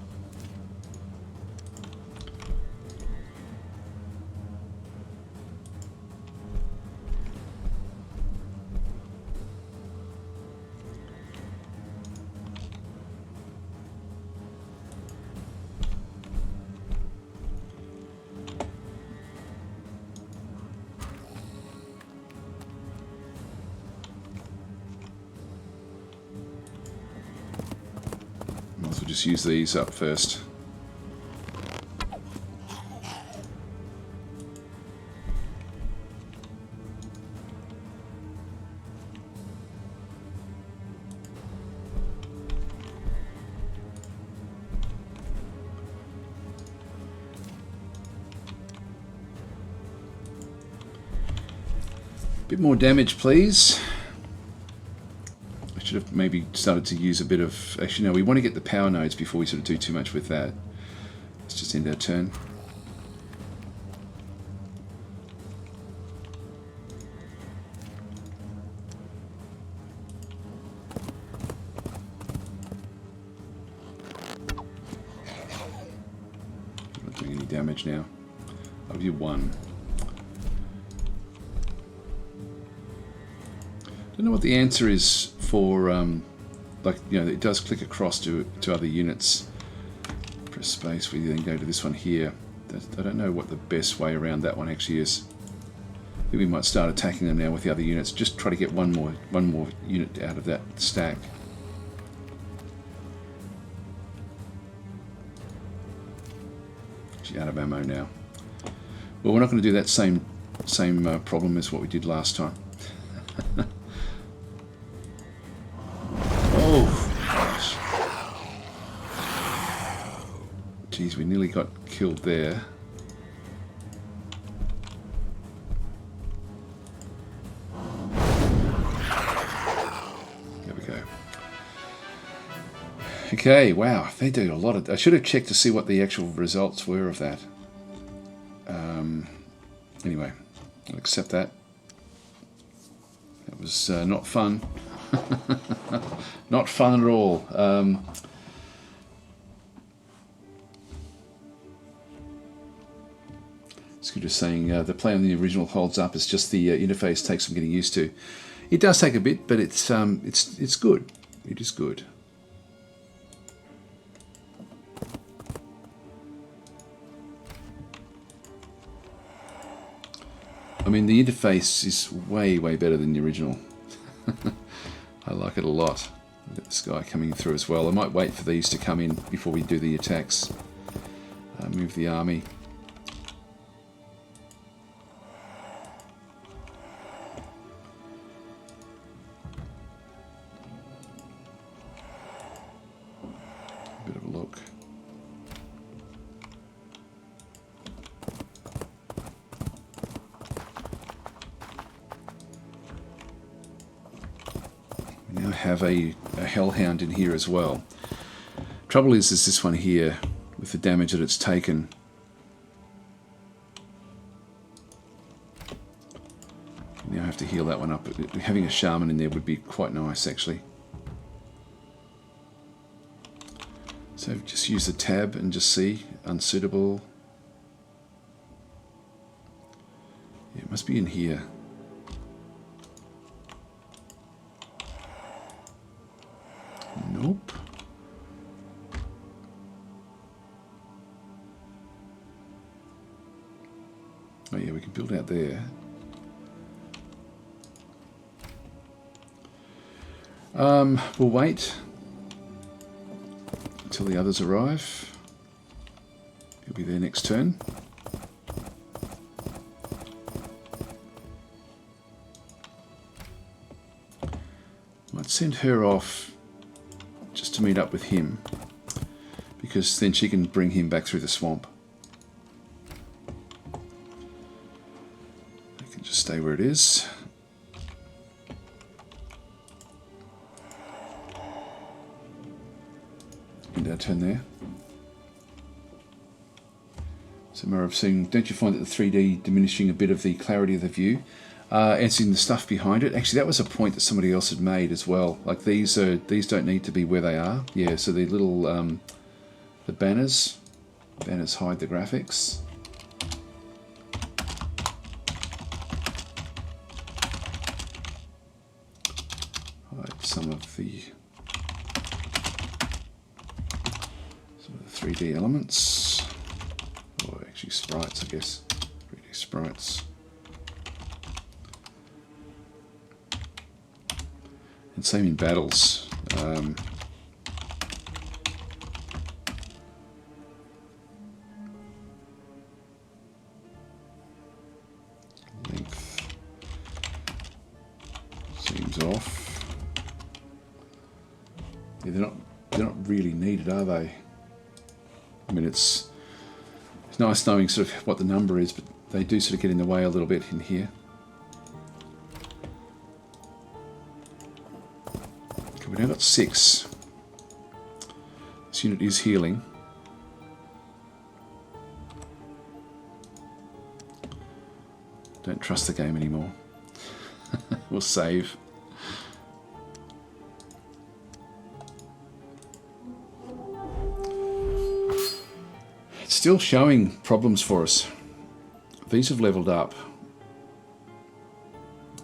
So we'll just use these up first. Bit more damage, please. Should have maybe started to use a bit of... Actually, no, we want to get the power nodes before we sort of do too much with that. Let's just end our turn. Not doing any damage now. I'll do 1. Don't know what the answer is for, like, you know, it does click across to other units. Press space, we then go to this one here. I don't know what the best way around that one actually is. I think we might start attacking them now with the other units. Just try to get one more unit out of that stack. Actually, out of ammo now. Well, we're not going to do that same problem as what we did last time. Geez, we nearly got killed there. There we go. Okay, wow, they do a lot of... I should have checked to see what the actual results were of that. Anyway, I'll accept that. That was not fun. Not fun at all. Scooter's saying the play on the original holds up. It's just the interface takes some getting used to. It does take a bit, but it's good. It is good. I mean, the interface is way better than the original. I like it a lot. Look at this guy coming through as well. I might wait for these to come in before we do the attacks. Move the army. now have a hellhound in here as well. Trouble is this one here with the damage that it's taken. Now I have to heal that one up. Having a shaman in there would be quite nice, actually. So just use the tab and just see unsuitable. Yeah, it must be in here. Nope. Oh yeah, we can build out there. We'll wait until the others arrive. He'll be there next turn. Might send her off just to meet up with him, because then she can bring him back through the swamp. It can just stay where it is. End our turn there. So Mara, I've seen, don't you find that the 3D diminishing a bit of the clarity of the view? And seeing the stuff behind it. Actually, that was a point that somebody else had made as well. Like these don't need to be where they are. Yeah, so the little the banners hide the graphics. Hide some of the 3D elements, or actually sprites, I guess. 3D sprites. And same in battles. Length seems off. Yeah, they're not really needed, are they? I mean, it's nice knowing sort of what the number is, but they do sort of get in the way a little bit in here. We've now got 6. This unit is healing. Don't trust the game anymore. We'll save. It's still showing problems for us. These have leveled up.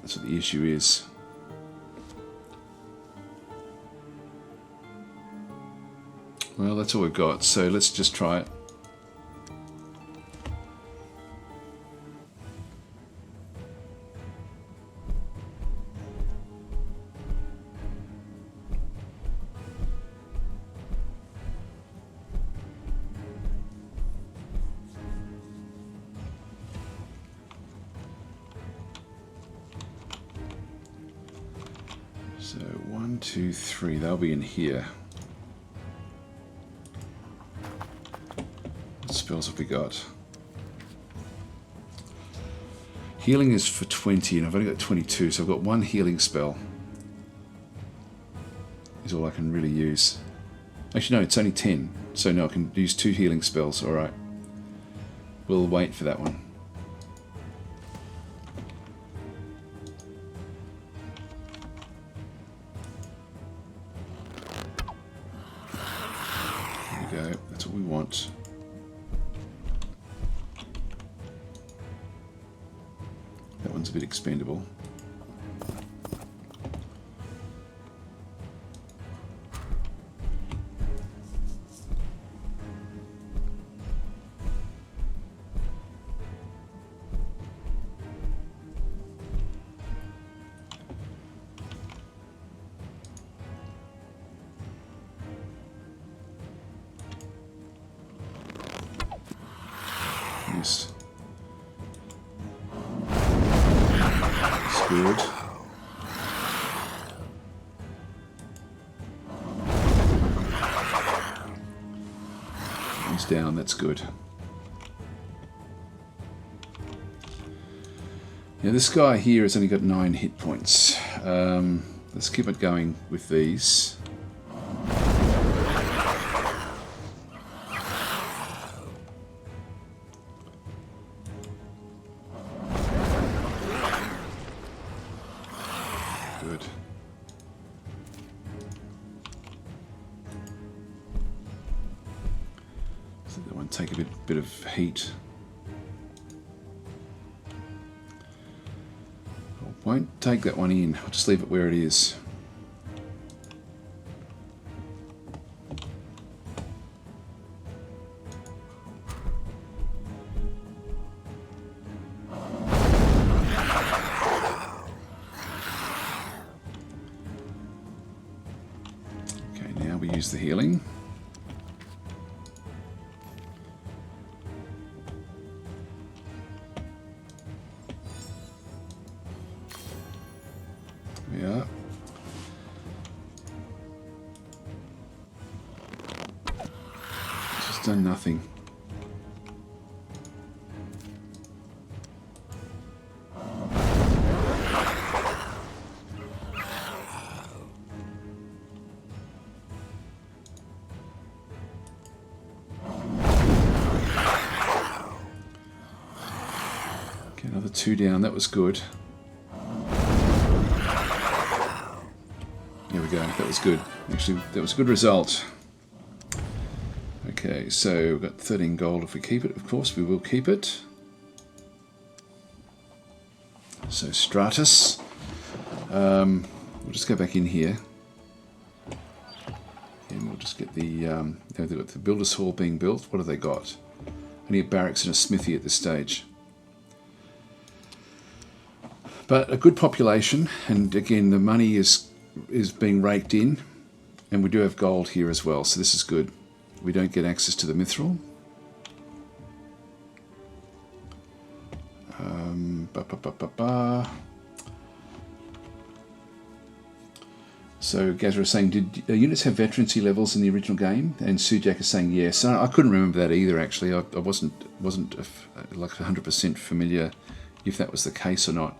That's what the issue is. Well, that's all we've got, so let's just try it. So 1, 2, 3, they'll be in here. What spells have we got? Healing is for 20 and I've only got 22, so I've got 1 healing spell. Is all I can really use. Actually no, it's only 10, so no, I can use 2 healing spells, alright. We'll wait for that one. There we go, that's what we want. That one's a bit expendable. Yes. Good. He's down, that's good. Now this guy here has only got 9 hit points. Let's keep it going with these. Good. So that one take a bit of heat. I won't take that one in. I'll just leave it where it is. Okay, now we use the healing. Yeah. Just done nothing. Okay, another 2 down. That was good. There we go, that was good. Actually, that was a good result. Okay, so we've got 13 gold if we keep it. Of course, we will keep it. So Stratus. We'll just go back in here. And we'll just get the... they've got the Builder's Hall being built. What have they got? Only a barracks and a smithy at this stage. But a good population, and again, the money is being raked in, and we do have gold here as well, so this is good. We don't get access to the mithril. So Gazra is saying, did units have veterancy levels in the original game? And Sujak is saying yes. I couldn't remember that either, actually. I wasn't like 100% familiar if that was the case or not.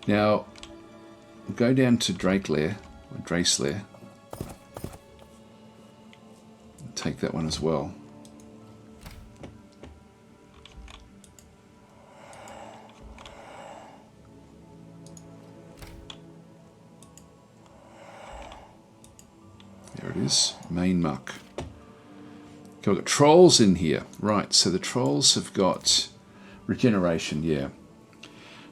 Now, we'll go down to Dracelair. Take that one as well. There it is, main muck. Okay, we've got trolls in here. Right, so the trolls have got regeneration, yeah.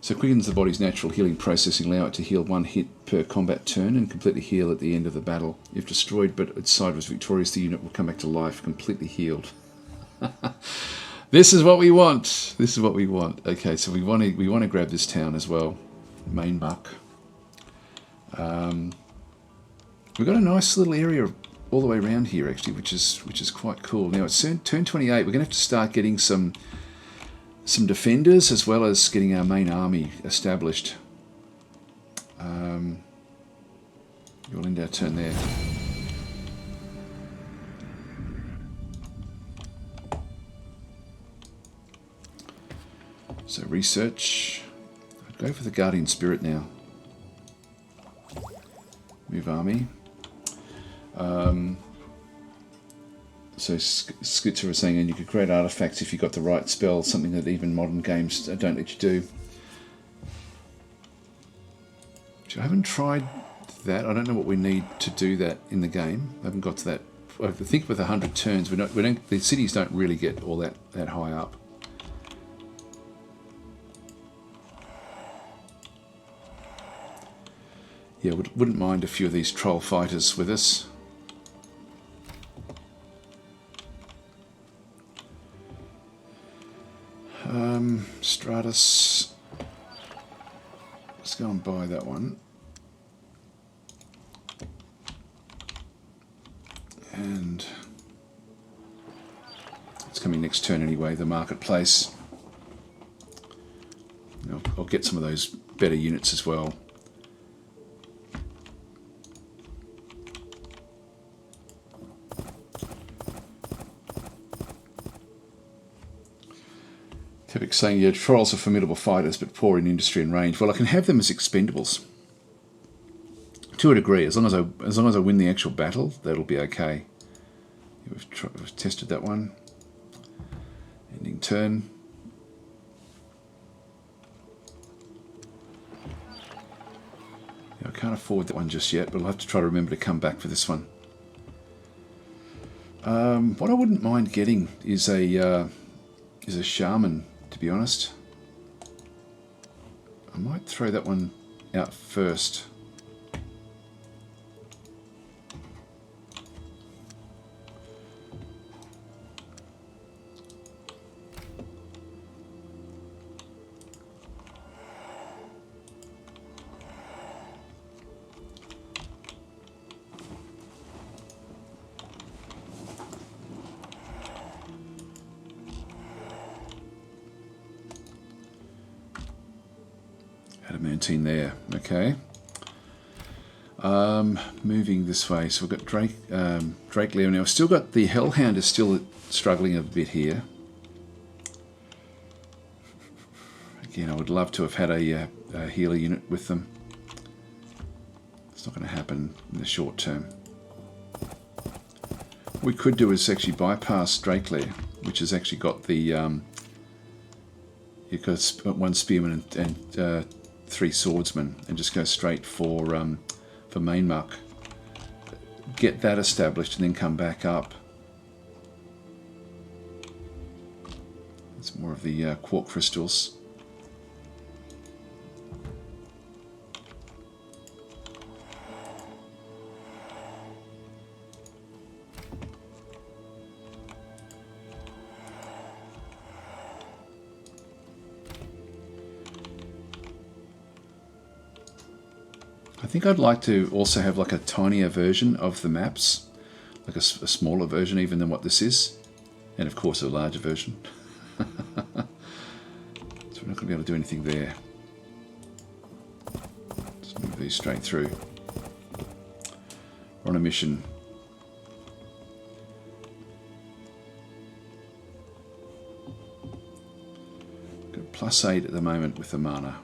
So quickens the body's natural healing processing, allow it to heal 1 hit per combat turn and completely heal at the end of the battle. If destroyed but its side was victorious, the unit will come back to life completely healed. This is what we want. This is what we want. Okay, so we want to grab this town as well. Main muck. We've got a nice little area all the way around here actually, which is quite cool. Now it's turn 28. We're going to have to start getting some defenders as well as getting our main army established. We'll end our turn there. So research. I'd go for the Guardian Spirit now. Move army. So Skitzer was saying, and you could create artifacts if you got the right spell, something that even modern games don't let you do. I haven't tried that. I don't know what we need to do that in the game. I haven't got to that. I think with 100 turns, the cities don't really get all that high up. Yeah, wouldn't mind a few of these troll fighters with us. Stratus. Let's go and buy that one. And it's coming next turn anyway, the marketplace. I'll get some of those better units as well. Tepik saying, yeah, trolls are formidable fighters but poor in industry and range. Well, I can have them as expendables. To a degree, as long as I win the actual battle, that'll be okay. We've tested that one. Ending turn. Yeah, I can't afford that one just yet, but I'll have to try to remember to come back for this one. What I wouldn't mind getting is a shaman, to be honest. I might throw that one out first. Adamantine there, okay. Moving this way, so we've got Drake Leo now. We've still got the Hellhound is still struggling a bit here. Again, I would love to have had a healer unit with them. It's not going to happen in the short term. What we could do is actually bypass Drake Leo, which has actually got the you've got one spearman and 3 swordsmen, and just go straight for main muck. Get that established and then come back up. It's more of the quark crystals. I think I'd like to also have like a tinier version of the maps, like a smaller version even than what this is, and of course a larger version. So we're not going to be able to do anything there. Just move these straight through. We're on a mission. Got +8 at the moment with the mana.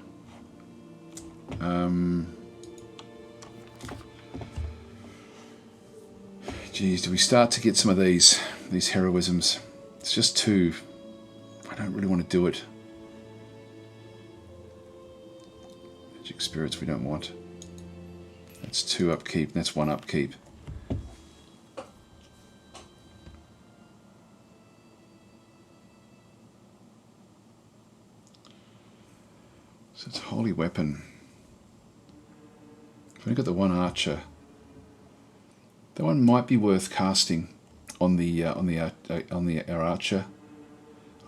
Geez, do we start to get some of these heroisms? It's just too... I don't really want to do it. Magic spirits we don't want. That's 2 upkeep, that's 1 upkeep. So it's holy weapon. I've only got the 1 archer. That one might be worth casting on our archer.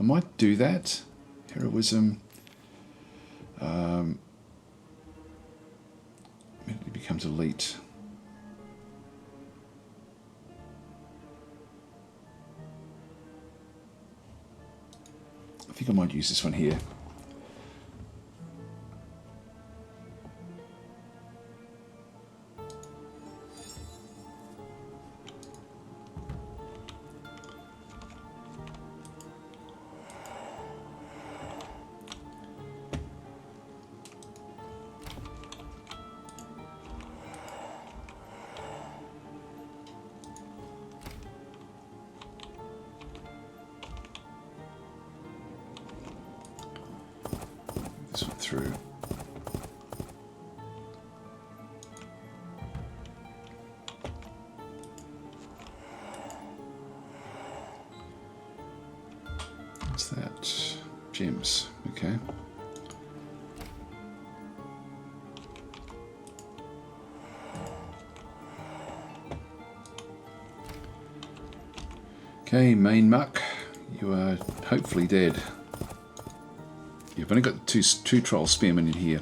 I might do that. Heroism. Immediately becomes elite. I think I might use this one here. This one through. What's that? Gems. Okay. Okay, main muck, you are hopefully dead. You've only got two troll spearmen in here.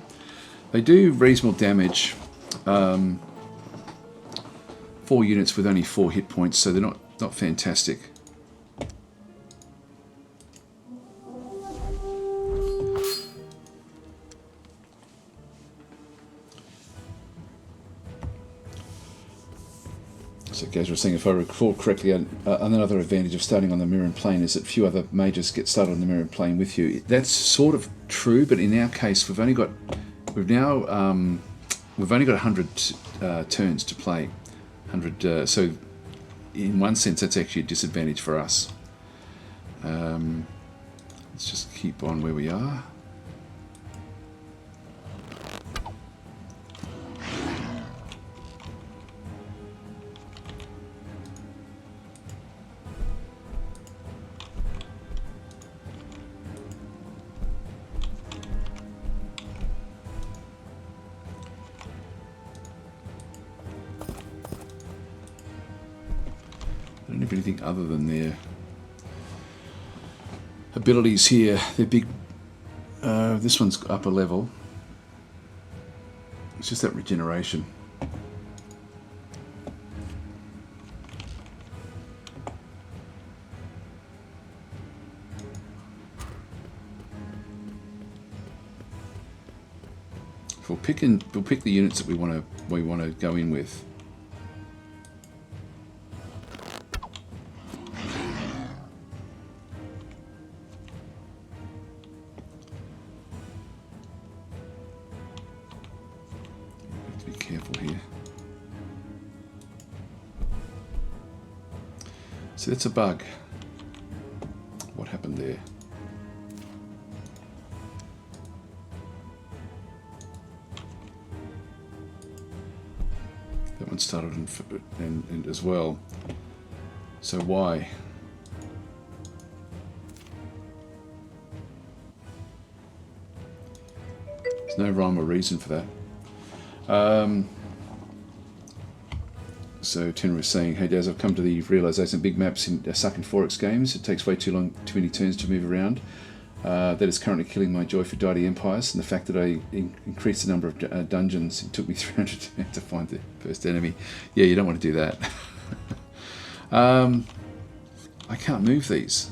They do reasonable damage. 4 units with only 4 hit points, so they're not fantastic. So guys were saying, if I recall correctly, another advantage of starting on the mirroring plane is that few other mages get started on the mirroring plane with you. That's sort of true, but in our case, we've now we've only got 100 turns to play. 100. So in one sense, that's actually a disadvantage for us. Let's just keep on where we are. I don't have anything other than their abilities here. They're big. This one's upper level. It's just that regeneration. We'll pick the units that we want to go in with. So that's a bug. What happened there? That one started in as well. So why? There's no rhyme or reason for that. So Tenor was saying, hey Daz, I've come to the realisation big maps suck in 4X games. It takes way too many turns to move around. That is currently killing my joy for Deity Empires, and the fact that I increased the number of dungeons, it took me 300 turns to find the first enemy. Yeah, you don't want to do that. I can't move these.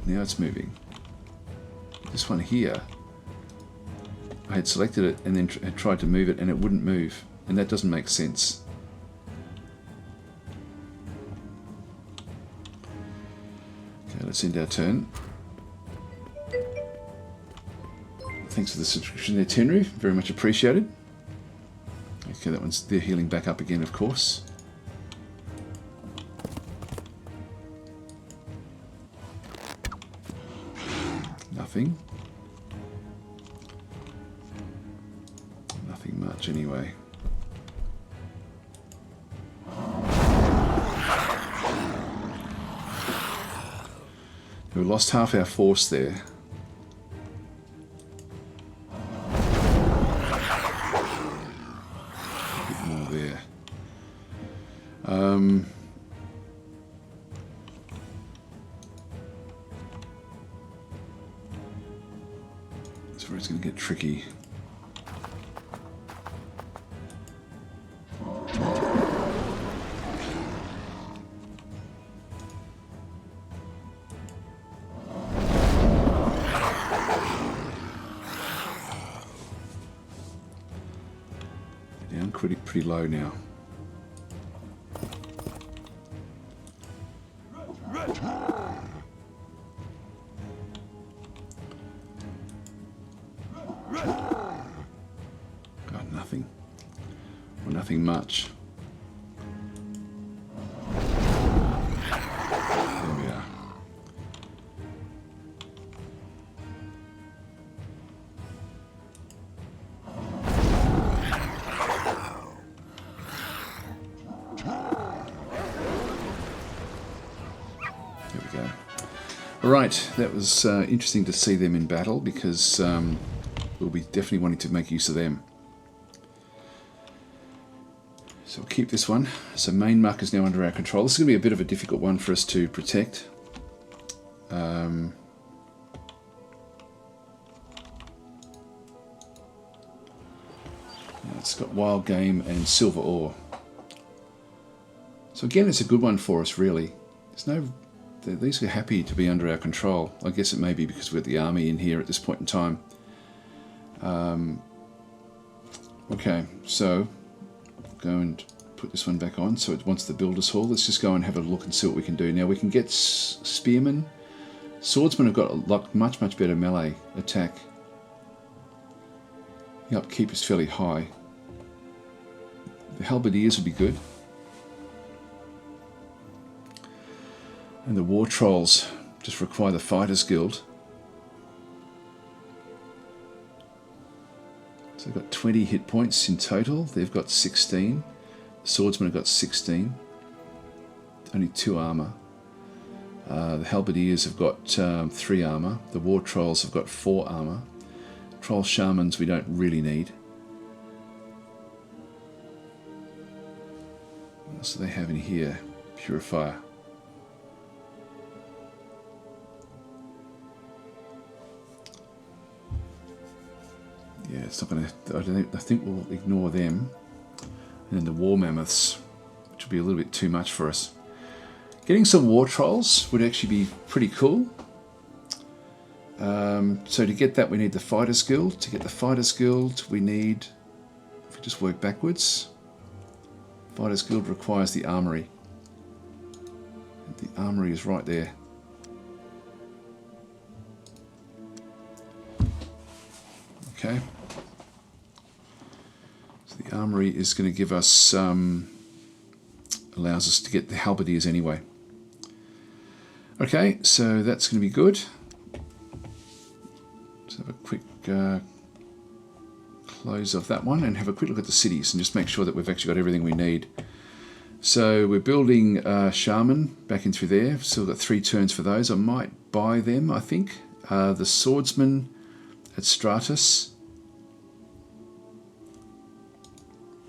Now it's moving. This one here, I had selected it and then had tried to move it and it wouldn't move, and that doesn't make sense. Let's end our turn. Thanks for the subscription there, Tenru. Very much appreciated. Okay, they're healing back up again, of course. Nothing. Nothing much, anyway. We lost half our force there. A bit more there. That's where it's going to get tricky. Pretty low now. Got nothing. Or nothing much. There we are. Right, that was interesting to see them in battle because we'll be definitely wanting to make use of them. So we'll keep this one. So main mark is now under our control. This is going to be a bit of a difficult one for us to protect. It's got wild game and silver ore. So again, it's a good one for us, really. There's no... These are happy to be under our control. I guess it may be because we've got the army in here at this point in time. Okay, so go and put this one back on. So it wants the Builder's Hall. Let's just go and have a look and see what we can do. Now we can get Spearmen. Swordsmen have got much better melee attack. The upkeep is fairly high. The halberdiers would be good. And the war trolls just require the fighters guild. So they've got 20 hit points in total. They've got 16. The swordsmen have got 16. Only 2 armor. The halberdiers have got 3 armor. The war trolls have got 4 armor. Troll shamans we don't really need. What else do they have in here? Purifier. Yeah, it's not going to. I think we'll ignore them. And then the war mammoths, which will be a little bit too much for us. Getting some war trolls would actually be pretty cool. So to get that, we need the fighters guild. To get the fighters guild, we need. If we just work backwards, fighters guild requires the armory. The armory is right there. Okay. So the armory is going to give us, allows us to get the halberdiers anyway. Okay, so that's going to be good. Let's have a quick close of that one and have a quick look at the cities and just make sure that we've actually got everything we need. So we're building Shaman back in through there. Still got 3 turns for those. I might buy them, I think. The swordsman at Stratus.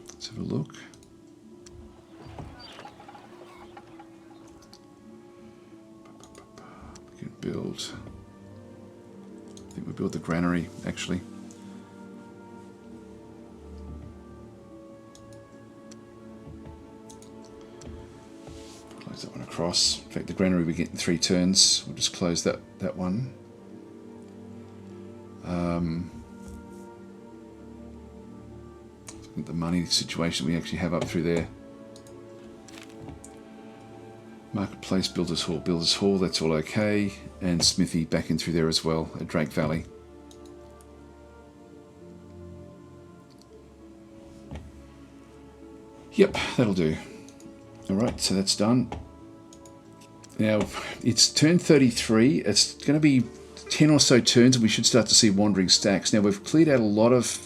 Let's have a look. We can build. I think we build the granary actually. Close that one across. In fact, the granary we get in 3 turns. We'll just close that one. The money situation we actually have up through there. Marketplace, Builders Hall, that's all okay. And Smithy back in through there as well at Drake Valley. Yep, that'll do. Alright, so that's done. Now, it's turn 33. It's going to be 10 or so turns and we should start to see wandering stacks. Now, we've cleared out a lot of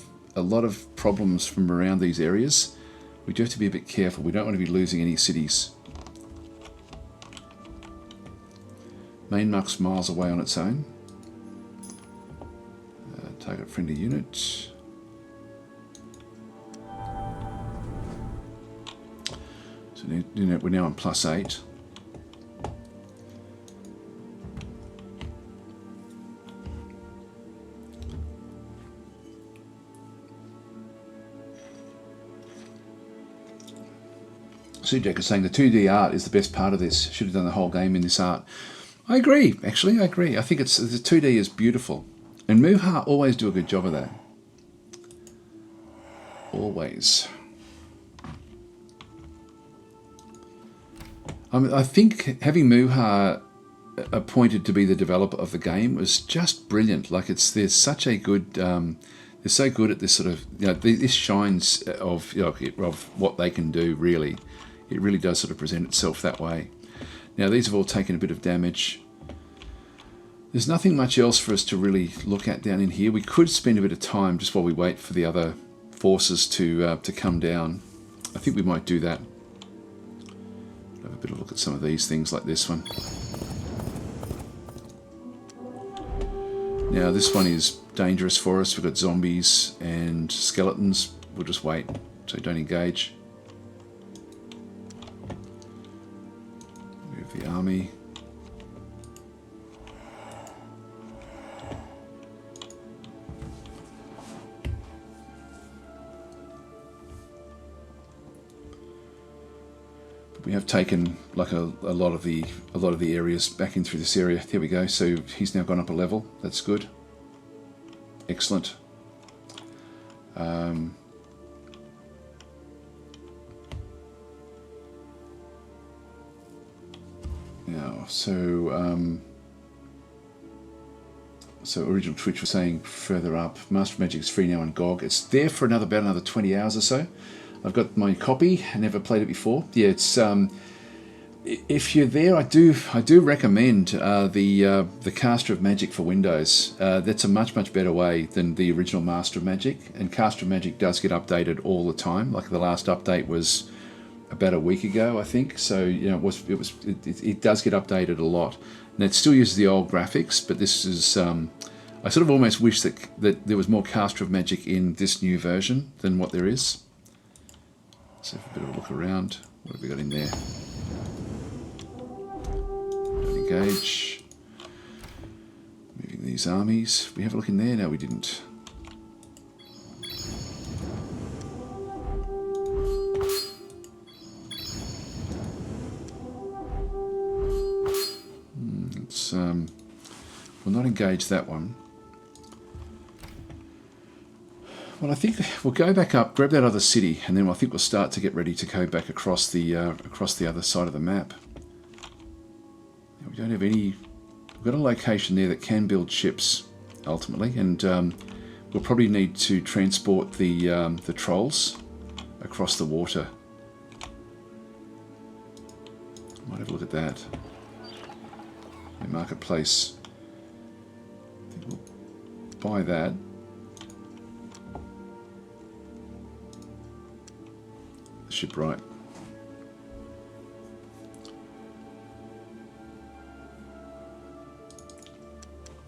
problems from around these areas. We do have to be a bit careful. We don't want to be losing any cities. Main muck's miles away on its own. Target friendly unit. So we're now on +8. Sujak is saying the 2D art is the best part of this. Should have done the whole game in this art. I agree, actually, I agree. I think the 2D is beautiful. And Muha always do a good job of that. Always. I think having Muha appointed to be the developer of the game was just brilliant. Like they're such a good, they're so good at this sort of, this shines of what they can do. Really, it really does sort of present itself that way. Now these have all taken a bit of damage. There's nothing much else for us to really look at down in here. We could spend a bit of time just while we wait for the other forces to come down. I think we might do that. Have a bit of a look at some of these things like this one. Now this one is dangerous for us. We've got zombies and skeletons. We'll just wait, so don't engage. Move the army. We have taken like a lot of the areas back in through this area. There we go. So he's now gone up a level. That's good. Excellent. Now, so So original Twitch was saying further up, Master of Magic is free now on GOG. It's there for about another 20 hours or so. I've got my copy. I never played it before. Yeah, it's if you're there, I do recommend the Caster of Magic for Windows. That's a much better way than the original Master of Magic. And Caster of Magic does get updated all the time. Like the last update was about a week ago, I think. So it does get updated a lot. And it still uses the old graphics, but this is I sort of almost wish that there was more Caster of Magic in this new version than what there is. Let's have a bit of a look around. What have we got in there? Engage. Moving these armies. We have a look in there? No, we didn't. Let's we'll not engage that one. Well, I think we'll go back up, grab that other city, and then I think we'll start to get ready to go back across the other side of the map. We don't have any. We've got a location there that can build ships ultimately, and we'll probably need to transport the trolls across the water. Might have a look at that. The marketplace. I think we'll buy that. The shipwright.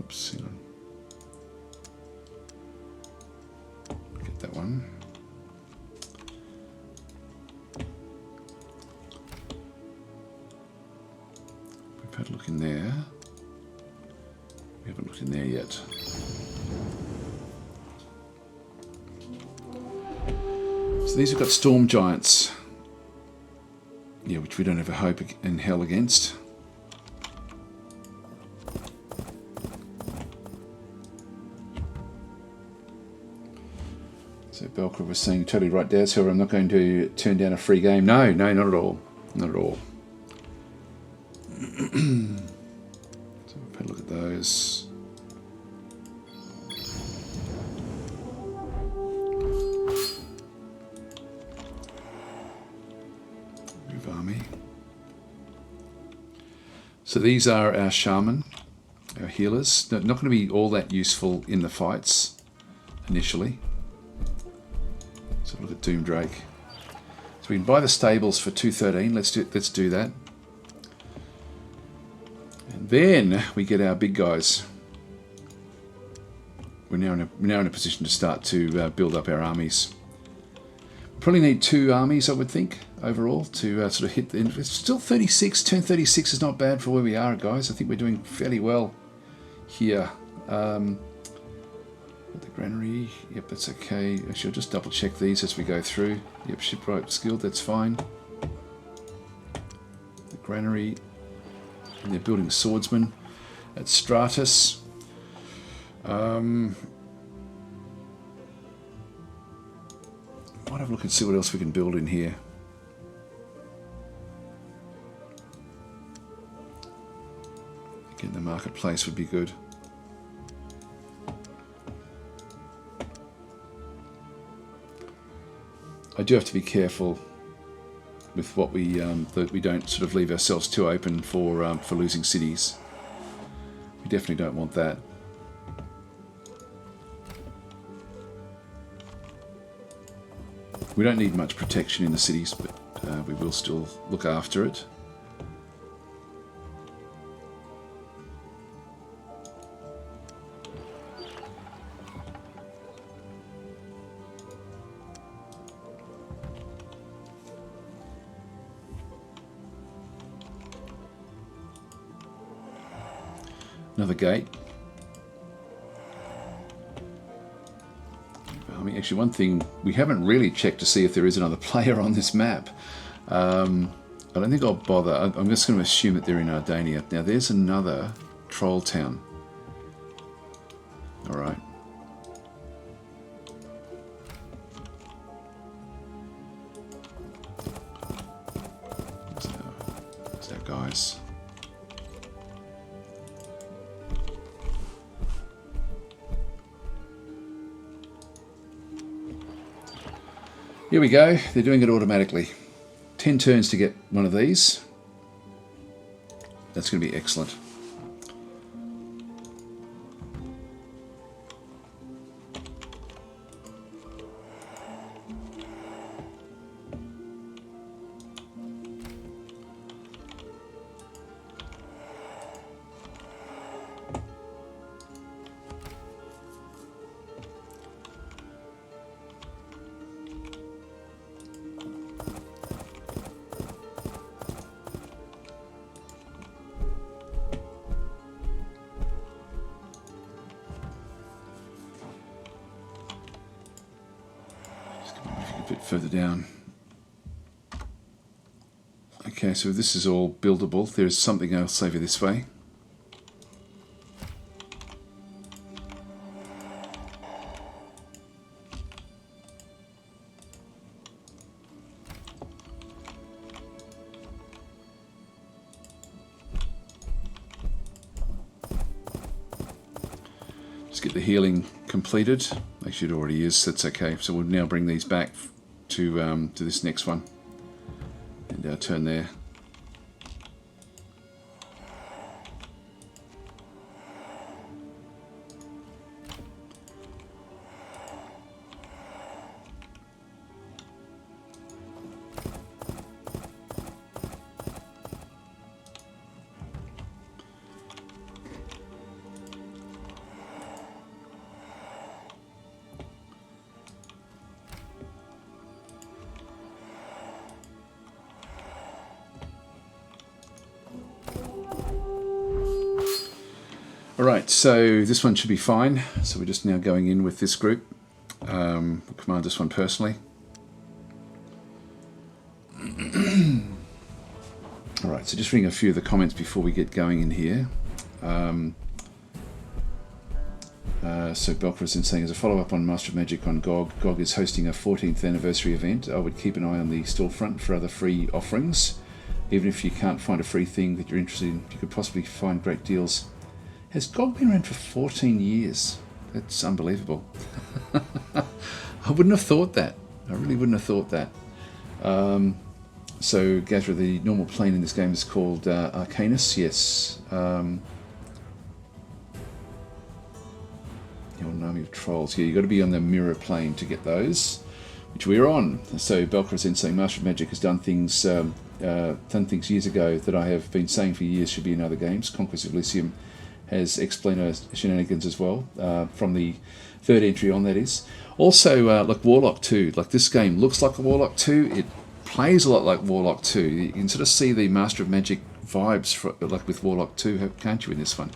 Oops, hang on. Get that one. We've had a look in there. We haven't looked in there yet. So these have got storm giants. Yeah, which we don't have a hope in hell against. So Belka was saying, totally right, Daz. However, I'm not going to turn down a free game. No, not at all. Not at all. So we've had a look at those. Move army. So these are our shaman, our healers. Not going to be all that useful in the fights initially. So look at Doom Drake. So we can buy the stables for 213. Let's do that. And then we get our big guys. We're now in a position to start to build up our armies. Probably need 2 armies, I would think, overall, to sort of hit the end. It's still 36. Turn 36 is not bad for where we are, guys. I think we're doing fairly well here. The granary, yep, that's okay. Actually, I'll just double check these as we go through. Yep, shipwright skilled, that's fine. The granary, and they're building swordsmen at Stratus. Might have a look and see what else we can build in here. Again, the marketplace would be good. I do have to be careful with what we that we don't sort of leave ourselves too open for losing cities. We definitely don't want that. We don't need much protection in the cities, but we will still look after it. Another gate. I mean, actually, one thing we haven't really checked to see if there is another player on this map. I don't think I'll bother. I'm just going to assume that they're in Ardania. Now, there's another troll town. All right. There's our guys. Here we go. They're doing it automatically. 10 turns to get one of these. That's going to be excellent. A bit further down. Okay, so this is all buildable. There's something else over this way. Just get the healing completed. Actually, it already is. That's okay. So we'll now bring these back to this next one, and turn there. Alright, so this one should be fine. So we're just now going in with this group. We'll command this one personally. Alright, so just reading a few of the comments before we get going in here. So Belkra is saying, as a follow-up on Master of Magic on GOG, GOG is hosting a 14th anniversary event. I would keep an eye on the storefront for other free offerings. Even if you can't find a free thing that you're interested in, you could possibly find great deals. Has GOG been around for 14 years? That's unbelievable. I wouldn't have thought that. I really wouldn't have thought that. So, Gazra, the normal plane in this game is called Arcanus, yes. Your army of trolls. Yeah, you've got to be on the mirror plane to get those, which we're on. So, Belkra is saying Master of Magic has done things years ago that I have been saying for years should be in other games. Conquest of Elysium has explainer shenanigans as well, from the third entry on, that is. Also, like Warlock 2, like this game looks like a Warlock 2, it plays a lot like Warlock 2. You can sort of see the Master of Magic vibes like with Warlock 2, can't you, in this one?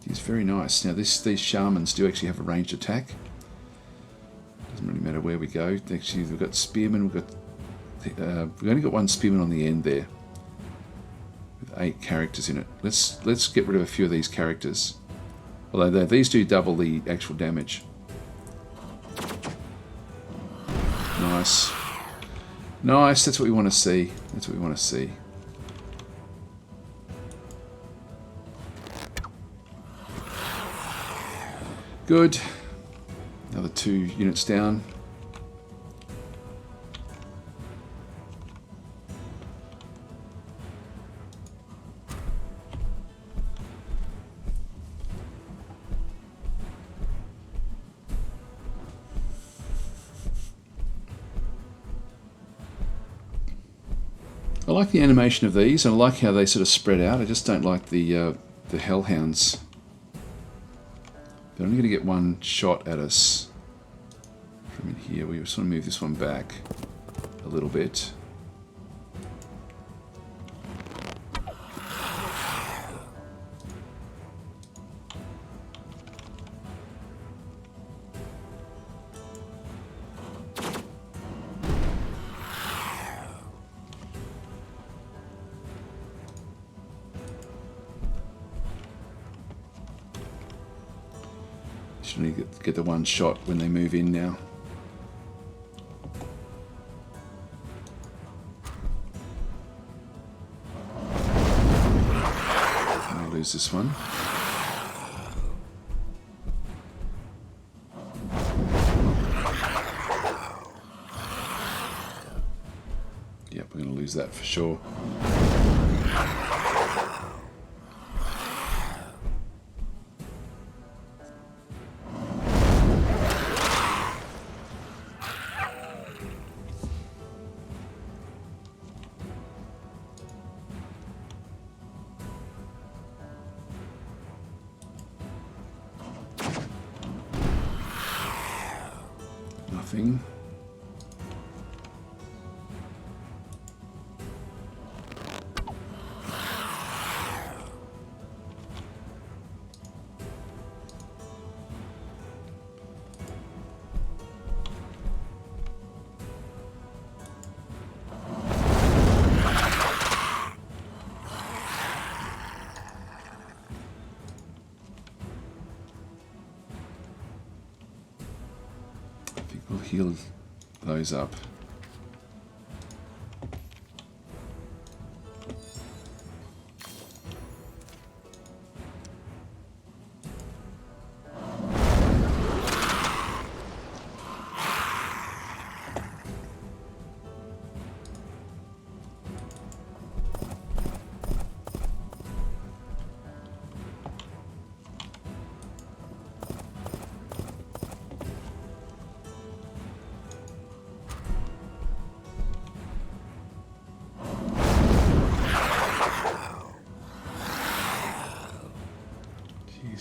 It's very nice. Now these shamans do actually have a ranged attack. Doesn't really matter where we go. Actually, we've got spearmen, we've only got one spearman on the end there. 8 characters in it. Let's get rid of a few of these characters. Although these do double the actual damage. Nice. Nice, that's what we want to see. That's what we want to see. Good. Another 2 units down. I like the animation of these, and I like how they sort of spread out. I just don't like the hellhounds. They're only going to get one shot at us from in here. We just want to move this one back a little bit. Should only get the one shot when they move in now. I'll lose this one. We're going to lose that for sure. Nothing. We'll heal those up.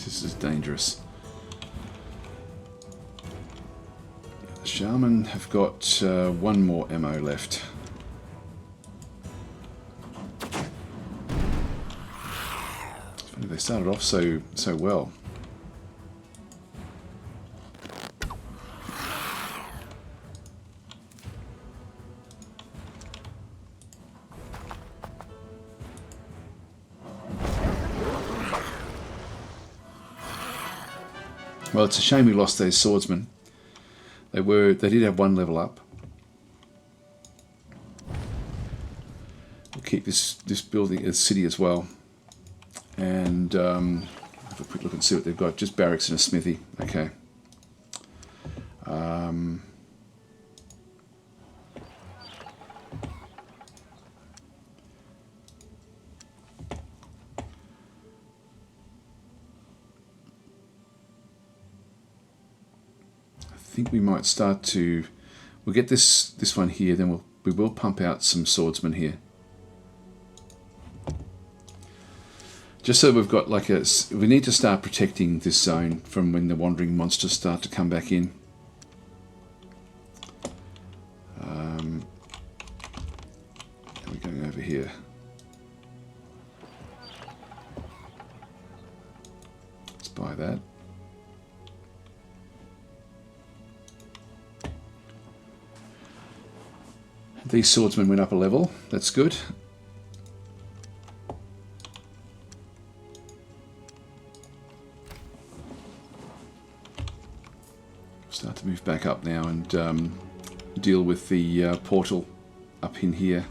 This is dangerous. The Shaman have got one more ammo left. It's funny, they started off so well. Well, it's a shame we lost those swordsmen. They did have one level up. We'll keep this building, this city as well, and have a quick look and see what they've got. Just barracks and a smithy. Okay. I think we might start to. We'll get this one here. Then we will pump out some swordsmen here. Just so we've got like a. We need to start protecting this zone from when the wandering monsters start to come back in. We're going over here. Let's buy that. These swordsmen went up a level. That's good. Start to move back up now and deal with the portal up in here.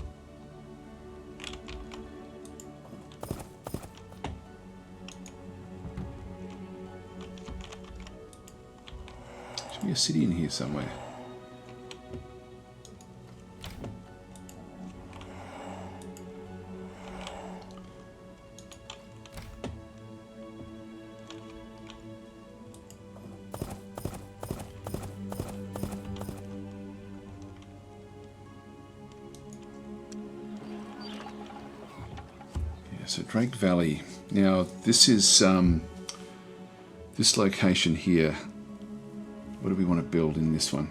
Should be a city in here somewhere. So Drake Valley. Now this is this location here. What do we want to build in this one?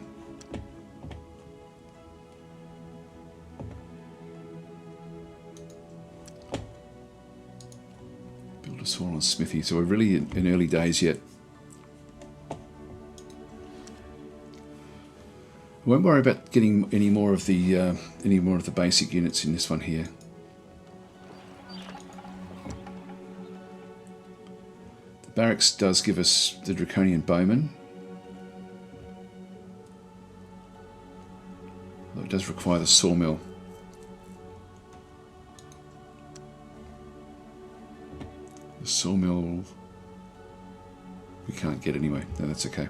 Build a small smithy. So we're really in early days yet. I won't worry about getting any more of the basic units in this one here. Barracks does give us the Draconian Bowman. Although it does require the sawmill. The sawmill we can't get anyway. No, that's okay.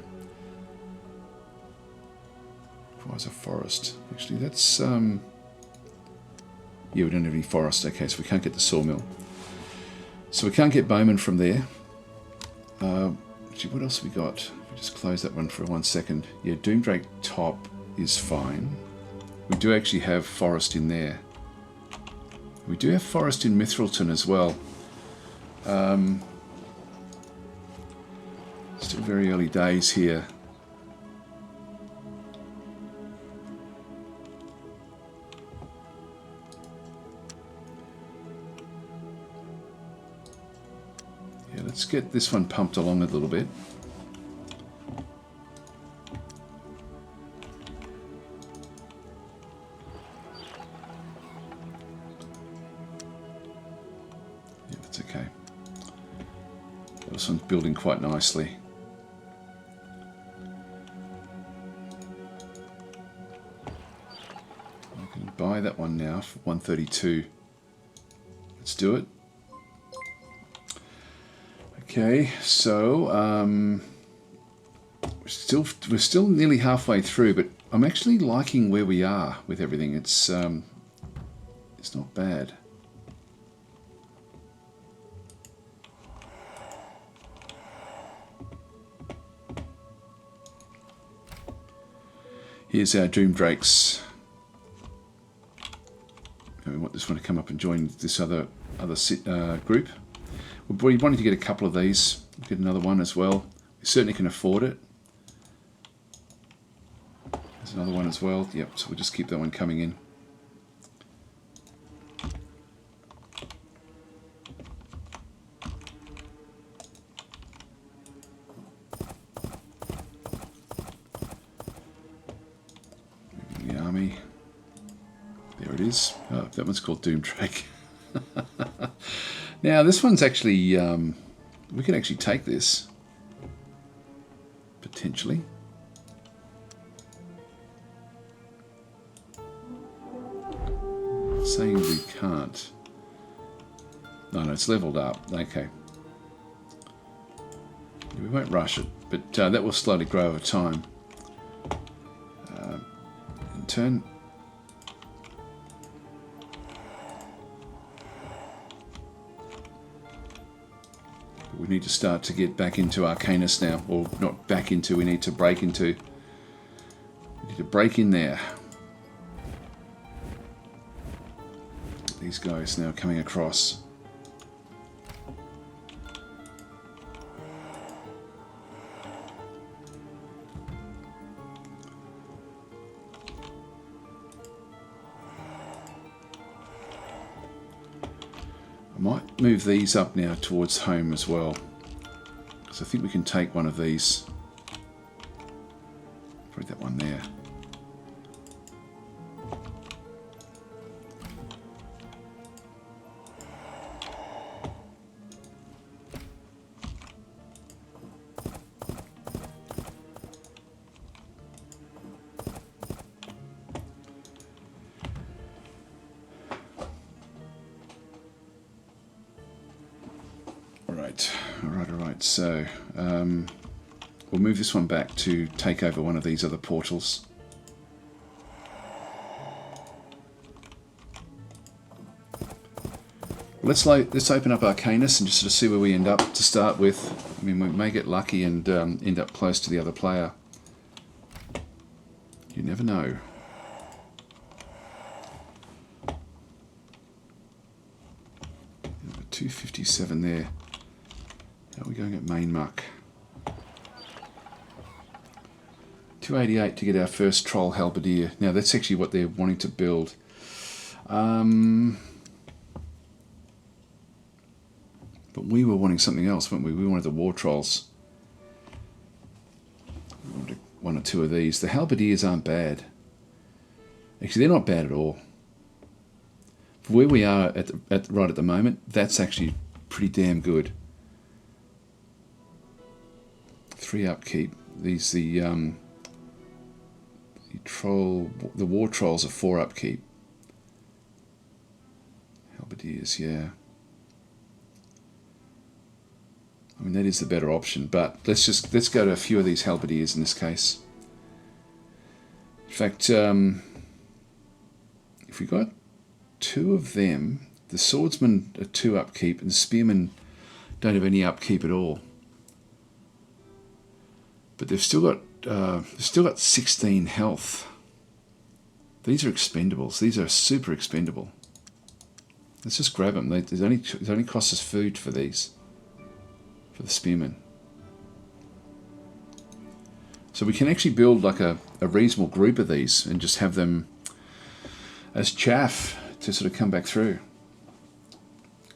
Requires a forest. Actually, that's Yeah, we don't have any forest. Okay, so we can't get the sawmill. So we can't get bowmen from there. Gee, what else have we got? We just close that one for 1 second. Yeah, Doomdrake top is fine. We do actually have forest in there. We do have forest in Mithrilton as well. Still very early days here. Yeah, let's get this one pumped along a little bit. Yeah, that's okay. This one's building quite nicely. I can buy that one now for 132. Let's do it. Okay, so we're still nearly halfway through, but I'm actually liking where we are with everything. It's not bad. Here's our Doomdrakes. We want this one to come up and join this other group. We wanted to get a couple of these. We'll get another one as well. We certainly can afford it. There's another one as well. Yep, so we'll just keep that one coming in. The army. There it is. Oh, that one's called Doomdrake. Now this one's actually, we can actually take this, potentially. Saying we can't. No, it's leveled up. Okay. We won't rush it, but that will slowly grow over time. In turn. We need to start to get back into Arcanus now, or not back into, we need to break into. We need to break in there. These guys now coming across. I might move these up now towards home as well, because I think we can take one of these. Probably that one there. Alright, so we'll move this one back to take over one of these other portals. Let's open up Arcanus and just sort of see where we end up to start with. I mean, we may get lucky and end up close to the other player. You never know. Number 257 there. How are we going at main muck? 288 to get our first troll halberdier. Now that's actually what they're wanting to build. But we were wanting something else, weren't we? We wanted the war trolls. We wanted one or two of these. The halberdiers aren't bad. Actually, they're not bad at all. For where we are right at the moment, that's actually pretty damn good. 3 upkeep. These the war trolls are 4 upkeep. Halberdiers, yeah. I mean that is the better option, but let's go to a few of these halberdiers in this case. In fact, if we got 2 of them. The swordsmen are 2 upkeep, and the spearmen don't have any upkeep at all. But they've still got 16 health. These are expendables. These are super expendable. Let's just grab them. It only costs us food for these, for the spearmen. So we can actually build like a reasonable group of these and just have them as chaff to sort of come back through.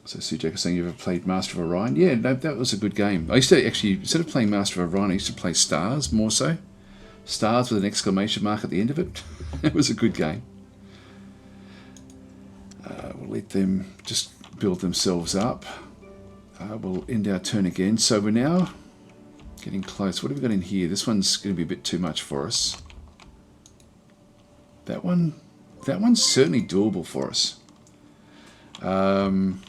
So Sujak is saying, you ever played Master of Orion? Yeah, that was a good game. I used to actually, instead of playing Master of Orion, I used to play Stars more so. Stars with an exclamation mark at the end of it. It was a good game. We'll let them just build themselves up. We'll end our turn again. So we're now getting close. What have we got in here? This one's going to be a bit too much for us. That one's certainly doable for us. That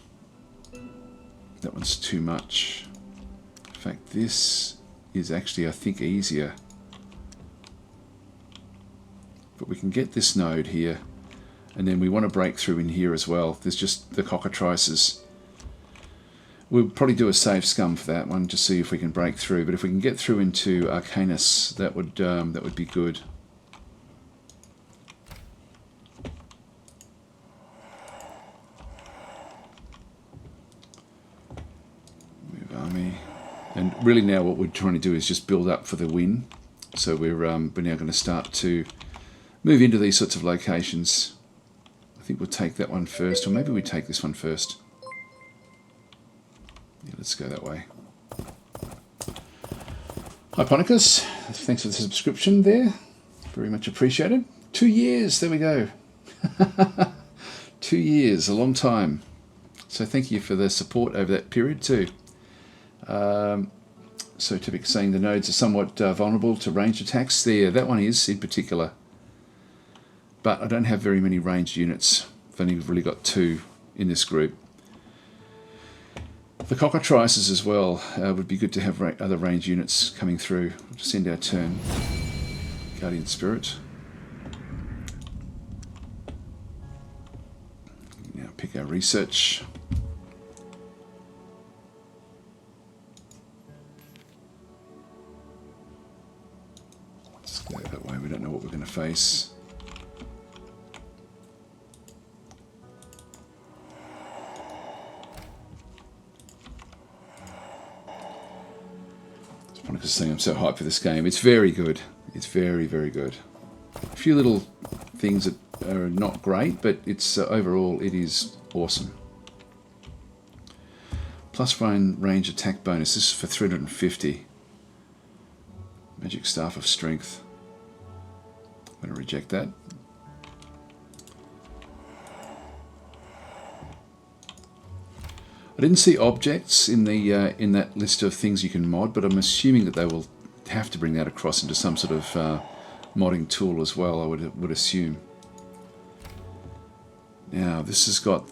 one's too much. In fact, this is actually, I think, easier. But we can get this node here, and then we want to break through in here as well. There's just the cockatrices. We'll probably do a save scum for that one, just see if we can break through. But if we can get through into Arcanus, that would be good. Move army, and really now what we're trying to do is just build up for the win. So we're now going to start to move into these sorts of locations. I think we'll take that one first, or maybe we take this one first. Yeah, let's go that way. Hi Ponicus, thanks for the subscription there. Very much appreciated. 2 years, there we go. 2 years, a long time. So thank you for the support over that period too. So Typic saying the nodes are somewhat vulnerable to ranged attacks. There, that one is in particular. But I don't have very many ranged units. I've only really got 2 in this group. The cockatrices as well would be good to have other ranged units coming through. We'll just end our turn. Guardian Spirit. Now pick our research. Let's go that way. We don't know what we're going to face. Monica's saying I'm so hyped for this game. It's very good. It's very, very good. A few little things that are not great, but it's overall it is awesome. Plus 1 range attack bonus. This is for 350. Magic Staff of Strength. I'm going to reject that. I didn't see objects in the in that list of things you can mod, but I'm assuming that they will have to bring that across into some sort of modding tool as well. I would assume. Now this has got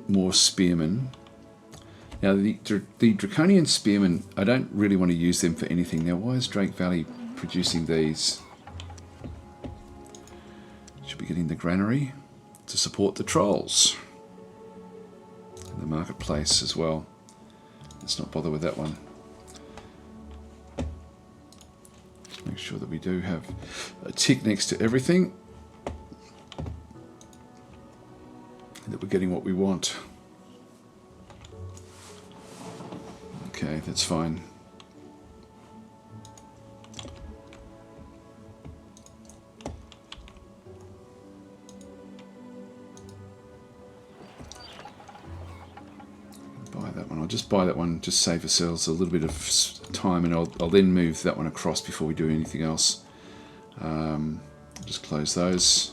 more spearmen. Now the Draconian spearmen, I don't really want to use them for anything. Now why is Drake Valley producing these? Should be getting the granary to support the trolls. The marketplace as well. Let's not bother with that one. Just make sure that we do have a tick next to everything, and that we're getting what we want. Okay, that's fine. Just buy that one, just save ourselves a little bit of time, and I'll then move that one across before we do anything else. Just close those.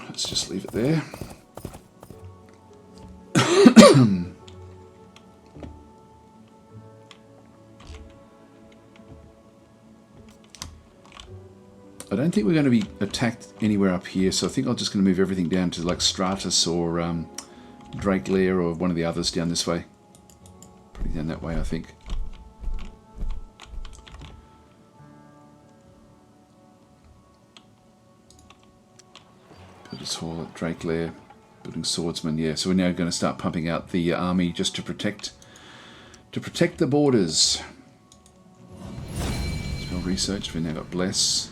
Let's just leave it there. I don't think we're going to be attacked anywhere up here, so I think I'm just going to move everything down to like Stratus or Drake Lair or one of the others down this way. Probably down that way, I think. Raiders Hall at Drake Lair, building swordsman. Yeah, so we're now going to start pumping out the army just to protect the borders. Spell research. We've now got bless.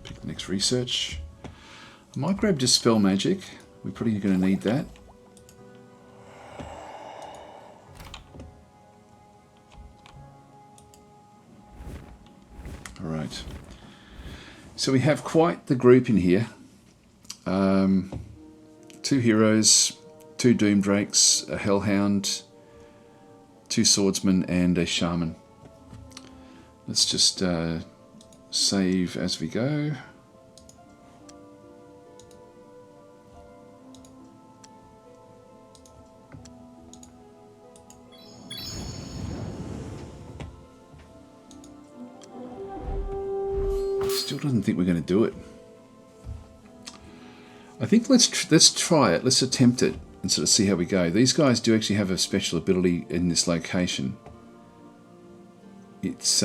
Pick the next research. I might grab dispel magic. We're probably going to need that. All right. So we have quite the group in here. 2 heroes, 2 doom drakes, a hellhound, 2 swordsmen, and a shaman. Let's just save as we go. Still doesn't think we're going to do it. I think let's try it. Let's attempt it and sort of see how we go. These guys do actually have a special ability in this location. It's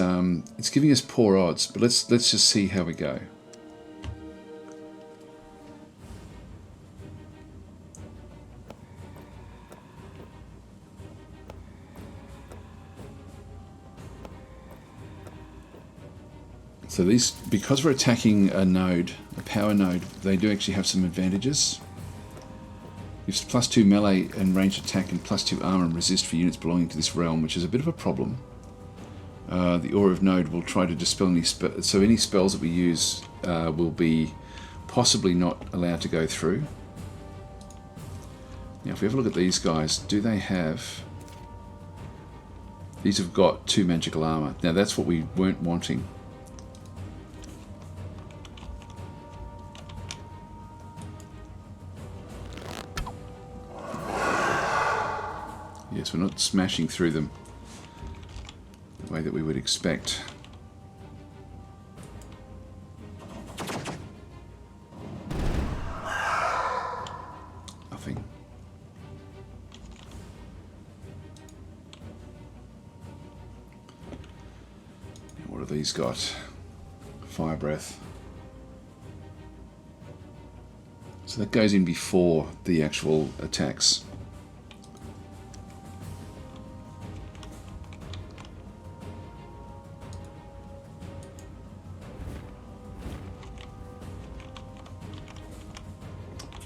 giving us poor odds, but let's just see how we go. So these, because we're attacking a node, a power node, they do actually have some advantages. Gives +2 melee and ranged attack and +2 armor and resist for units belonging to this realm, which is a bit of a problem. The Aura of Node will try to dispel any spells, so any spells that we use will be possibly not allowed to go through. Now if we have a look at these guys, do they have... These have got 2 magical armor. Now that's what we weren't wanting. Yes, we're not smashing through them the way that we would expect. Nothing. Now what have these got? Fire breath. So that goes in before the actual attacks.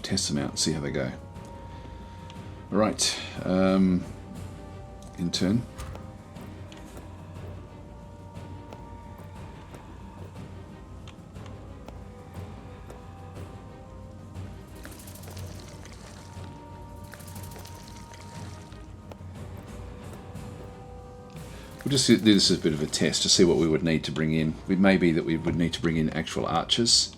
Test them out and see how they go. Right, in turn. We'll just do this as a bit of a test to see what we would need to bring in. It may be that we would need to bring in actual archers.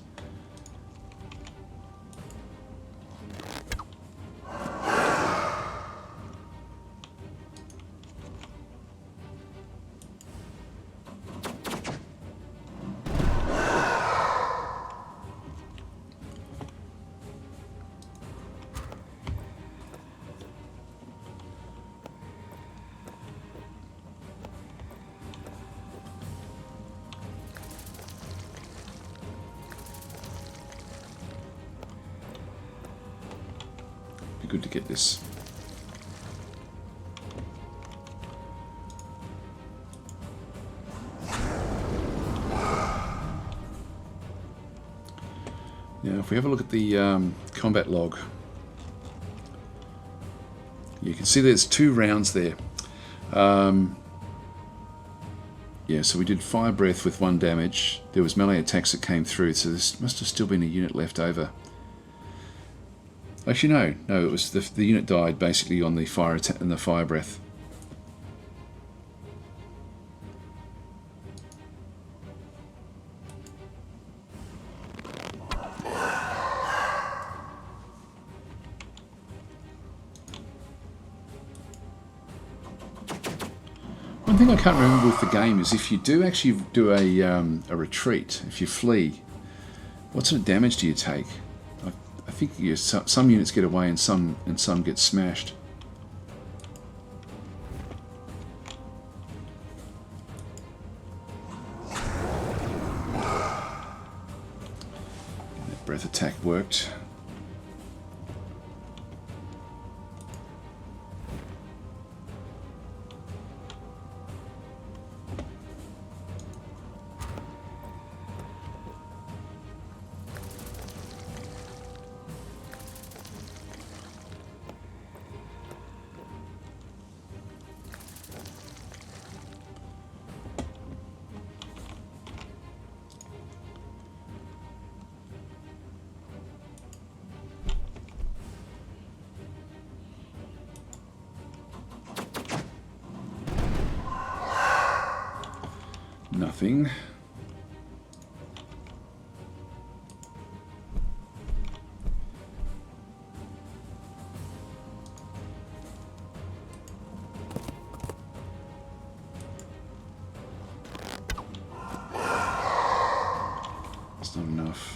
Good to get this. Now, if we have a look at the combat log, you can see there's 2 rounds there. Yeah, so we did fire breath with 1 damage. There was melee attacks that came through, so there must have still been a unit left over. Actually, no, it was the unit died basically on the fire attack and the fire breath. One thing I can't remember with the game is if you do actually do a retreat, if you flee, what sort of damage do you take? I think some units get away and some get smashed. Both attack worked. Nothing. It's not enough.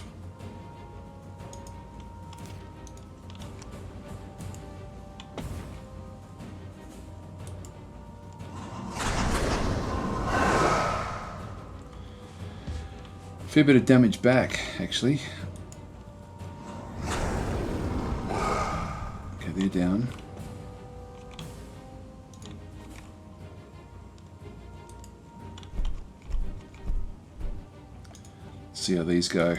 Fair bit of damage back, actually. Okay, they're down. Let's see how these go.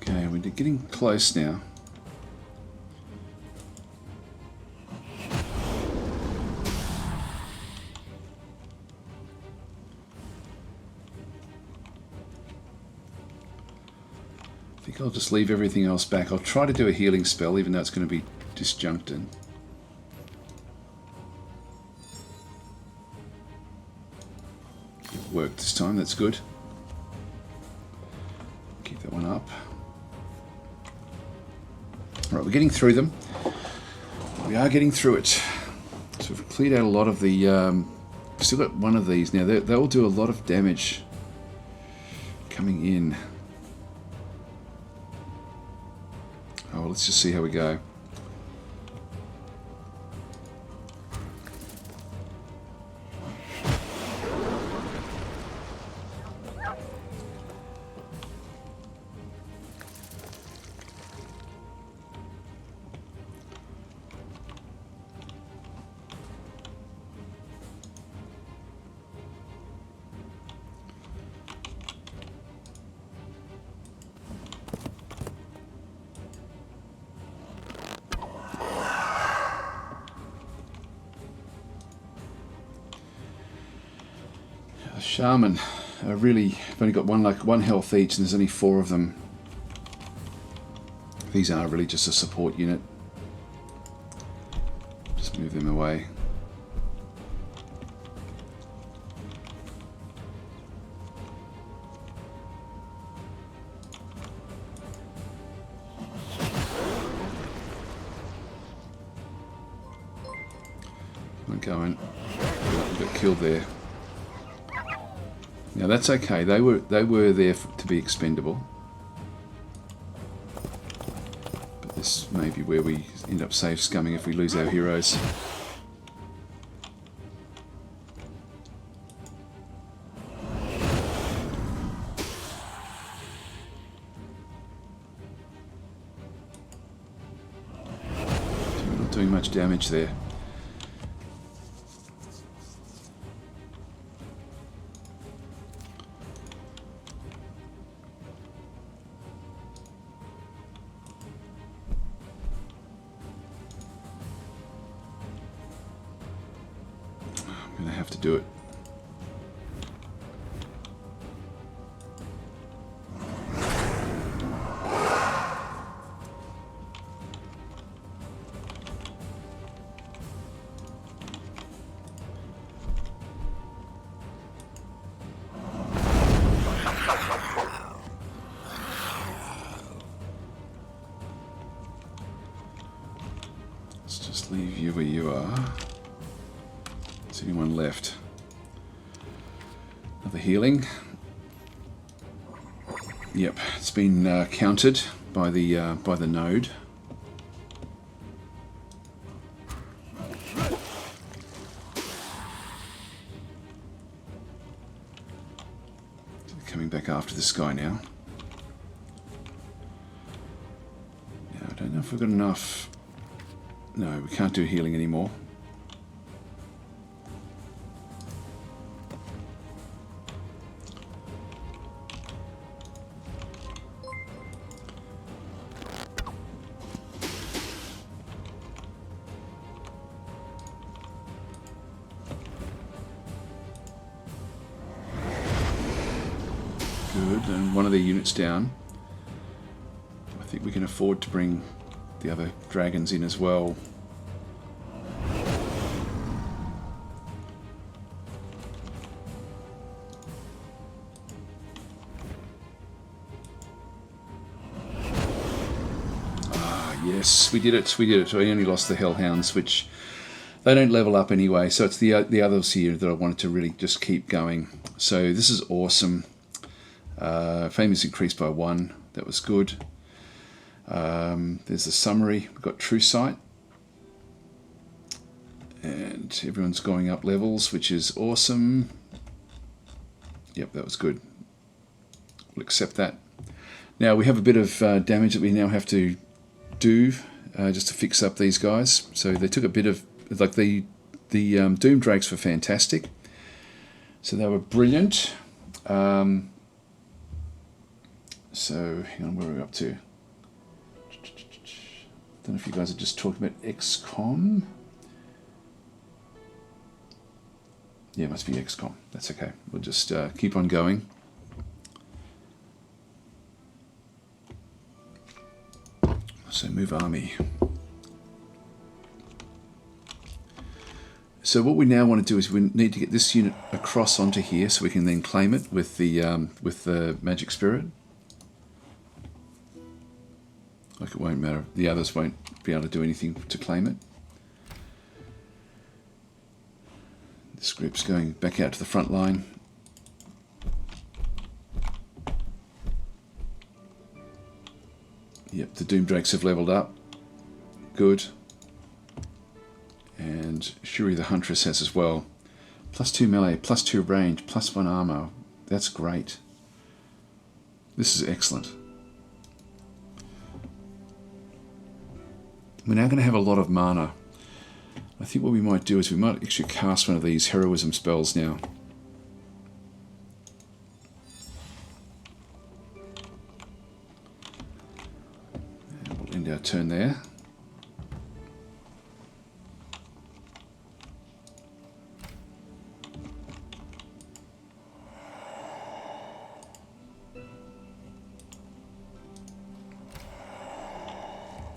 Okay, we're getting close now. I think I'll just leave everything else back. I'll try to do a healing spell, even though it's going to be disjuncted. It worked this time, that's good. Keep that one up. Right, we're getting through them. We are getting through it. So we've cleared out a lot of the... we've still got one of these now. They'll do a lot of damage coming in. Oh, well, let's just see how we go. Shaman, really, I've only got one health each, and there's only 4 of them. These are really just a support unit. Just move them away. I'm going. Got killed there. Now that's okay. They were there to be expendable. But this may be where we end up save scumming if we lose our heroes. We're not doing much damage there. have to do it. Let's just leave you where you are. Is anyone left? Another healing. Yep, it's been counted by the node. Coming back after this guy now. Now I don't know if we've got enough. No, we can't do healing anymore. Good, and one of their units down. I think we can afford to bring the other dragons in as well. Yes, we did it. We did it. I only lost the Hellhounds, which they don't level up anyway. So it's the others here that I wanted to really just keep going. So this is awesome. Fame is increased by 1. That was good. There's the summary. We've got True Sight. And everyone's going up levels, which is awesome. Yep, that was good. We'll accept that. Now we have a bit of damage that we now have to do just to fix up these guys. So they took a bit of, like the Doom Drakes were fantastic. So they were brilliant. So hang on, where are we up to? Don't know if you guys are just talking about XCOM. Yeah, it must be XCOM. That's okay. We'll just keep on going. So move army. So what we now want to do is we need to get this unit across onto here so we can then claim it with the magic spirit. Like it won't matter. The others won't be able to do anything to claim it. This group's going back out to the front line. Yep, the Doom Drakes have leveled up. Good. And Shuri the Huntress has as well. +2 melee, +2 range, +1 armor. That's great. This is excellent. We're now going to have a lot of mana. I think what we might do is we might actually cast one of these heroism spells now. And we'll end our turn there.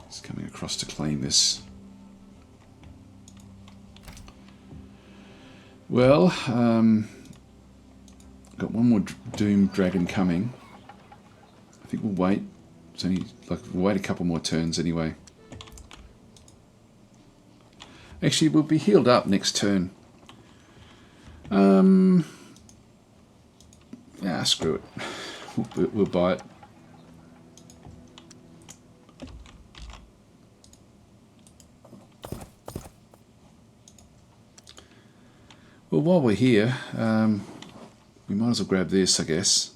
It's coming across to claim this. Well, got one more Doom Dragon coming. I think we'll wait. It's only we'll wait a couple more turns anyway. Actually, we'll be healed up next turn. Yeah, screw it. We'll buy it. Well, while we're here, we might as well grab this, I guess.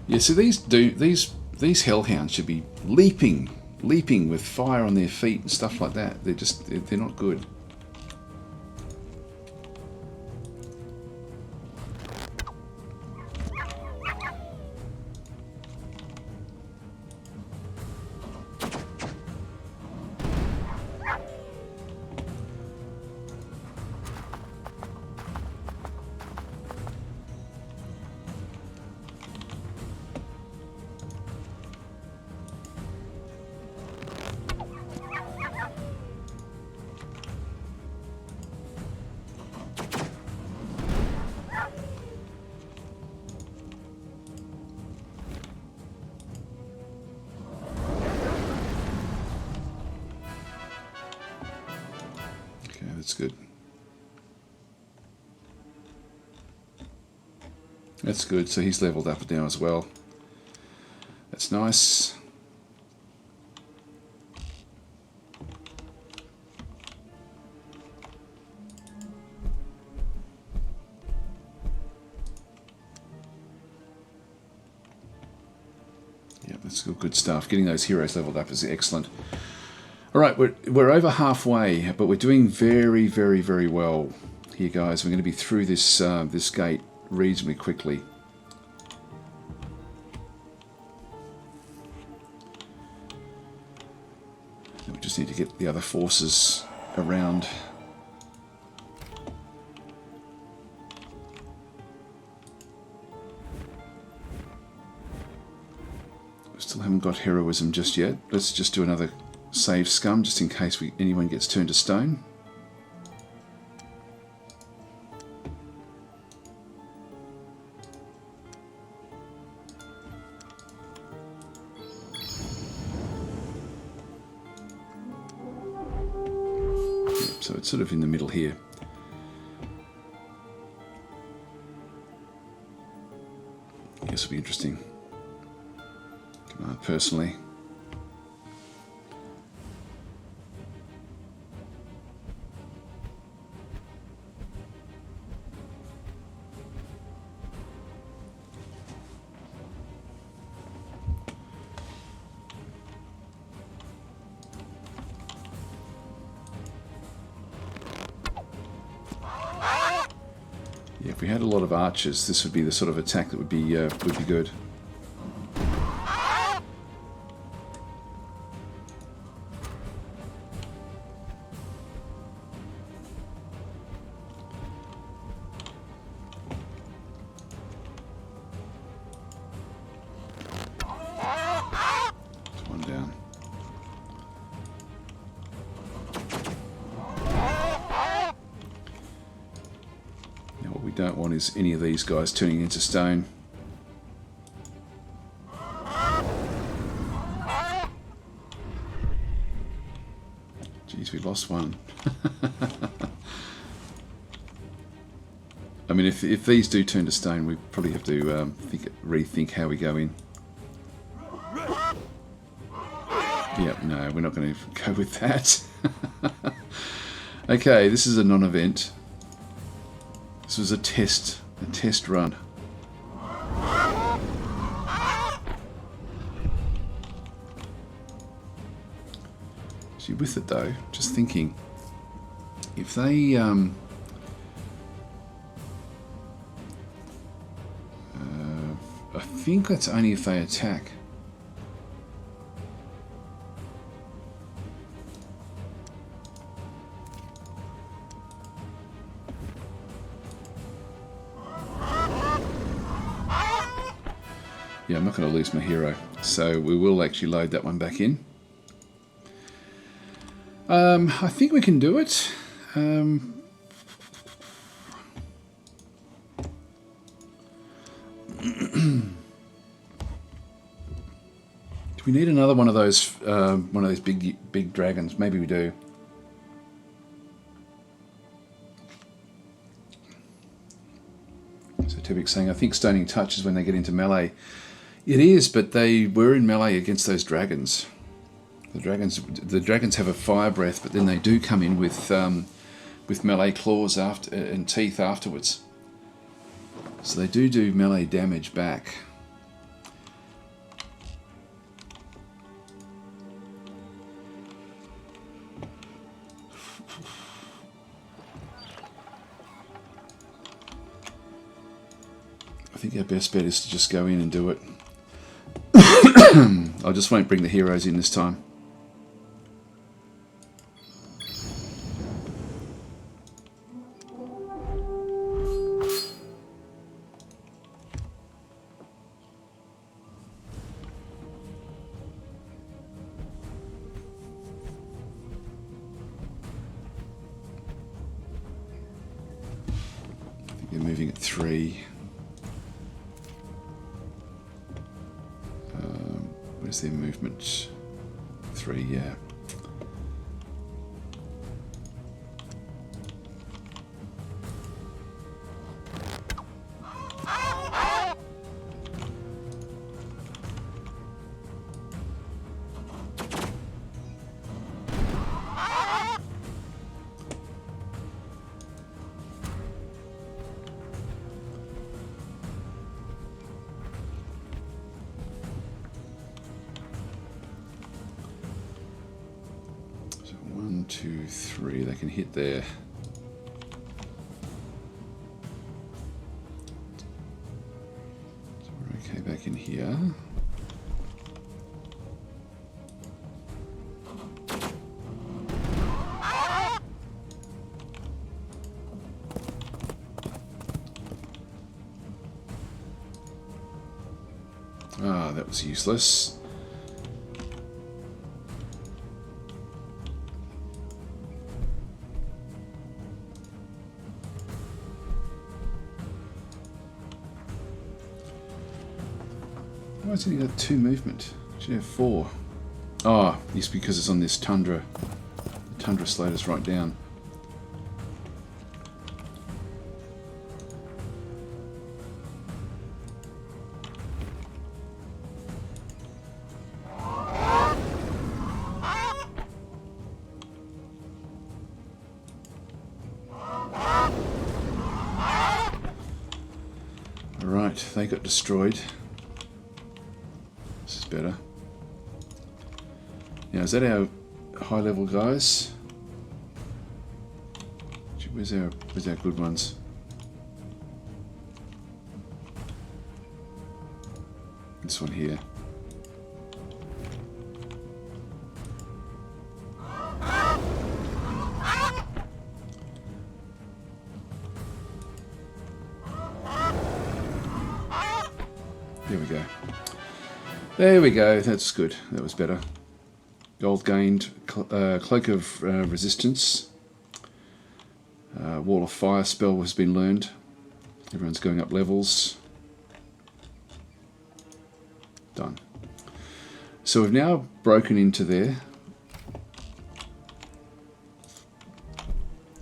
Yeah, so these Hellhounds should be leaping leaping with fire on their feet and stuff like that. They're not good. That's good. That's good. So he's leveled up now as well. That's nice. Yeah, that's good stuff. Getting those heroes leveled up is excellent. All right, we're over halfway, but we're doing very, very, very well here, guys. We're going to be through this this gate reasonably quickly. We just need to get the other forces around. We still haven't got heroism just yet. Let's just do another save scum, just in case anyone gets turned to stone. Yep, so it's sort of in the middle here. This will be interesting. Command personally. Yeah, if we had a lot of archers, this would be the sort of attack that would be good. There's one down. What we don't want is any of these guys turning into stone. Jeez, we lost one. I mean, if these do turn to stone, we probably have to rethink how we go in. Yep, no, we're not going to go with that. Okay, this is a non-event. This was a test run. See, with it though, just thinking, if they I think that's only if they attack. Yeah, I'm not going to lose my hero, so we will actually load that one back in. I think we can do it. Do we need another one of those big dragons? Maybe we do. So Tebik's saying, I think stoning touch is when they get into melee. It is, but they were in melee against those dragons. The dragons have a fire breath, but then they do come in with melee claws and teeth afterwards. So they do melee damage back. I think our best bet is to just go in and do it. I just won't bring the heroes in this time. They're moving at 3. Where's their movement? 3, yeah. So 1, 2, 3, they can hit there. So we're okay back in here. Ah, that was useless. Why has it got 2 movement? It should have 4. Oh, it's because it's on this tundra. The tundra slowed us right down. Alright, they got destroyed. This is better. Now, is that our high level guys? Where's our good ones? This one here. There we go. There we go. That's good. That was better. Gold gained. Cloak of Resistance. Wall of Fire spell has been learned. Everyone's going up levels. Done. So we've now broken into there.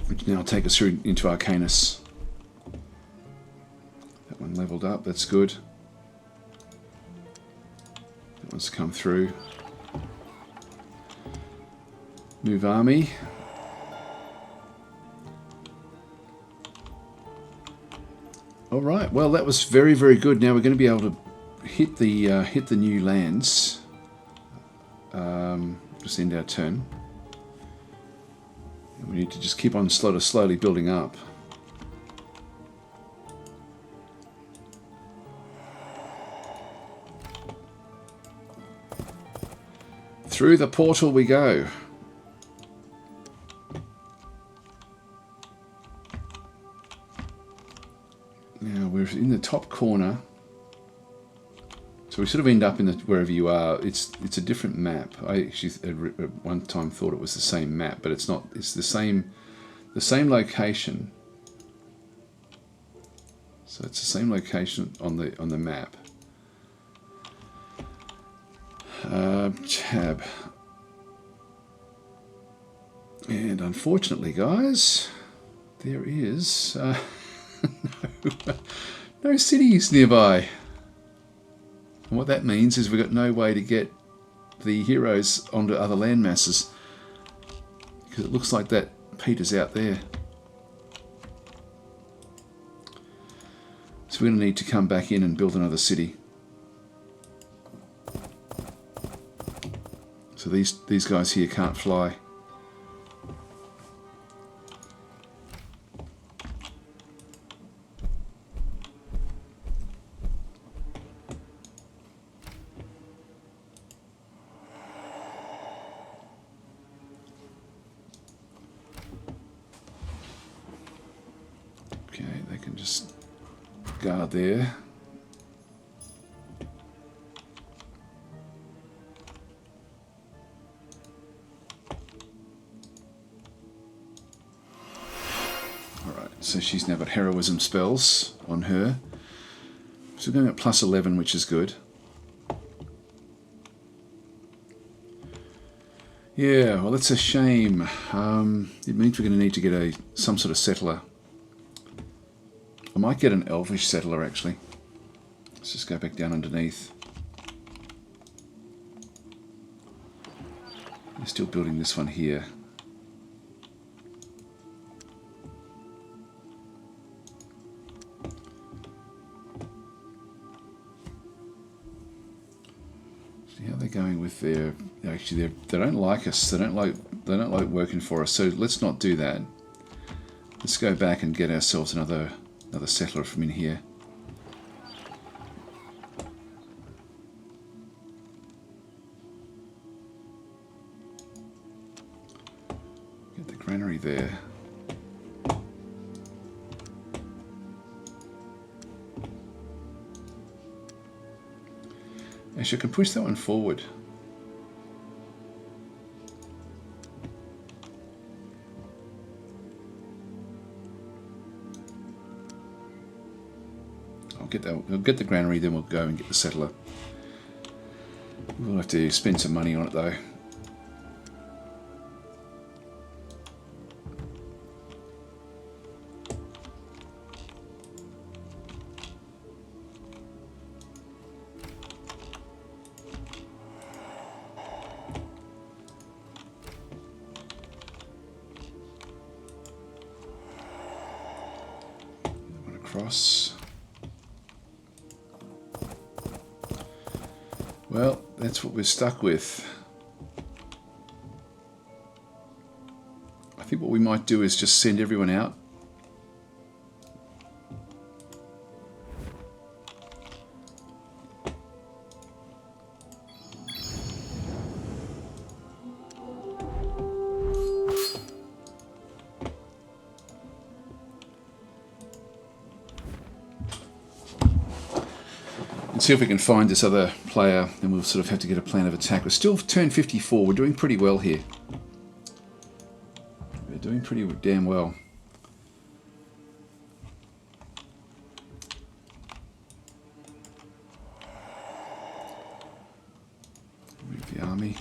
Which now take us through into Arcanus. That one leveled up. That's good. That one's come through. Move army. All right. Well, that was very, very good. Now we're going to be able to hit the new lands. Just end our turn. And we need to just keep on slowly building up. Through the portal we go. Now we're in the top corner. So we sort of end up in the wherever you are. It's a different map. I actually at one time thought it was the same map, but it's not. It's the same location. So it's the same location on the map. Tab. And unfortunately, guys, there is no cities nearby. And what that means is we've got no way to get the heroes onto other land masses, because it looks like that peters out there. So we're going to need to come back in and build another city. So these guys here can't fly. Just guard there. Alright, so she's now got heroism spells on her. So we're going at plus 11, which is good. Yeah, well, that's a shame. It means we're going to need to get some sort of settler. I might get an elvish settler, actually. Let's just go back down underneath. They're still building this one here. See how they're going with their... Actually, they don't like us. They don't like working for us. So let's not do that. Let's go back and get ourselves another settler from in here. Get the granary there. Actually, I can push that one forward. We'll get the granary, then we'll go and get the settler. We'll have to spend some money on it though. That one across. Well, that's what we're stuck with. I think what we might do is just send everyone out. And see if we can find this other player, then we'll sort of have to get a plan of attack. We're still turn 54, we're doing pretty well here. We're doing pretty damn well. Move the army.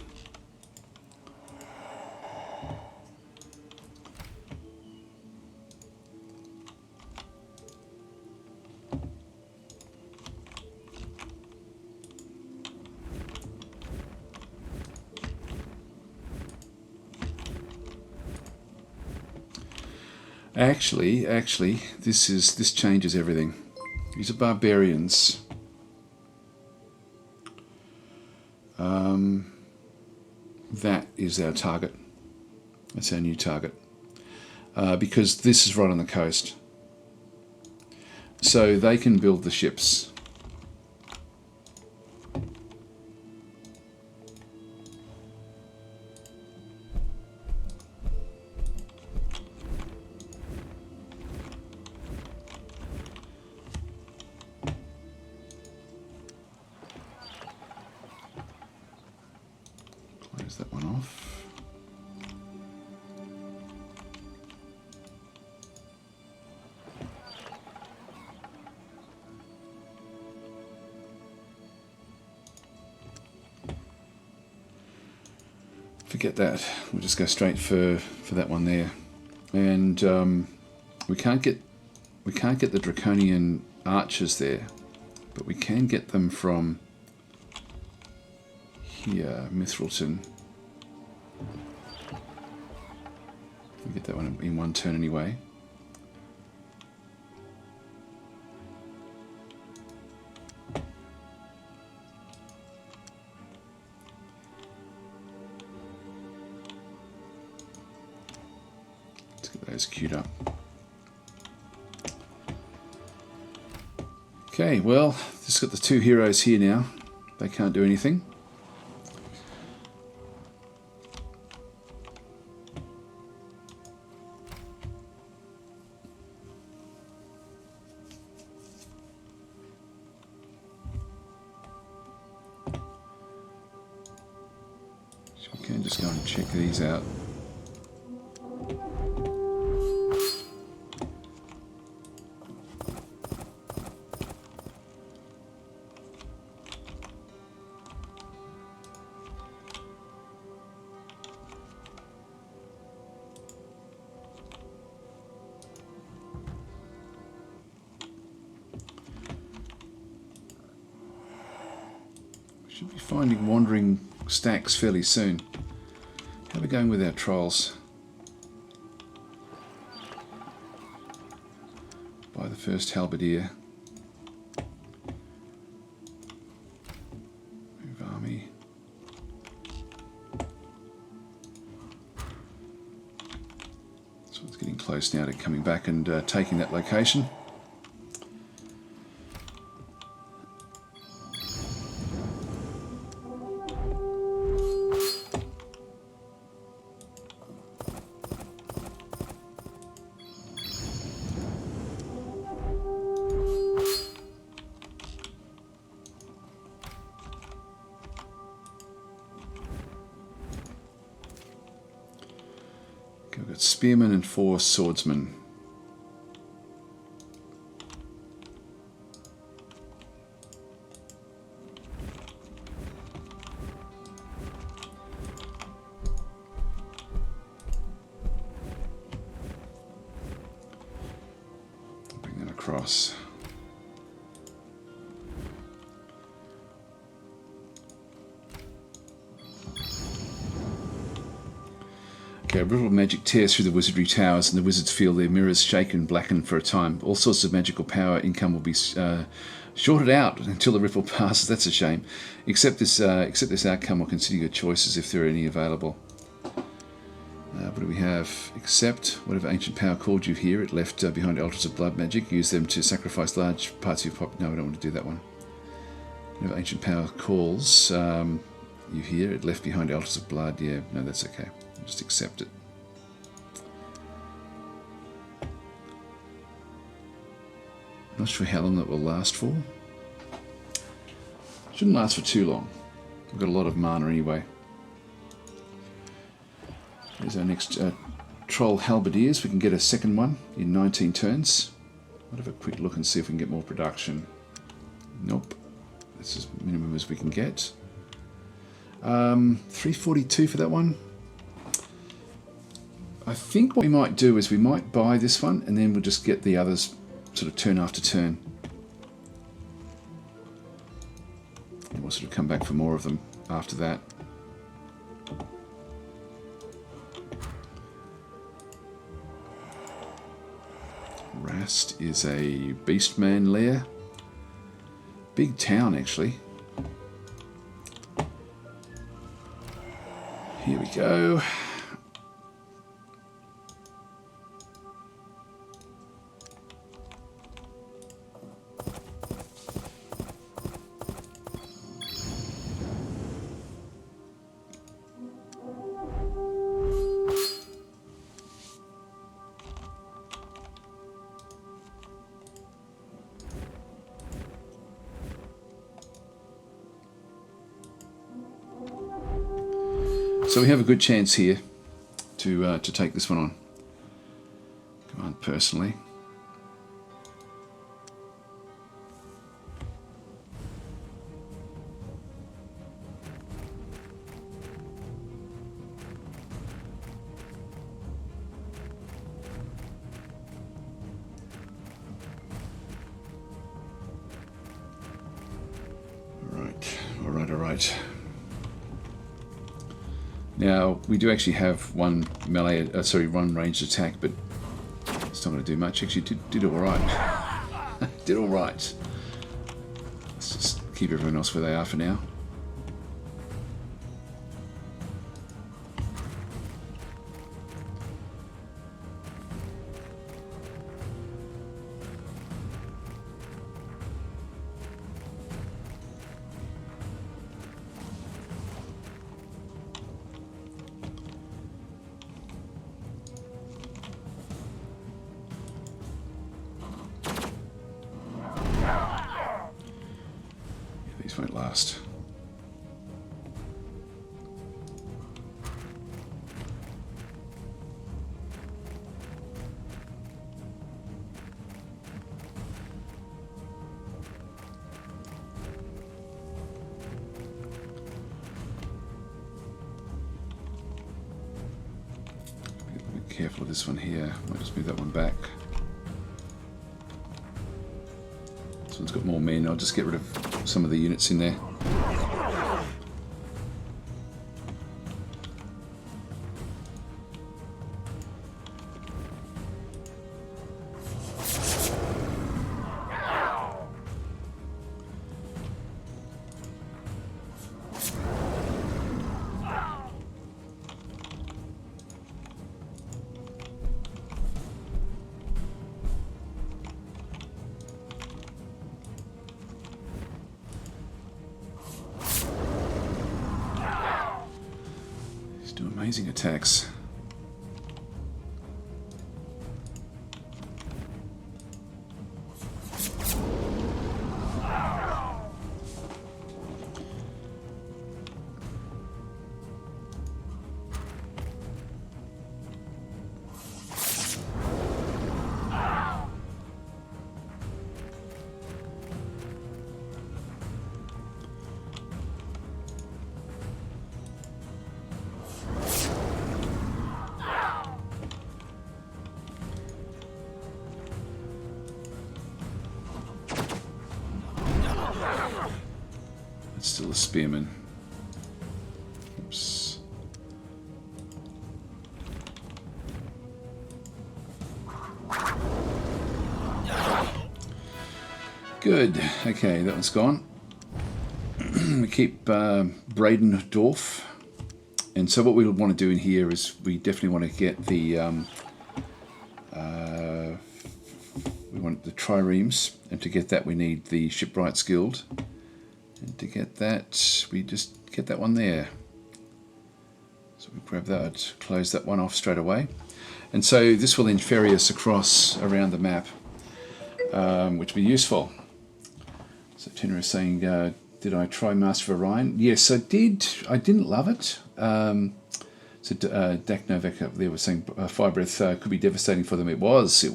Actually, this changes everything. These are barbarians. That is our target. That's our new target. Because this is right on the coast. So they can build the ships. That one off. Forget that. We'll just go straight for that one there, and we can't get the draconian archers there, but we can get them from here, Mithralton. We'll get that one in one turn anyway. Let's get those queued up. Okay, well, just got the two heroes here now. They can't do anything. We can just go and check these out. Should be finding wandering stacks fairly soon. How are we going with our trolls? Buy the first halberdier. Move army. So it's getting close now to coming back and taking that location. We've got spearmen and 4 swordsmen. Bring them across. Okay, a brittle magic tears through the wizardry towers, and the wizards feel their mirrors shake and blacken for a time. All sorts of magical power income will be shorted out until the ripple passes. That's a shame. Accept this outcome, or consider your choices if there are any available. What do we have? Accept whatever ancient power called you here. It left behind altars of blood magic. Use them to sacrifice large parts of your pop. No, I don't want to do that one. Whatever ancient power calls you here. It left behind altars of blood. Yeah, no, that's okay. Just accept it. Not sure how long that will last for. Shouldn't last for too long. We've got a lot of mana anyway. There's our next troll halberdiers. We can get a second one in 19 turns. I'll have a quick look and see if we can get more production. Nope. That's as minimum as we can get. 342 for that one. I think what we might do is we might buy this one and then we'll just get the others sort of turn after turn. And we'll sort of come back for more of them after that. Rast is a beastman lair. Big town actually. Here we go. So we have a good chance here to take this one on. Come on, personally. All right. Now, we do actually have one one ranged attack, but it's not going to do much. Actually, did all right. Did all right. Let's just keep everyone else where they are for now. These won't last. careful of this one here. I'll just move that one back. This one's got more men. I'll just get rid of some of the units in there. Do amazing attacks. It's still a spearman. Oops. Good. Okay, that one's gone. We keep Bradendorf. And so what we want to do in here is we definitely want to get the we want the triremes, and to get that we need the Shipwrights Guild. And to get that, we just get that one there. So we grab that, close that one off straight away. And so this will then ferry us across around the map, which will be useful. So Tenra is saying, did I try Master of Orion? Yes, I did. I didn't love it. So Dak Novak up there was saying Fire Breath could be devastating for them. It was.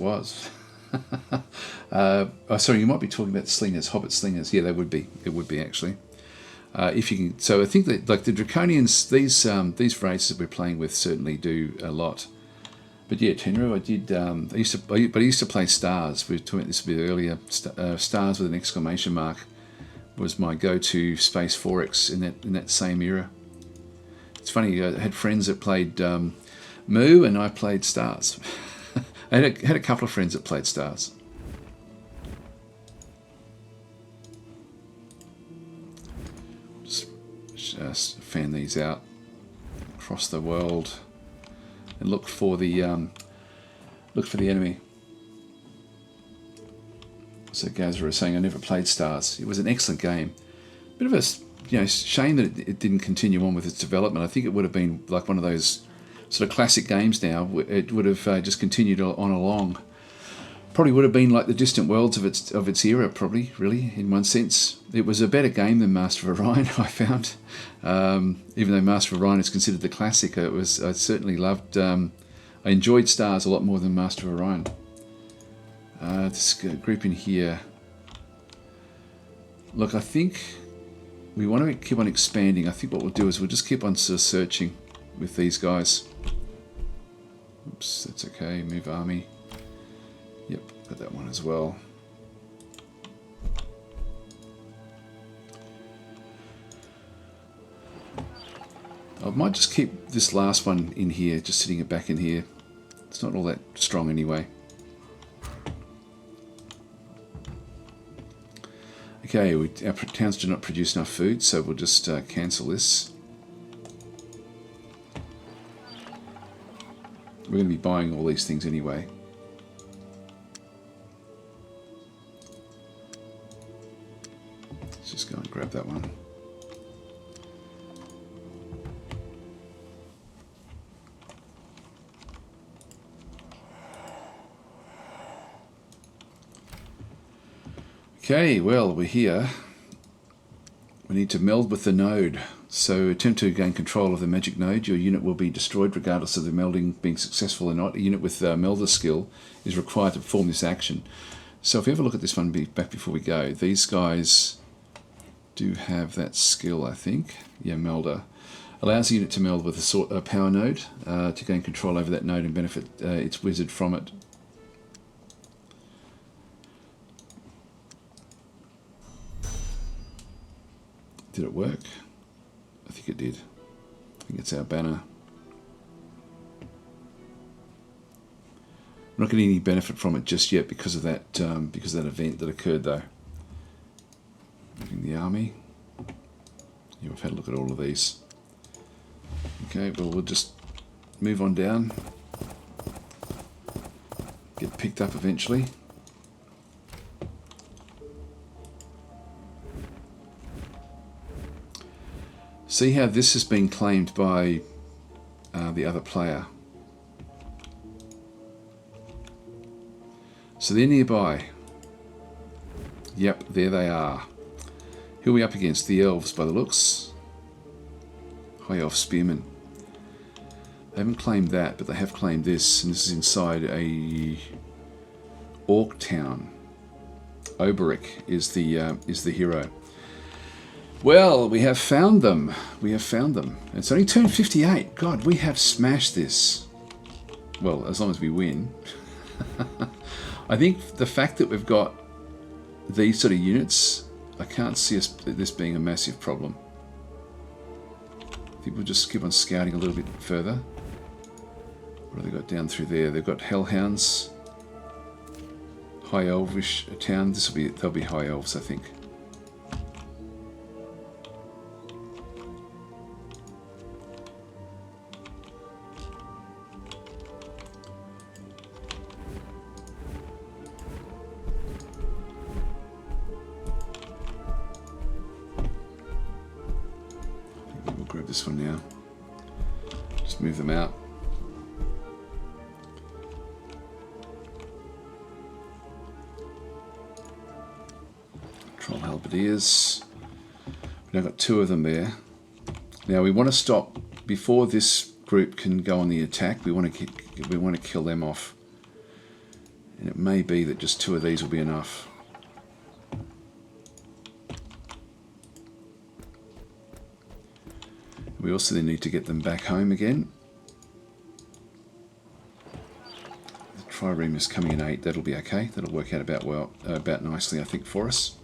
Oh, sorry, you might be talking about slingers, Hobbit slingers. Yeah, they would be. It would be actually. If you can, so I think that like the Draconians, these races that we're playing with certainly do a lot. But yeah, Tenru, I did. I used to play Stars. We were talking about this a bit earlier. Stars with an exclamation mark was my go-to space 4X in that same era. It's funny. I had friends that played Moo, and I played Stars. I had a couple of friends that played Stars. Just fan these out across the world and look for the enemy. So Gazra is saying I never played Stars. It was an excellent game. Bit of a shame that it didn't continue on with its development. I think it would have been like one of those sort of classic games now. It would have just continued on along. Probably would have been like the Distant Worlds of its era, probably, really, in one sense. It was a better game than Master of Orion, I found. Even though Master of Orion is considered the classic, I certainly loved... I enjoyed Stars a lot more than Master of Orion. This group in here... Look, I think we want to keep on expanding. I think what we'll do is we'll just keep on sort of searching with these guys. Oops, that's okay. Move army. Yep, got that one as well. I might just keep this last one in here, just sitting it back in here. It's not all that strong anyway. Okay, our towns do not produce enough food, so we'll just cancel this. We're going to be buying all these things anyway. Let's just go and grab that one. Okay, well, we're here. We need to meld with the node. So attempt to gain control of the magic node. Your unit will be destroyed regardless of the melding being successful or not. A unit with melder skill is required to perform this action. So if we have a look at this one back before we go, these guys do have that skill, I think. Yeah, melder. Allows the unit to meld with a power node to gain control over that node and benefit its wizard from it. Did it work? I think it did. I think it's our banner. I'm not getting any benefit from it just yet because of that event that occurred though. Moving the army. Yeah, we've had a look at all of these. Okay, well we'll just move on down. Get picked up eventually. See how this has been claimed by the other player. So they're nearby. Yep, there they are. Who are we up against? The elves by the looks. High elf spearmen. They haven't claimed that, but they have claimed this, and this is inside a orc town. Oberic is the hero. Well, we have found them. We have found them. It's only turn 58. God, we have smashed this. Well, as long as we win. I think the fact that we've got these sort of units, I can't see this being a massive problem. I think we'll just keep on scouting a little bit further. What have they got down through there? They've got hellhounds. High elvish town. They'll be high elves, I think. This one now. Just move them out. Troll halberdiers. We've now got 2 of them there. Now we want to stop before this group can go on the attack. We want to kill them off, and it may be that just 2 of these will be enough. We also then need to get them back home again. The trireme is coming in 8. That'll be okay. That'll work out about nicely, I think, for us.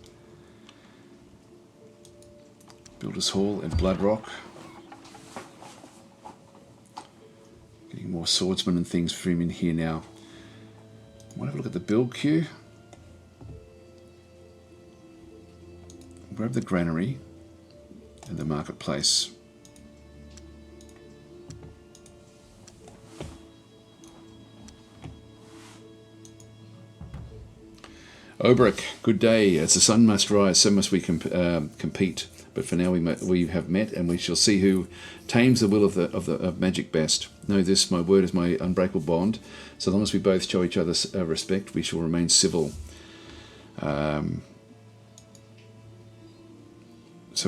Builder's Hall and Bloodrock. Getting more swordsmen and things for him in here now. We'll have a look at the build queue. Grab the granary and the marketplace. Oberic, good day. As the sun must rise, so must we compete. But for now, we have met, and we shall see who tames the will of magic best. Know this: my word is my unbreakable bond. So long as we both show each other respect, we shall remain civil. So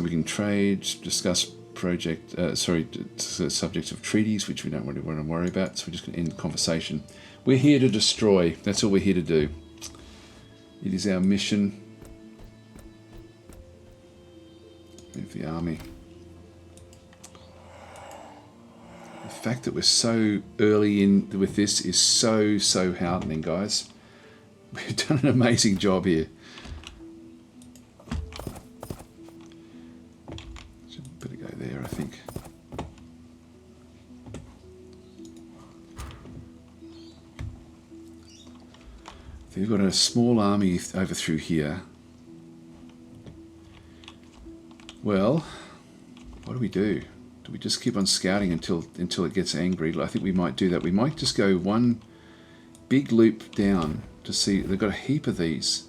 we can trade, discuss subjects of treaties, which we don't really want to worry about. So we're just going to end the conversation. We're here to destroy. That's all we're here to do. It is our mission. Move the army. The fact that we're so early in with this is so heartening, guys. We've done an amazing job here. Should better go there, I think. We've got a small army over through here. Well, what do? Do we just keep on scouting until it gets angry? I think we might do that. We might just go one big loop down to see. They've got a heap of these.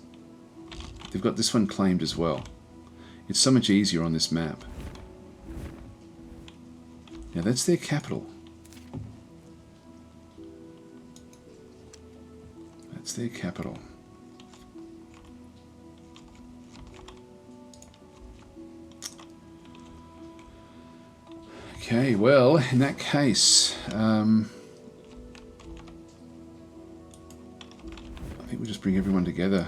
They've got this one claimed as well. It's so much easier on this map. Now that's their capital. That's their capital. Okay, well, in that case, I think we'll just bring everyone together.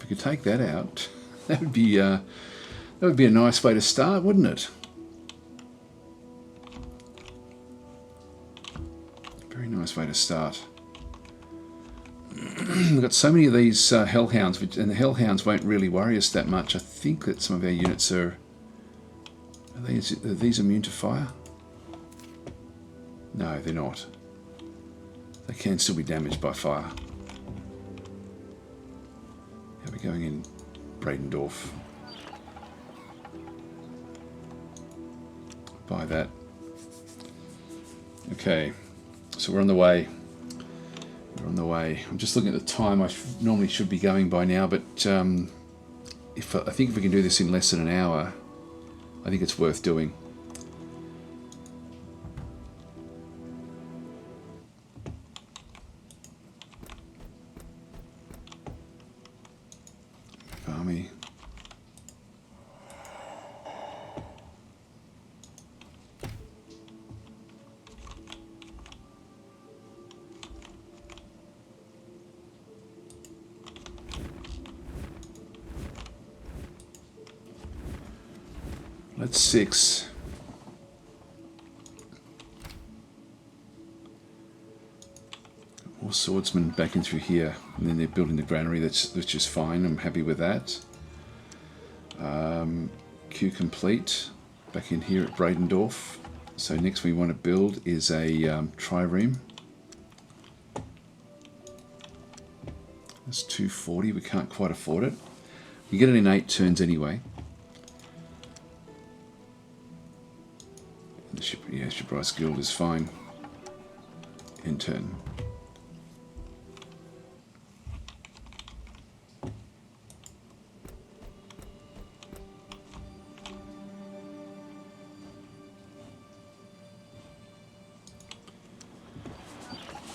we could take that out, that would be a nice way to start, wouldn't it? Very nice way to start. We've got so many of these hellhounds, and the hellhounds won't really worry us that much. I think that some of our units are these immune to fire? No, they're not. They can still be damaged by fire. How are we going in Bradendorf? Buy that. Okay, so we're on the way. We're on the way. I'm just looking at the time. I normally should be going by now, but I think if we can do this in less than an hour, I think it's worth doing. Army. That's 6. More swordsmen back in through here, and then they're building the granary, which is fine. I'm happy with that. Queue complete. Back in here at Bradendorf. So next we want to build is a trireme. That's 240. We can't quite afford it. You get it in 8 turns anyway. Yeah, Shipwright's Guild is fine. In turn.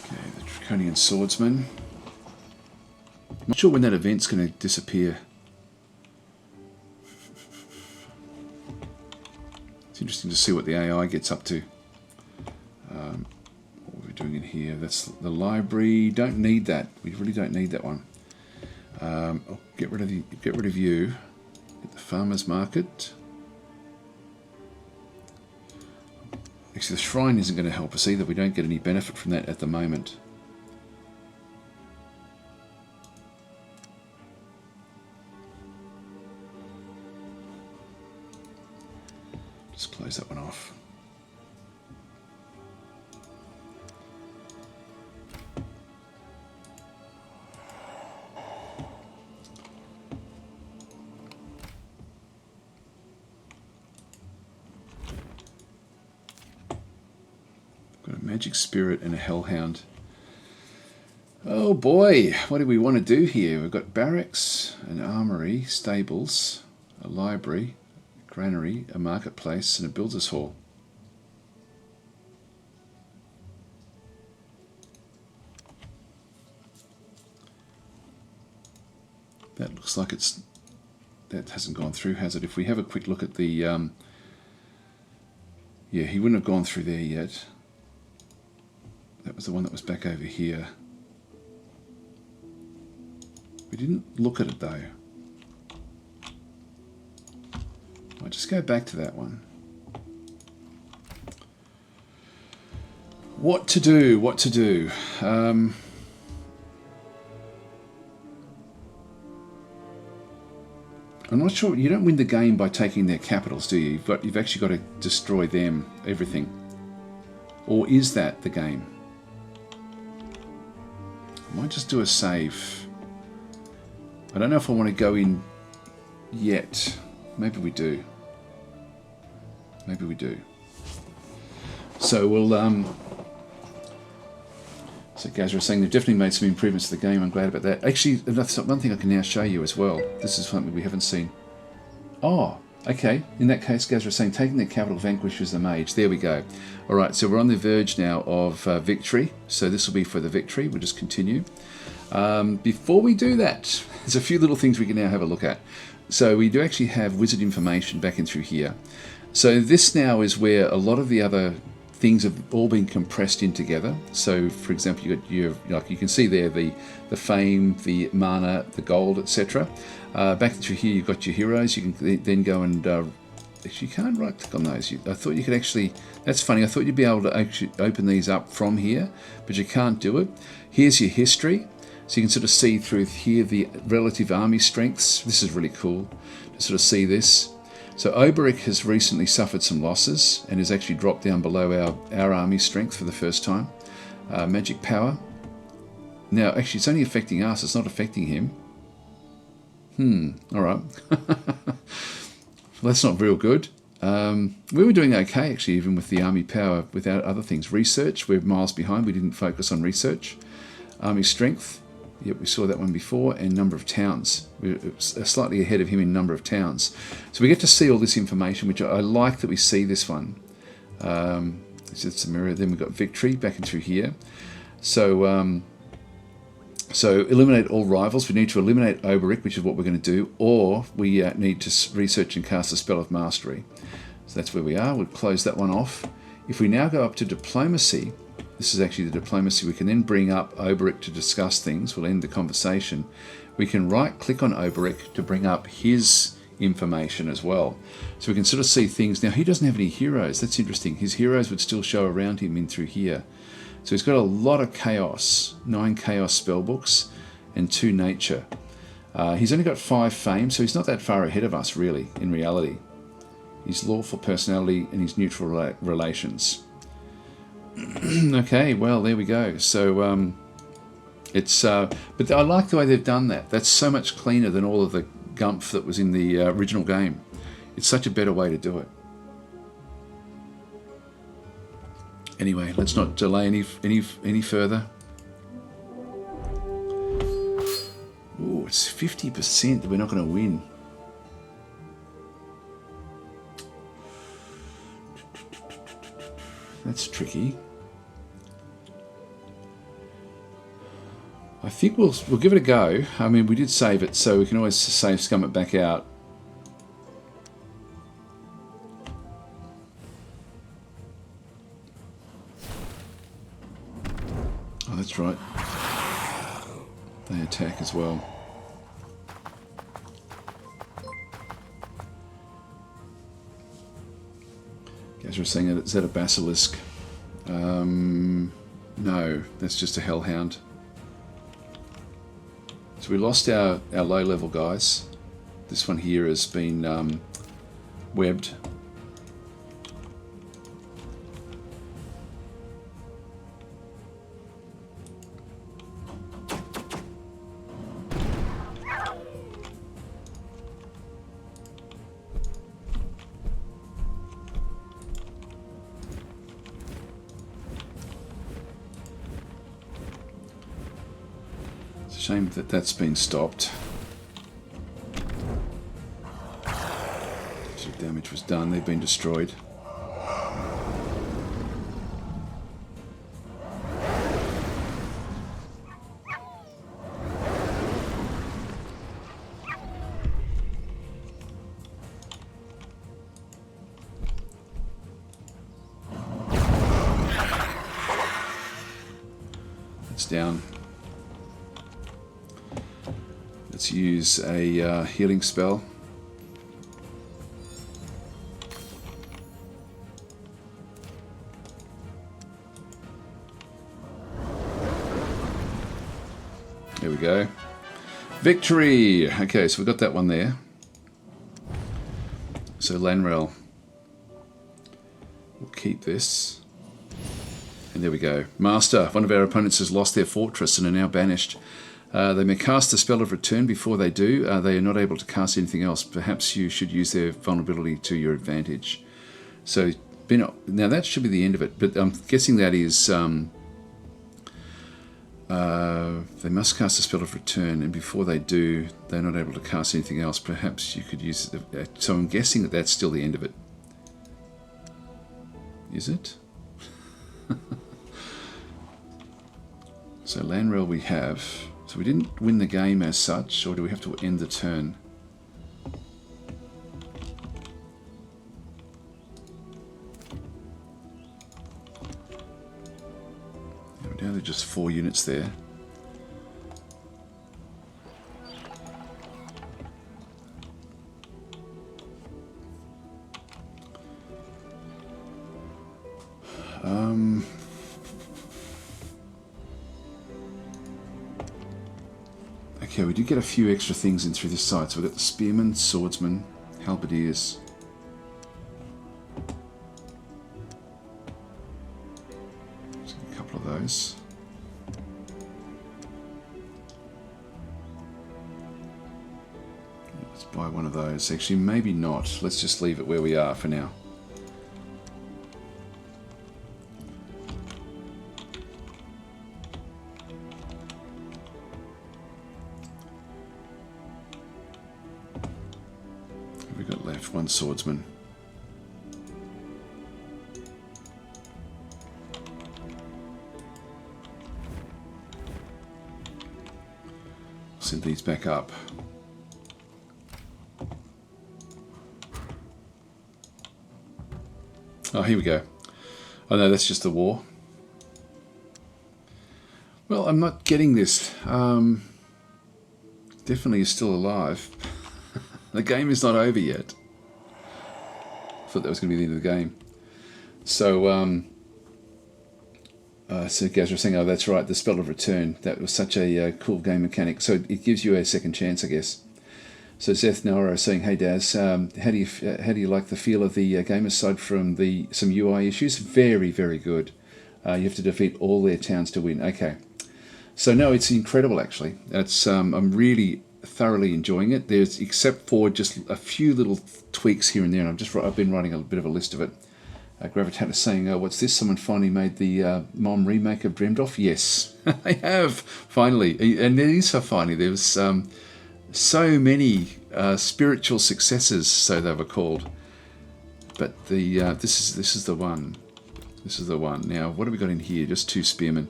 Okay, the Draconian Swordsman. I'm not sure when that event's going to disappear. Interesting to see what the AI gets up to. What we're doing in here. That's the library. Don't need that. We really don't need that one. Get rid of you. Get the farmers market. Actually, the shrine isn't going to help us either. We don't get any benefit from that at the moment. Just close that one off. Got a magic spirit and a hellhound. Oh boy, what do we want to do here? We've got barracks, an armory, stables, a library, granary, a marketplace, and a builder's hall. That looks like that hasn't gone through, has it? If we have a quick look at the yeah, he wouldn't have gone through there yet. That was the one that was back over here. We didn't look at it though. I'll just go back to that one. What to do? What to do? I'm not sure. You don't win the game by taking their capitals, do you? You've actually got to destroy them, everything. Or is that the game? I might just do a save. I don't know if I want to go in yet. Maybe we do. Maybe we do. So we'll so Gazra is saying they've definitely made some improvements to the game. I'm glad about that. Actually, that's one thing I can now show you as well. This is something we haven't seen. Oh, okay. In that case, Gazra is saying taking the capital vanquishes the mage. There we go. All right, so we're on the verge now of victory. So this will be for the victory. We'll just continue. Before we do that, there's a few little things we can now have a look at. So we do actually have wizard information back in through here. So this now is where a lot of the other things have all been compressed in together. So, for example, you got your, like you can see there, the fame, the mana, the gold, etc. Back through here, you've got your heroes. You can then go and actually, you can't right click on those. I thought you could actually. That's funny. I thought you'd be able to actually open these up from here, but you can't do it. Here's your history, so you can sort of see through here the relative army strengths. This is really cool to sort of see this. So Oberic has recently suffered some losses and has actually dropped down below our army strength for the first time. Magic power. Now, actually, it's only affecting us. It's not affecting him. All right. Well, that's not real good. We were doing okay, actually, even with the army power without other things. Research, we're miles behind. We didn't focus on research. Army strength. Yep, we saw that one before. And number of towns. We're slightly ahead of him in number of towns. So we get to see all this information, which I like that we see this one. It's a mirror. Then we've got victory back into here. So eliminate all rivals. We need to eliminate Oberic, which is what we're going to do. Or we need to research and cast a spell of mastery. So that's where we are. We'll close that one off. If we now go up to diplomacy... This is actually the diplomacy. We can then bring up Oberic to discuss things. We'll end the conversation. We can right-click on Oberic to bring up his information as well. So we can sort of see things. Now, he doesn't have any heroes. That's interesting. His heroes would still show around him in through here. So he's got a lot of chaos. 9 chaos spellbooks and 2 nature. He's only got 5 fame, so he's not that far ahead of us, really, in reality. His lawful personality and his neutral relations. Okay, well, there we go. So it's but I like the way they've done that. That's so much cleaner than all of the gumph that was in the original game. It's such a better way to do it. Anyway, let's not delay any further. Oh, it's 50% that we're not going to win. That's tricky. I think we'll give it a go. I mean, we did save it, so we can always save scum it back out. Oh, that's right. They attack as well. Guys were saying, is that a basilisk? No, that's just a hellhound. So we lost our low level guys. This one here has been webbed. Shame that that's been stopped. So damage was done. They've been destroyed. It's down. Let's use a healing spell. There we go. Victory! Okay, so we got that one there. So Lanrel. We'll keep this. And there we go. Master, one of our opponents has lost their fortress and are now banished. They may cast a spell of return. Before they do, they are not able to cast anything else. Perhaps you should use their vulnerability to your advantage. So, now that should be the end of it, but I'm guessing that is... they must cast a spell of return, and before they do, they're not able to cast anything else. Perhaps you could use... So I'm guessing that that's still the end of it. Is it? So Lanrel we have... So we didn't win the game as such, or do we have to end the turn? probably just 4 units there. Okay, we did get a few extra things in through this side. So we've got the spearmen, swordsmen, halberdiers. So a couple of those. Let's buy one of those. Actually, maybe not. Let's just leave it where we are for now. One swordsman. Send these back up. Oh, here we go. Oh no, that's just the war. Well, I'm not getting this. Definitely is still alive. The game is not over yet. I thought that was going to be the end of the game. So, so Gaz was saying, oh, that's right, the spell of return. That was such a cool game mechanic. So it gives you a second chance, I guess. So Zeth Nora is saying, hey Daz, how do you like the feel of the game aside from some UI issues? Very, very good. You have to defeat all their towns to win. Okay. So no, it's incredible actually. It's I'm really thoroughly enjoying it. There's, except for just a few little tweaks here and there, and I've been writing a bit of a list of it. Gravitat is saying, oh, what's this? Someone finally made the Mom remake of Dremdoff? Yes, they have, finally. And it is so finally. There's so many spiritual successes, so they were called. But this is the one. This is the one. Now, what have we got in here? Just 2 spearmen.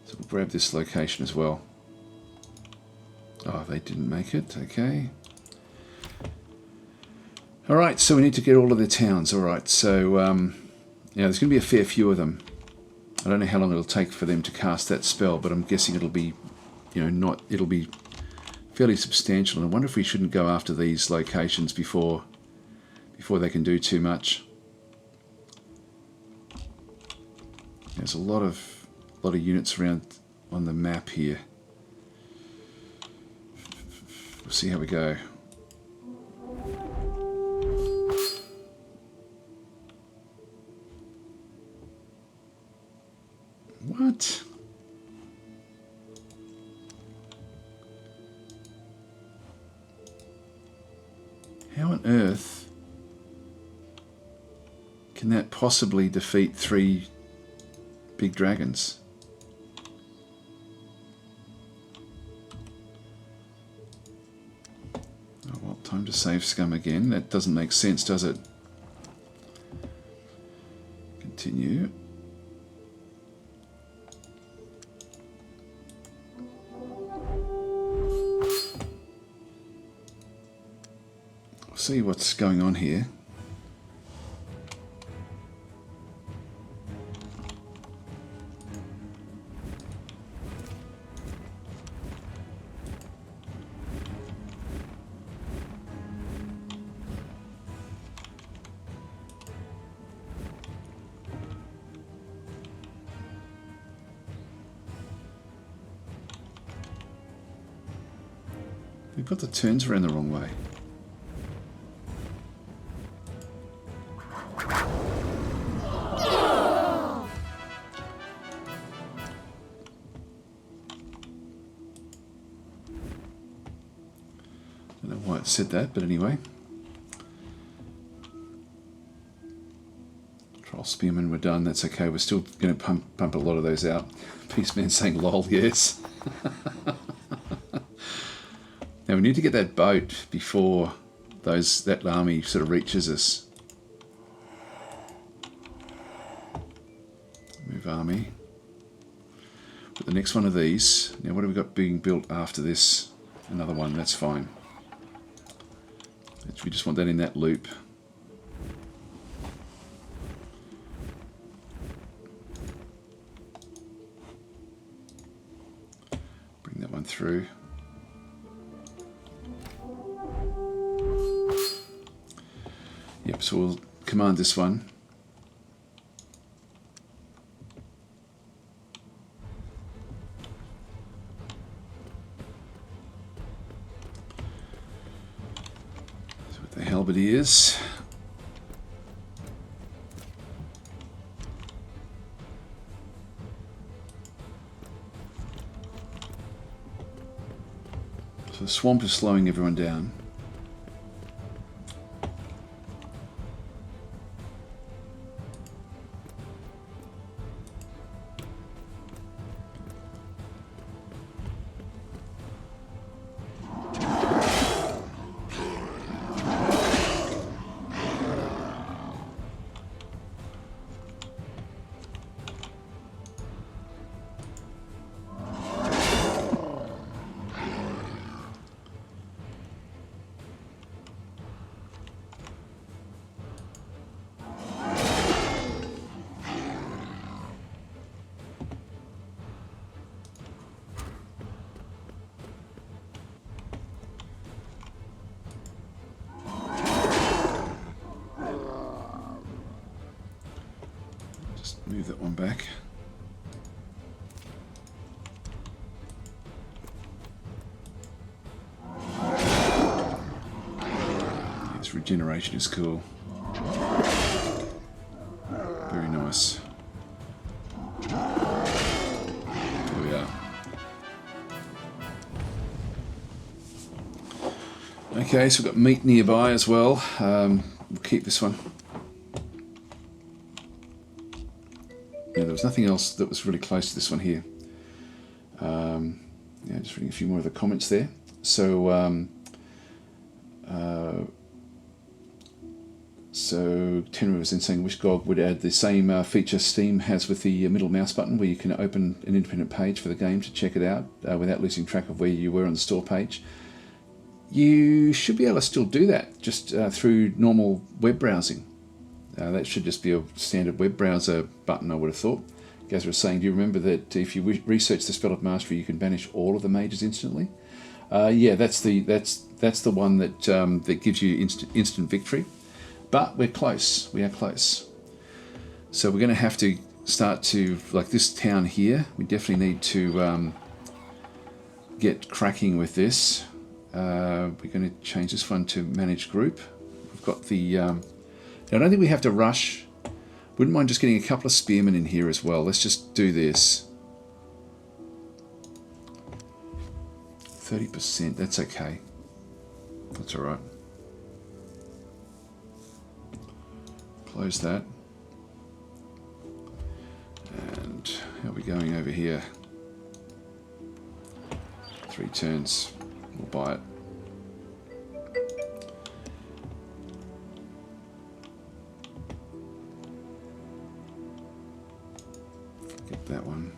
So we'll grab this location as well. Oh, they didn't make it. Okay. All right, so we need to get all of their towns. All right, so yeah, there's going to be a fair few of them. I don't know how long it'll take for them to cast that spell, but I'm guessing it'll be, it'll be fairly substantial. And I wonder if we shouldn't go after these locations before they can do too much. There's a lot of units around on the map here. We'll see how we go. What? How on earth can that possibly defeat 3 big dragons? Oh, well, time to save scum again. That doesn't make sense, does it? Continue. See what's going on here. We've got the turns around the wrong way. Said that, but anyway. Troll spearmen were done. That's okay. We're still going to pump a lot of those out. Peaceman saying lol, yes. Now we need to get that boat before that army sort of reaches us. Move army. But the next one of these. Now what have we got being built after this? Another one. That's fine. We just want that in that loop. through. Yep, so we'll command this one. That's what the halberdiers. So the swamp is slowing everyone down. Move that one back. Yes, regeneration is cool. Very nice. There we are. Okay, so we've got meat nearby as well. We'll keep this one. Yeah, there was nothing else that was really close to this one here. Yeah, just reading a few more of the comments there. So, Tenry was then saying, wish GOG would add the same feature Steam has with the middle mouse button, where you can open an independent page for the game to check it out without losing track of where you were on the store page. You should be able to still do that just through normal web browsing. That should just be a standard web browser button, I would have thought. Gaz was saying, do you remember that if you research the spell of mastery, you can banish all of the mages instantly? Yeah, that's the one that that gives you instant victory. But we're close. We are close. So we're going to have to start to, like this town here, we definitely need to get cracking with this. We're going to change this one to manage group. We've got the... I don't think we have to rush. Wouldn't mind just getting a couple of spearmen in here as well. Let's just do this. 30%, that's okay. That's all right. Close that. And how are we going over here? 3 turns. We'll buy it. Get that one.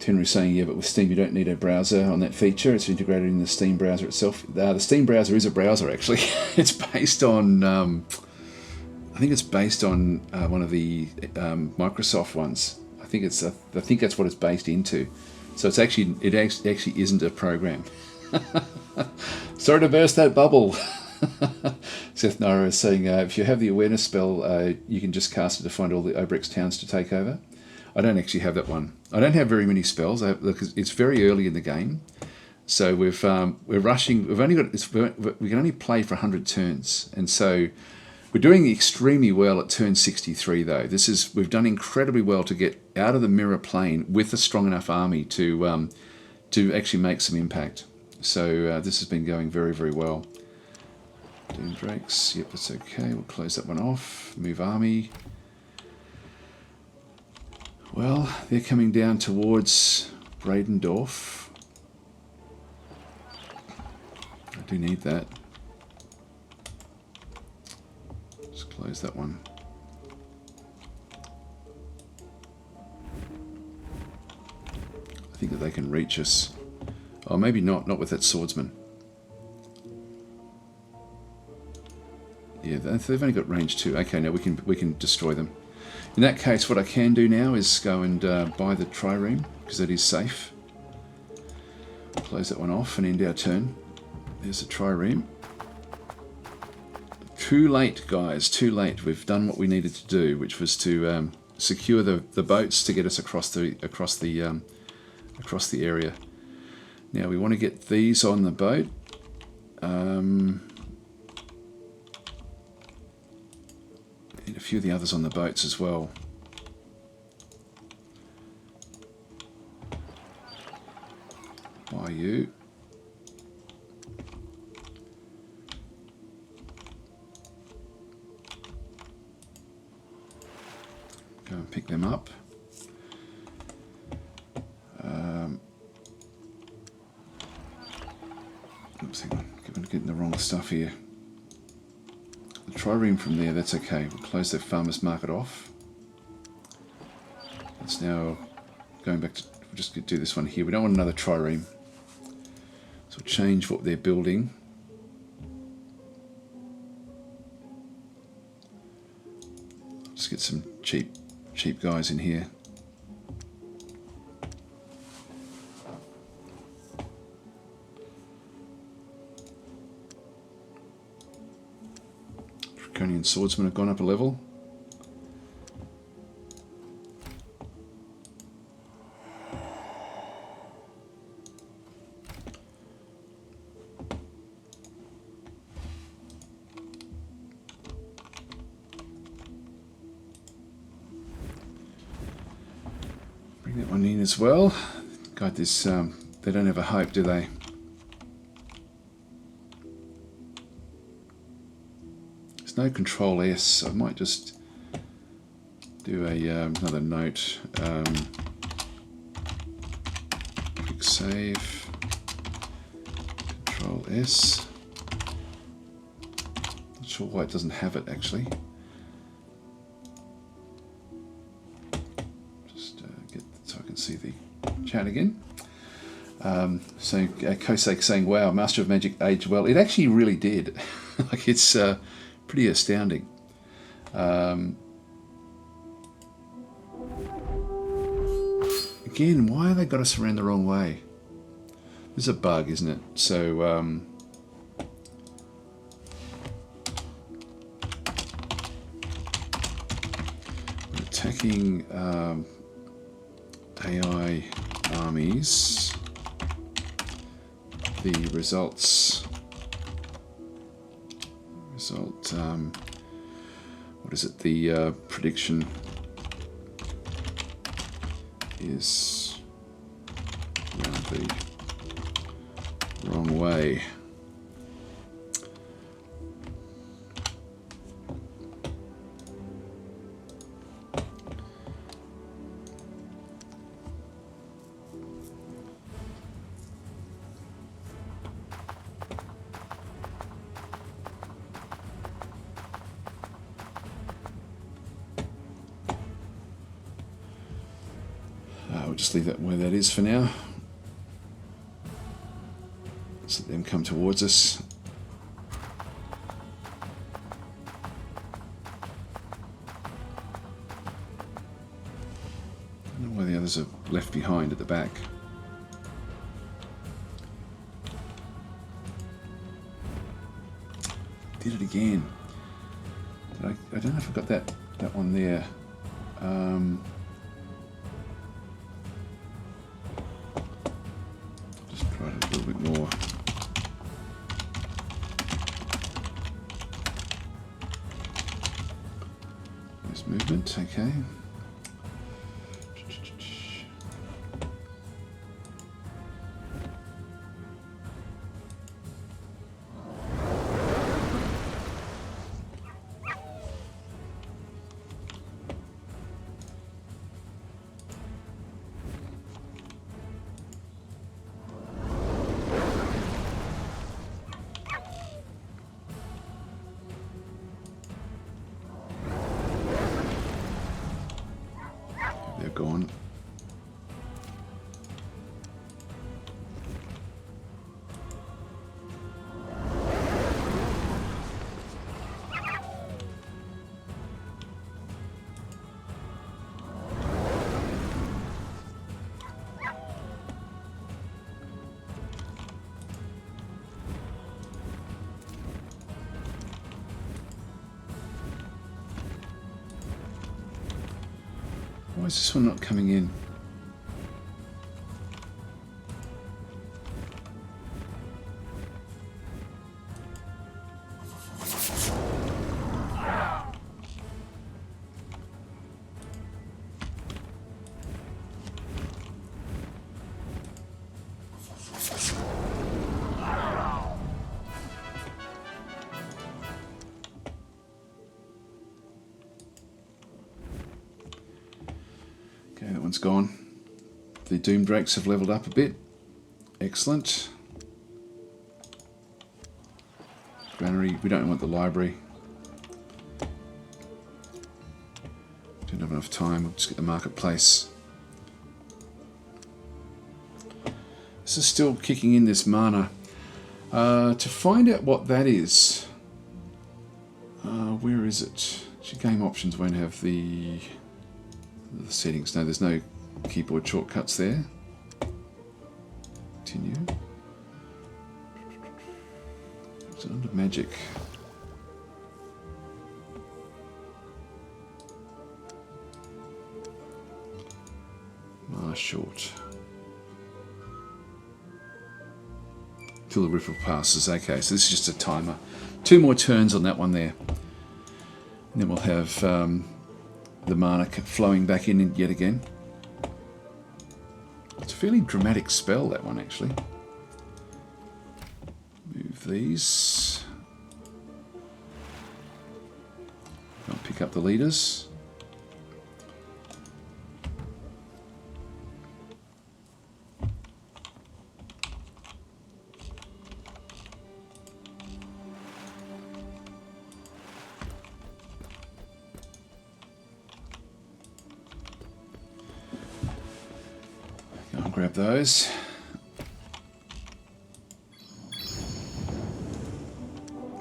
Henry's saying, yeah, but with Steam you don't need a browser on that feature. It's integrated in the Steam browser itself. The Steam browser is a browser, actually. It's based on, I think it's based on one of the Microsoft ones. I think that's what it's based into. So it actually isn't a program. Sorry to burst that bubble. Seth Nara is saying, if you have the awareness spell, you can just cast it to find all the Obrex towns to take over. I don't actually have that one. I don't have very many spells. It's very early in the game, so we're rushing. We've only got we can only play for 100 turns, and so we're doing extremely well at turn 63. Though we've done incredibly well to get out of the mirror plane with a strong enough army to actually make some impact. So this has been going very, very well. Doom Drakes, yep, that's okay. We'll close that one off. Move army. Well, they're coming down towards Bradendorf. I do need that. Just close that one. I think that they can reach us. Oh, maybe not with that swordsman. Yeah, they've only got range 2. Okay, now we can destroy them. In that case, what I can do now is go and buy the trireme, because that is safe. Close that one off and end our turn. There's the trireme. Too late, guys, too late. We've done what we needed to do, which was to secure the boats to get us across the area. Now we want to get these on the boat. And a few of the others on the boats as well. Why you? Go and pick them up. Oops, hang on. I'm getting the wrong stuff here. The trireme from there, that's okay. We'll close the farmer's market off. It's now going back to, we'll just do this one here. We don't want another trireme. So we'll change what they're building. Just get some cheap guys in here. Draconian swordsmen have gone up a level. Bring that one in as well. God, this they don't have a hope, do they? No Control S. I might just do a another note. Quick save. Control S. Not sure why it doesn't have it actually. Just get so I can see the chat again. So Kosek saying, "Wow, Master of Magic aged well." It actually really did. Like it's. Pretty astounding. Again, why have they got us around the wrong way? This is a bug, isn't it? So, we're attacking AI armies. The results. What is it? The prediction is around the wrong way. We'll just leave that where that is for now. Let's let them come towards us. I don't know why the others are left behind at the back. Did it again. I don't know if I got that one there. More. Nice movement, okay. is this one not coming in? Okay, that one's gone. The Doom Drakes have leveled up a bit. Excellent. Granary, we don't want the library. Don't have enough time, we'll just get the marketplace. This is still kicking in this mana. To find out what that is, where is it? Game options won't have the settings. No, there's no keyboard shortcuts there. Continue. Is it under magic? Short. Till the ripple passes. Okay, so this is just a timer. 2 more turns on that one there. And then we'll have the mana flowing back in yet again. It's a fairly dramatic spell, that one, actually. Move these. I'll pick up the leaders. I'll grab those.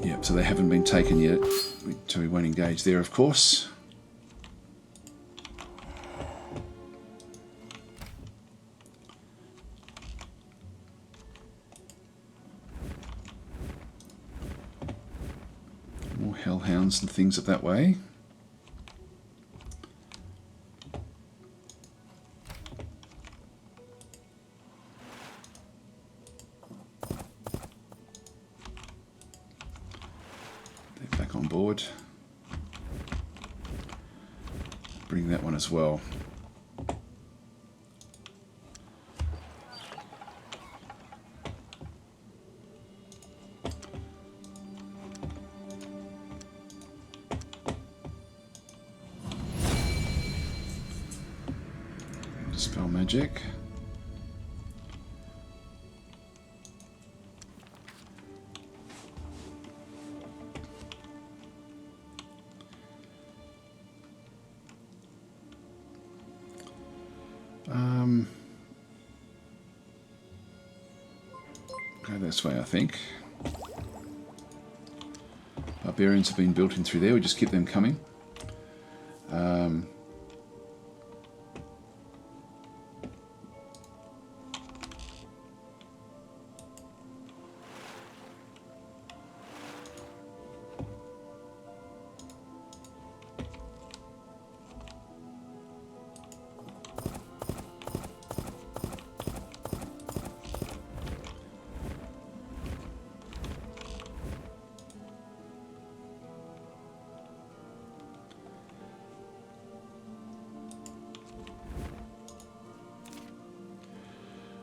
Yep, so they haven't been taken yet, so we won't engage there, of course. More hellhounds and things up that way. Back on board. Bring that one as well. Dispel magic. Go this way, I think. Barbarians have been built in through there, we just keep them coming.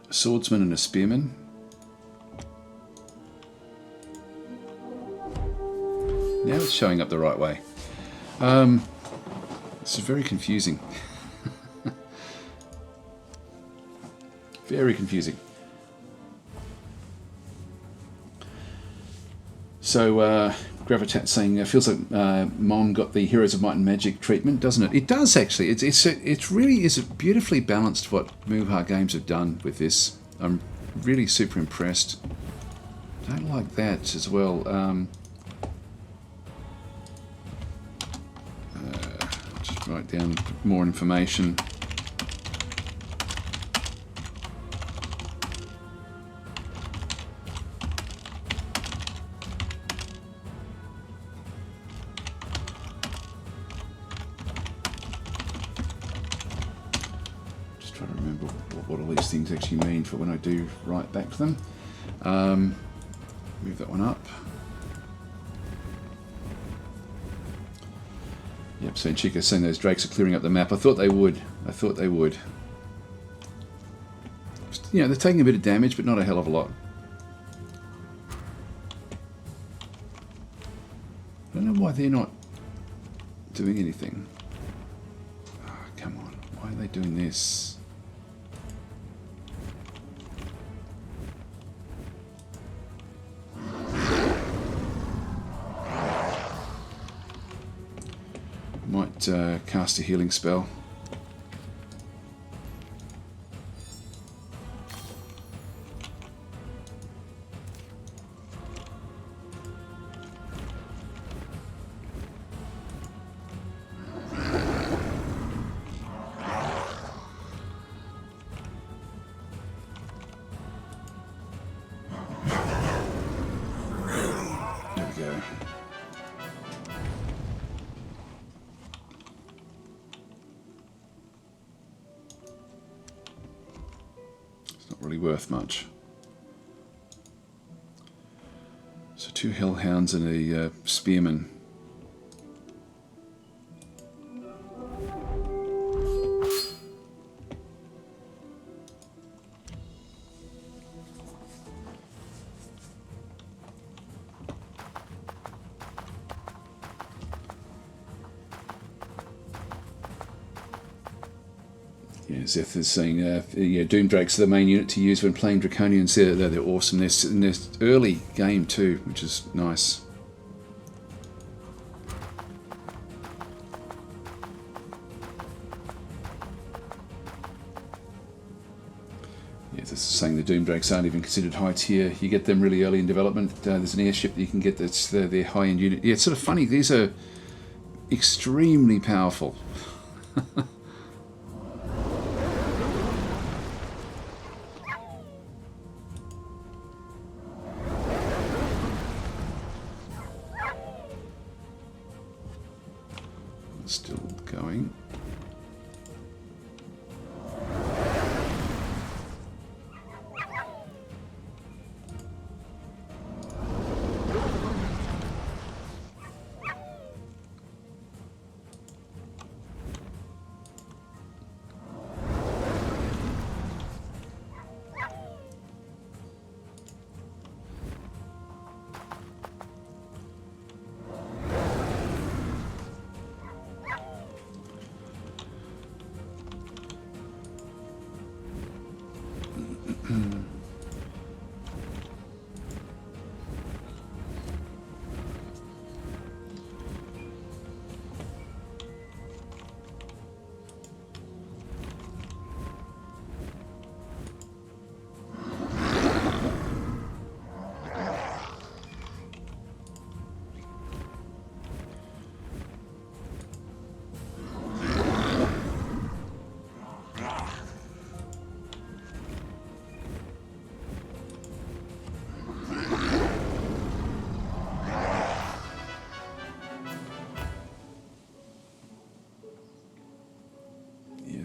A swordsman and a spearman. Now it's showing up the right way. This is very confusing. Very confusing. So, Gravitat saying, feels like Mon got the Heroes of Might and Magic treatment, doesn't it? It does, actually. It really is beautifully balanced what Muha Games have done with this. I'm really super impressed. Don't like that as well. Just write down more information. things actually mean for when I do write back to them. Move that one up. Yep, so Chico's saying those drakes are clearing up the map. I thought they would. You know, they're taking a bit of damage, but not a hell of a lot. I don't know why they're not doing anything. Oh, come on. Why are they doing this? Might cast a healing spell. There we go. Really worth much. So 2 hellhounds and a spearman. Yeah, Zeth is saying, Doom Drakes are the main unit to use when playing Draconians. They're awesome. They're in this early game too, which is nice. Yeah, this is saying the Doom Drakes aren't even considered high tier. You get them really early in development. There's an airship that you can get that's their high-end unit. Yeah, it's sort of funny. These are extremely powerful. Still going.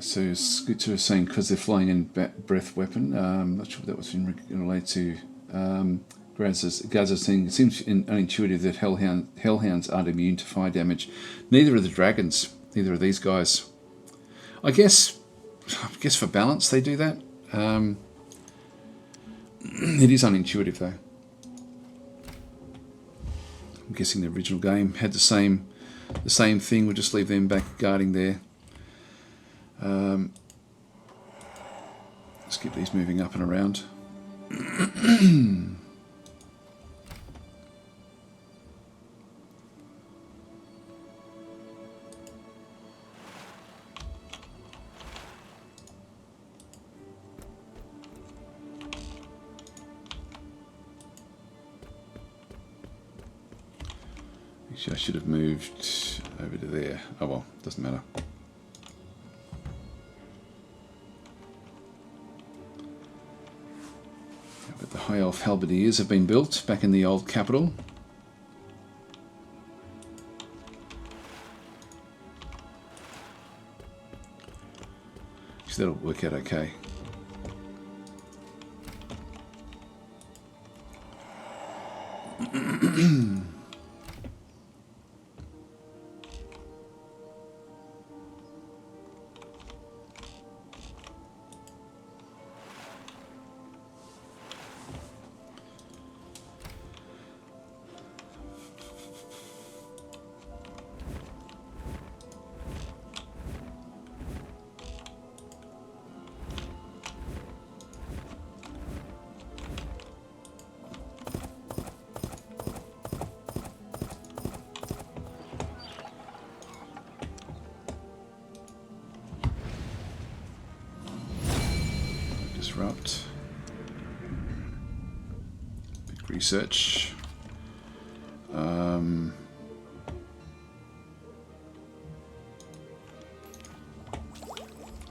So Scooter was saying because they're flying in breath weapon. Not sure if that was in relate to Gaz's thing. It seems unintuitive that hellhounds aren't immune to fire damage. Neither are the dragons. Neither are these guys. I guess for balance they do that. It is unintuitive though. I'm guessing the original game had the same thing. We'll just leave them back guarding there. Let's keep these moving up and around. Actually, I should have moved over to there. Oh well, doesn't matter. But the High Elf Halberdiers have been built back in the old capital. So that'll work out okay. Disrupt. Big research.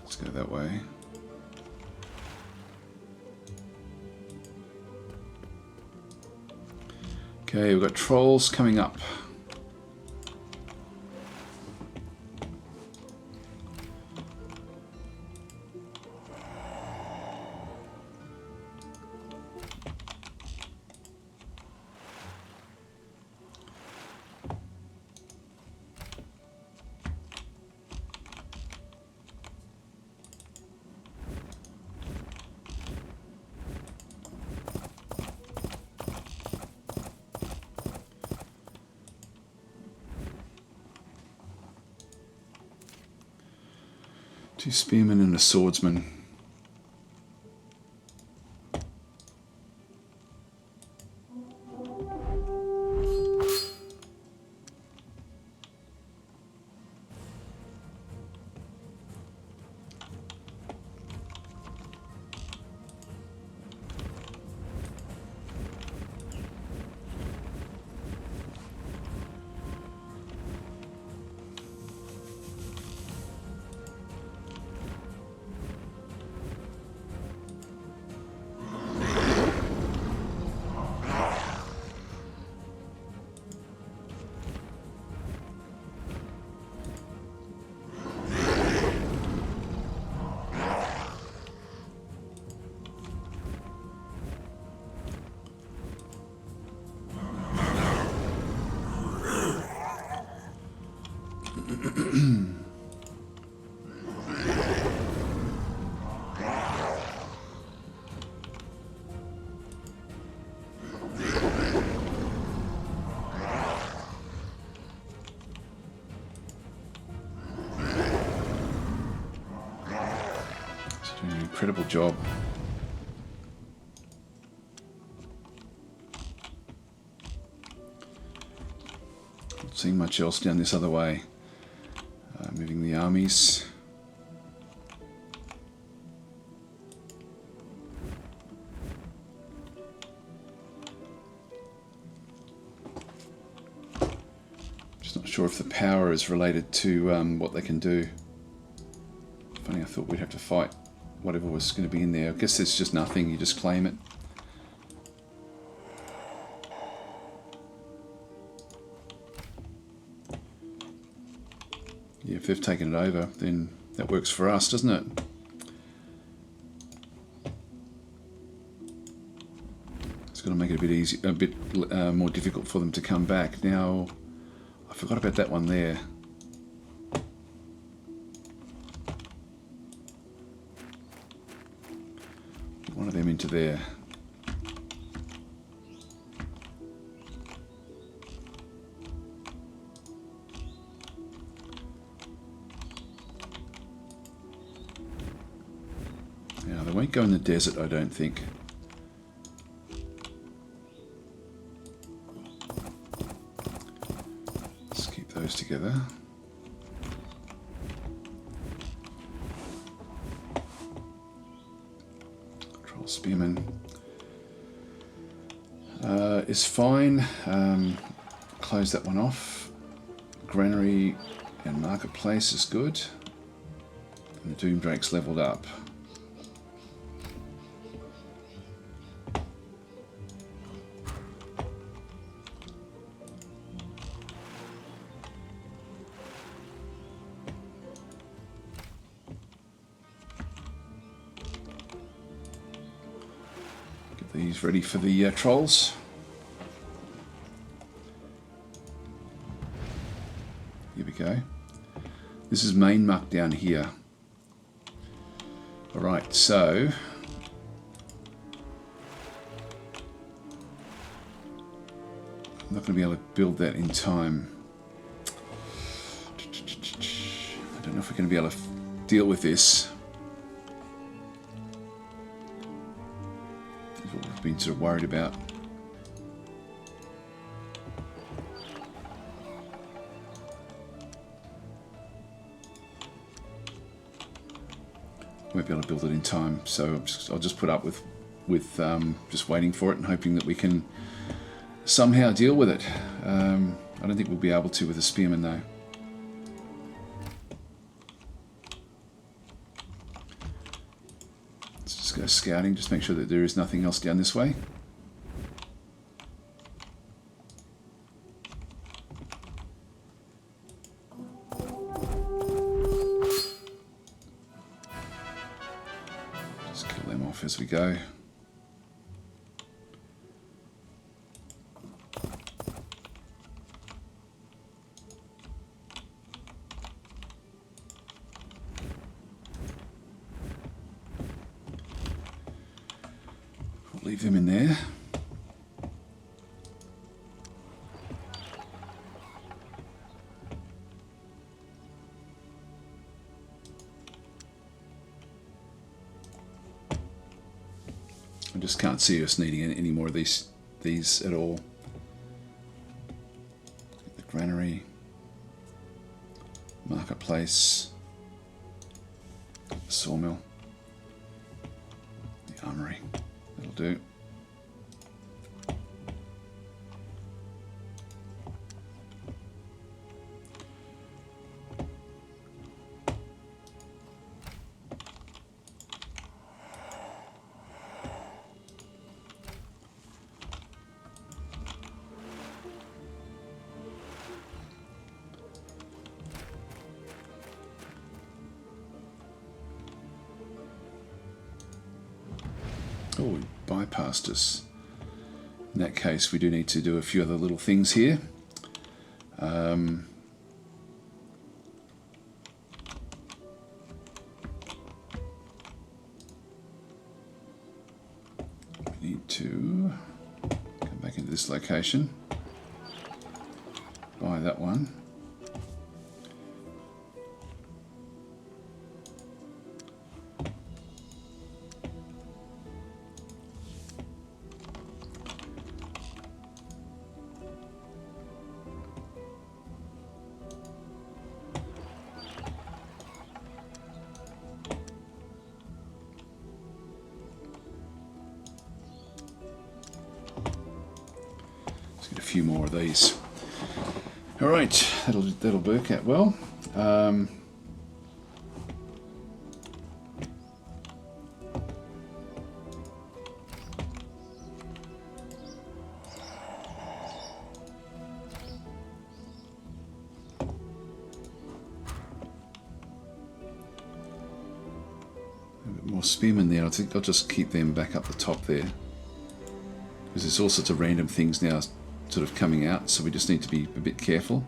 Let's go that way. Okay, we've got trolls coming up. Two spearmen and a swordsman. Doing an incredible job. Not seeing much else down this other way. Moving the armies. Just not sure if the power is related to what they can do. Funny, I thought we'd have to fight whatever was going to be in there. I guess there's just nothing, you just claim it. Yeah, if they've taken it over, then that works for us, doesn't it? It's going to make it a bit more difficult for them to come back. Now, I forgot about that one there. One of them into there. Now, they won't go in the desert, I don't think. Let's keep those together. Spearman is fine. Close that one off. Granary and marketplace is good. And the Doomdrake's leveled up. Get these ready for the trolls. go. This is main muck down here. Alright, so I'm not going to be able to build that in time. I don't know if we're going to be able to deal with this. That's what we've been sort of worried about. Won't be able to build it in time, so I'll just put up with just waiting for it and hoping that we can somehow deal with it. I don't think we'll be able to with a spearman though. Let's just go scouting, just make sure that there is nothing else down this way. Just kill them off as we go. Leave them in there. I just can't see us needing any more of these at all. The granary, marketplace, the sawmill, the armory. That'll do. Oh, we bypassed us. In that case, we do need to do a few other little things here. We need to come back into this location. Buy that one. Get a few more of these. All right, that'll work out well. A bit more spearmen there. I think I'll just keep them back up the top there, because there's all sorts of random things now sort of coming out, so we just need to be a bit careful.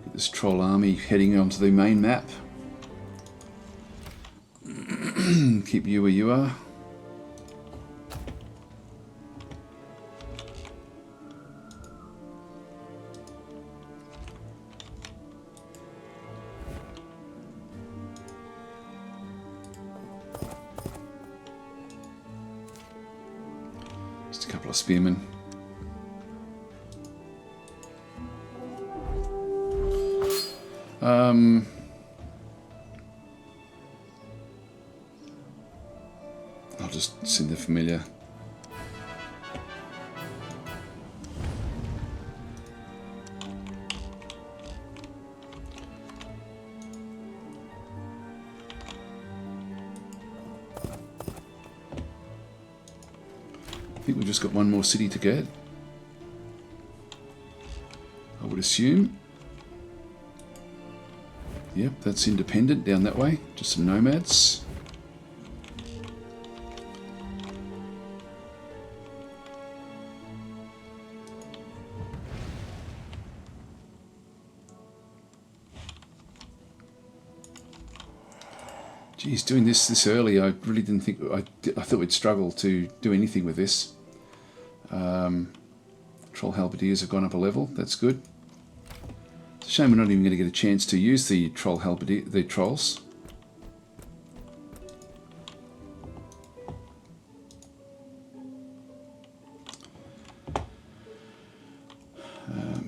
Get this troll army heading onto the main map. Keep you where you are. Just a couple of spearmen. I'll just send the familiar. I think we've just got one more city to get, I would assume. Yep, that's independent down that way, just some nomads. Geez, doing this early, I really didn't think... I thought we'd struggle to do anything with this. Troll halberdiers have gone up a level. That's good. It's a shame we're not even going to get a chance to use the troll halberdier, the trolls.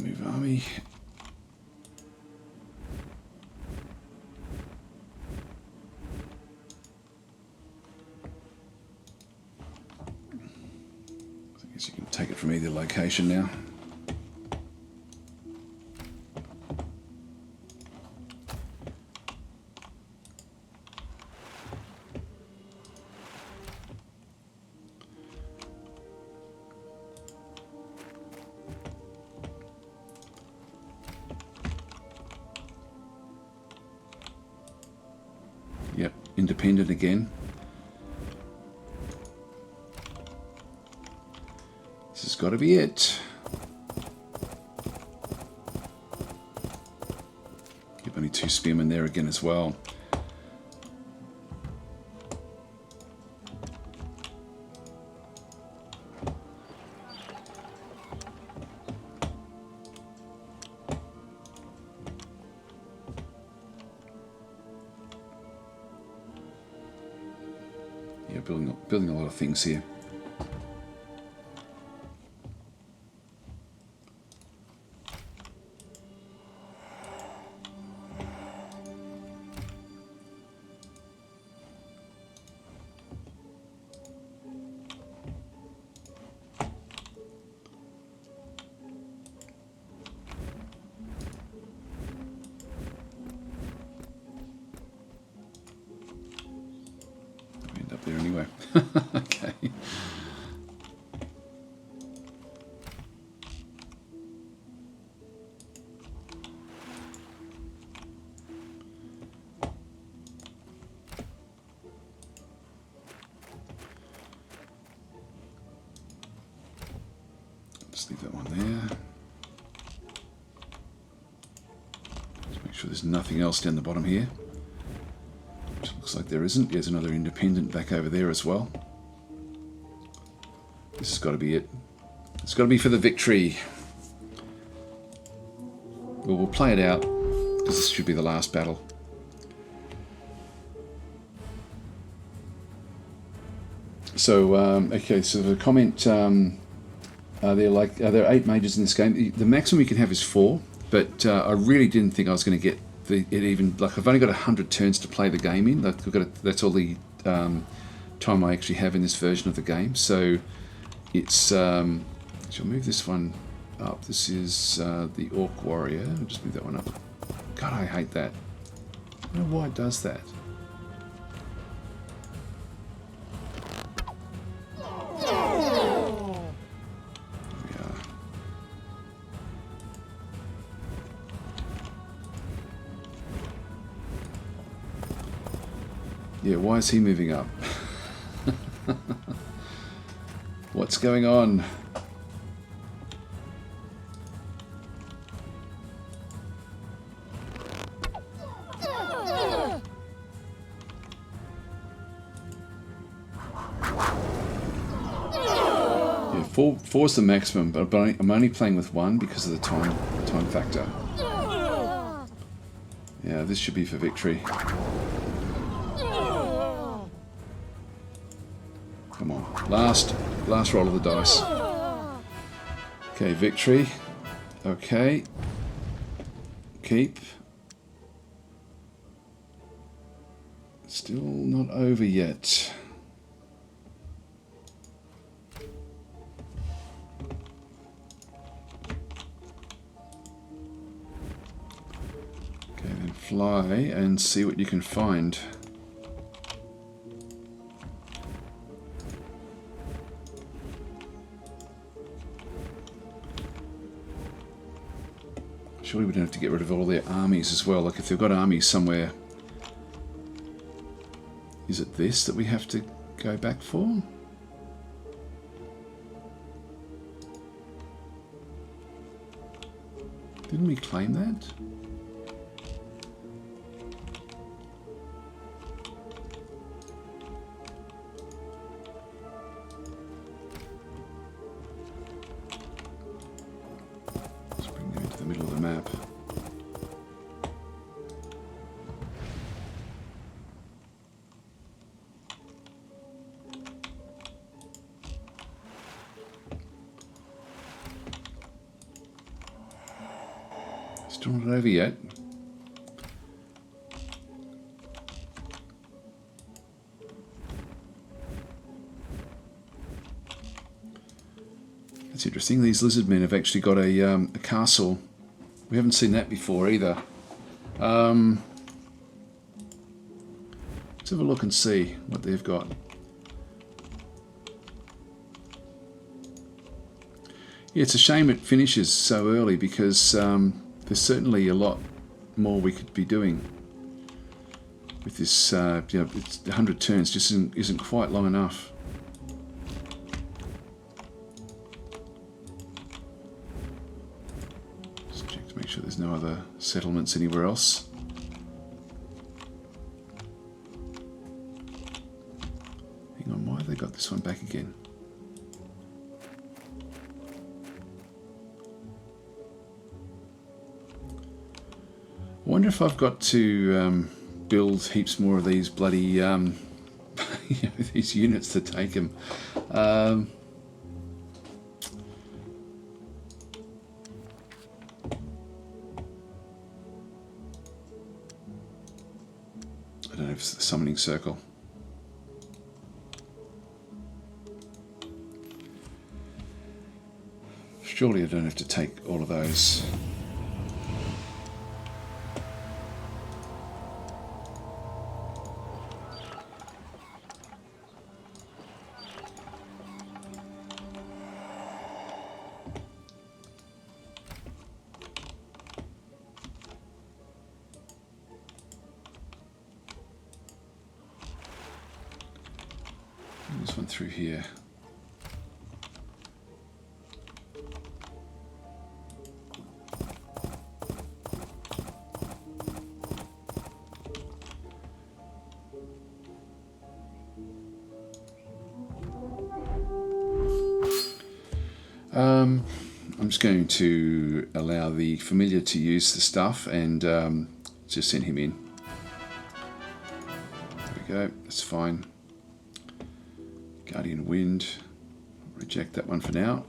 Move army. I guess you can take it from either location now. Yep, independent again. This has got to be it. Yep, only 2 spearmen there again as well. Yeah, building a lot of things here. Up there anyway. Okay. Just leave that one there. Just make sure there's nothing else down the bottom here. Looks like there isn't. There's another independent back over there as well. This has got to be it. It's got to be for the victory. Well, we'll play it out because this should be the last battle. So, okay, so the comment, there are 8 mages in this game. The maximum you can have is 4, but I really didn't think I was going to get I've only got 100 turns to play the game in. That's all the time I actually have in this version of the game. So it's I'll move this one up. This is the Orc Warrior. I'll just move that one up. God, I hate that. I don't know why it does that. Yeah, why is he moving up? What's going on? Yeah, four is the maximum, but I'm only playing with 1 because of the time factor. Yeah, this should be for victory. Come on, last roll of the dice. Okay, victory. Okay. Keep. Still not over yet. Okay, then fly and see what you can find. Surely we don't have to get rid of all their armies as well. Like if they've got armies somewhere, is it this that we have to go back for? Didn't we claim that? Still not over yet. That's interesting. These lizard men have actually got a castle. We haven't seen that before either. Let's have a look and see what they've got. Yeah, it's a shame it finishes so early because there's certainly a lot more we could be doing with this. It's 100 turns just isn't quite long enough. Just check to make sure there's no other settlements anywhere else. Hang on, why have they got this one back again? I wonder if I've got to build heaps more of these bloody these units to take them. I don't know if it's the summoning circle. Surely I don't have to take all of those. This one through here. I'm just going to allow the familiar to use the stuff and just send him in. There we go, that's fine. Guardian Wind, reject that one for now.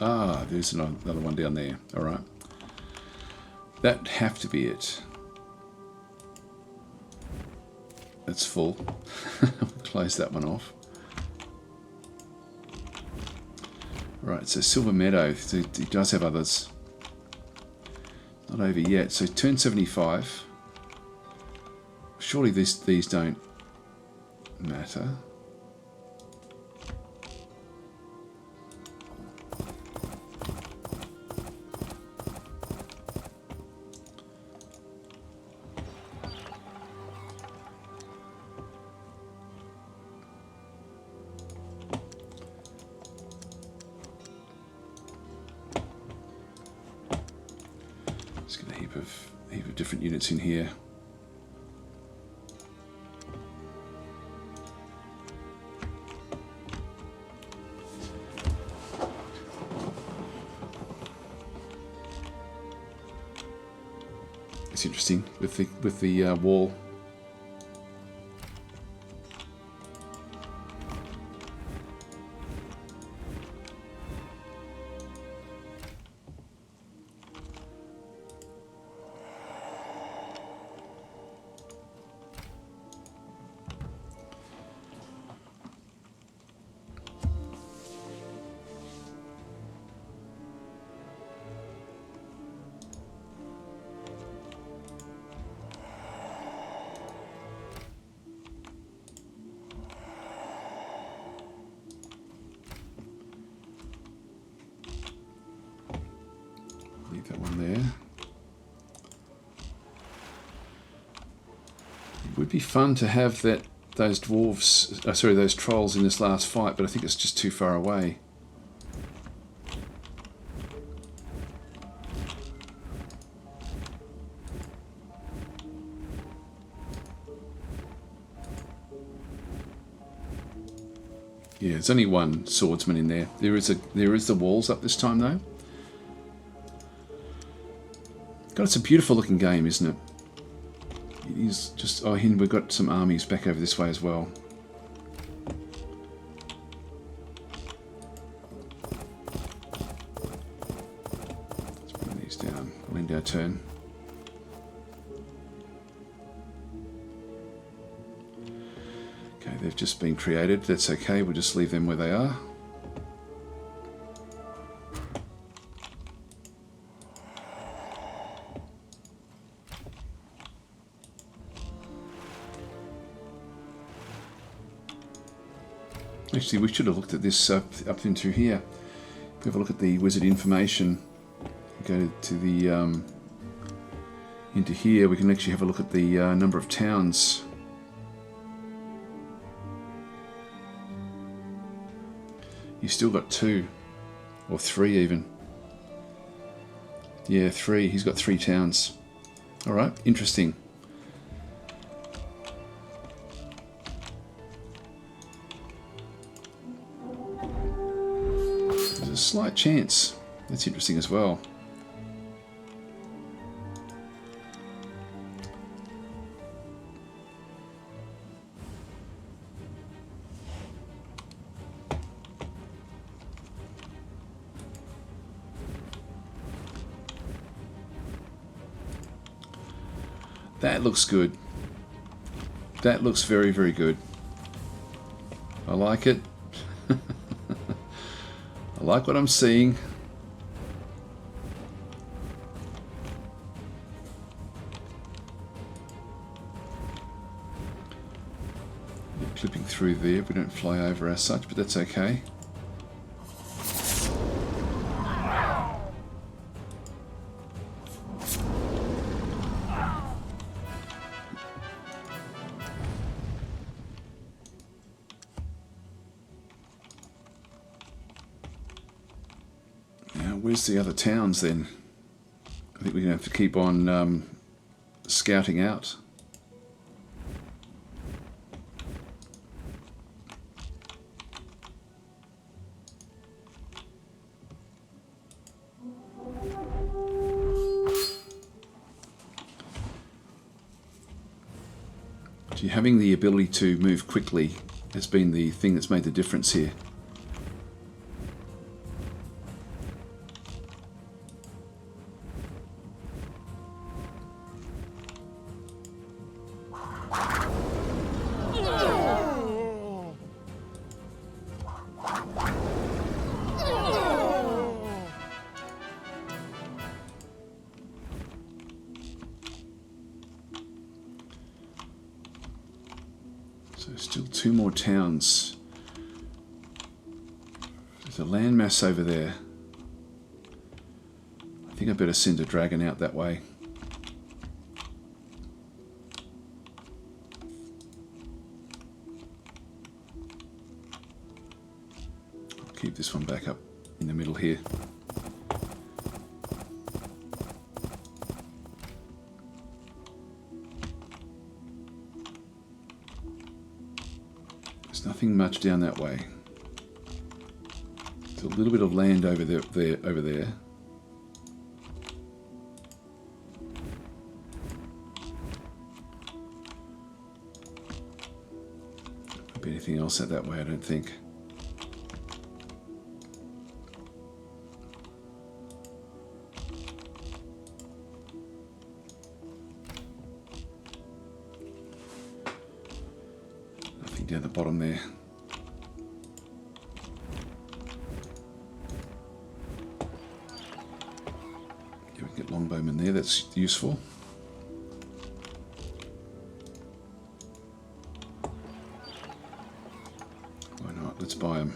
Ah, there's another one down there. All right. That'd have to be it. That's full. Close that one off. Right, so Silver Meadow, he does have others. Not over yet. So turn 75. Surely these don't matter. Just get a heap of different units in here. It's interesting with the wall. Leave that one there. It would be fun to have that those dwarves, sorry, those trolls in this last fight, but I think it's just too far away. Yeah, there's only one swordsman in there. There is the walls up this time though. God, it's a beautiful looking game, isn't it? It is just. Oh, and we've got some armies back over this way as well. Let's bring these down. We'll end our turn. Okay, they've just been created. That's okay. We'll just leave them where they are. Actually, we should have looked at this up into here. If we have a look at the wizard information, go to the into here, we can actually have a look at the number of towns. You've still got 2, or 3 even. Yeah, 3. He's got 3 towns. All right, interesting. There's a slight chance. That's interesting as well. That looks good. That looks very, very good. I like it. I like what I'm seeing. Clipping through there. We don't fly over as such, but that's okay. Where's the other towns then? I think we're going to have to keep on scouting out. Having the ability to move quickly has been the thing that's made the difference here. So still 2 more towns. There's a landmass over there. I think I better send a dragon out that way. I'll keep this one back up in the middle here. There's nothing much down that way. There's a little bit of land over there. Won't be anything else out that way, I don't think. Down the bottom there. Yeah, we can get longbowmen there, that's useful. Why not? Let's buy them.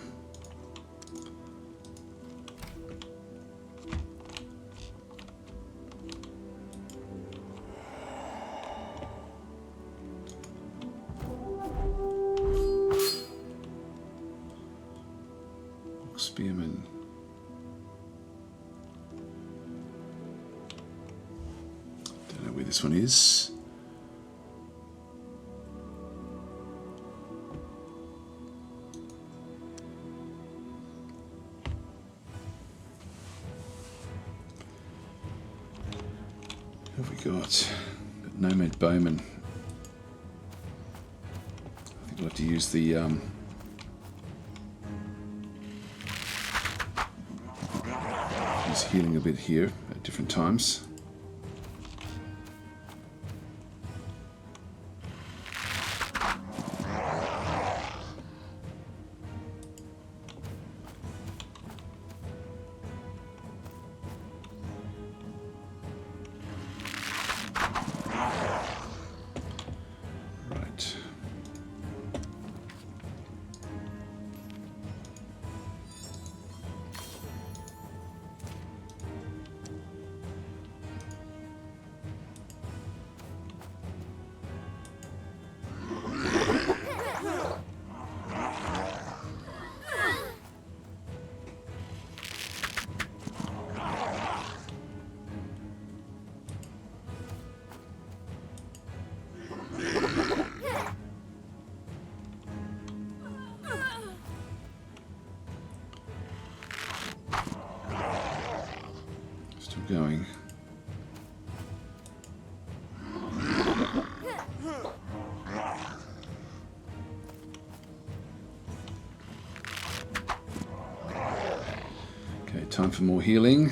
Spearman. Don't know where this one is. What have we got? Nomad Bowman. I think we'll have to use the he's healing a bit here at different times. Going. Okay, time for more healing.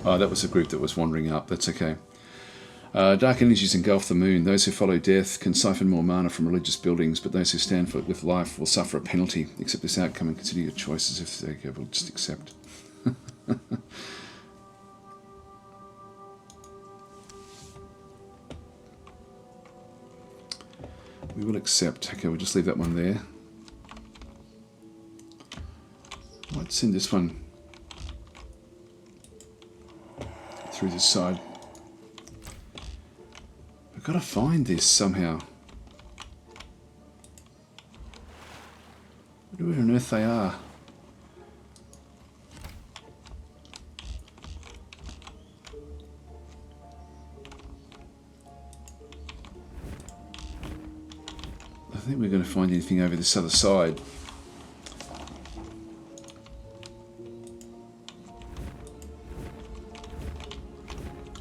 Oh, that was a group that was wandering up. That's okay. Dark energies engulf the moon. Those who follow death can siphon more mana from religious buildings, but those who stand for it with life will suffer a penalty. Accept this outcome and consider your choices. If they go, we'll just accept. We will accept. Okay, we'll just leave that one there. Let's send this one through this side. I've got to find this somehow. Where on earth they are? I think we're going to find anything over this other side.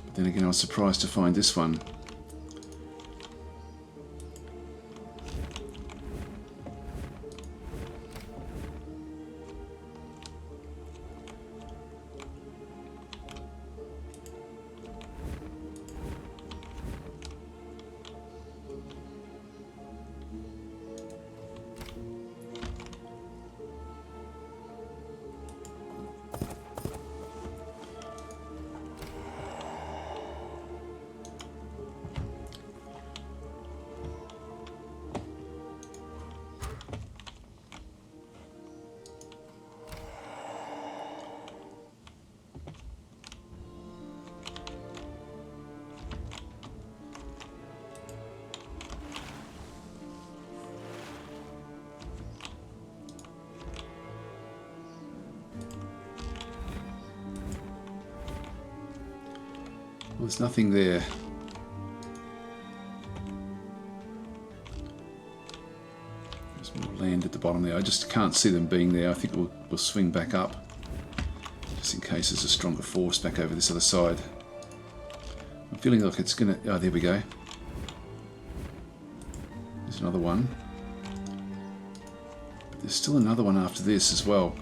But then again, I was surprised to find this one. Well, there's nothing there. There's more land at the bottom there. I just can't see them being there. I think we'll swing back up just in case there's a stronger force back over this other side. I'm feeling like it's gonna... Oh, there we go. There's another one. But there's still another one after this as well.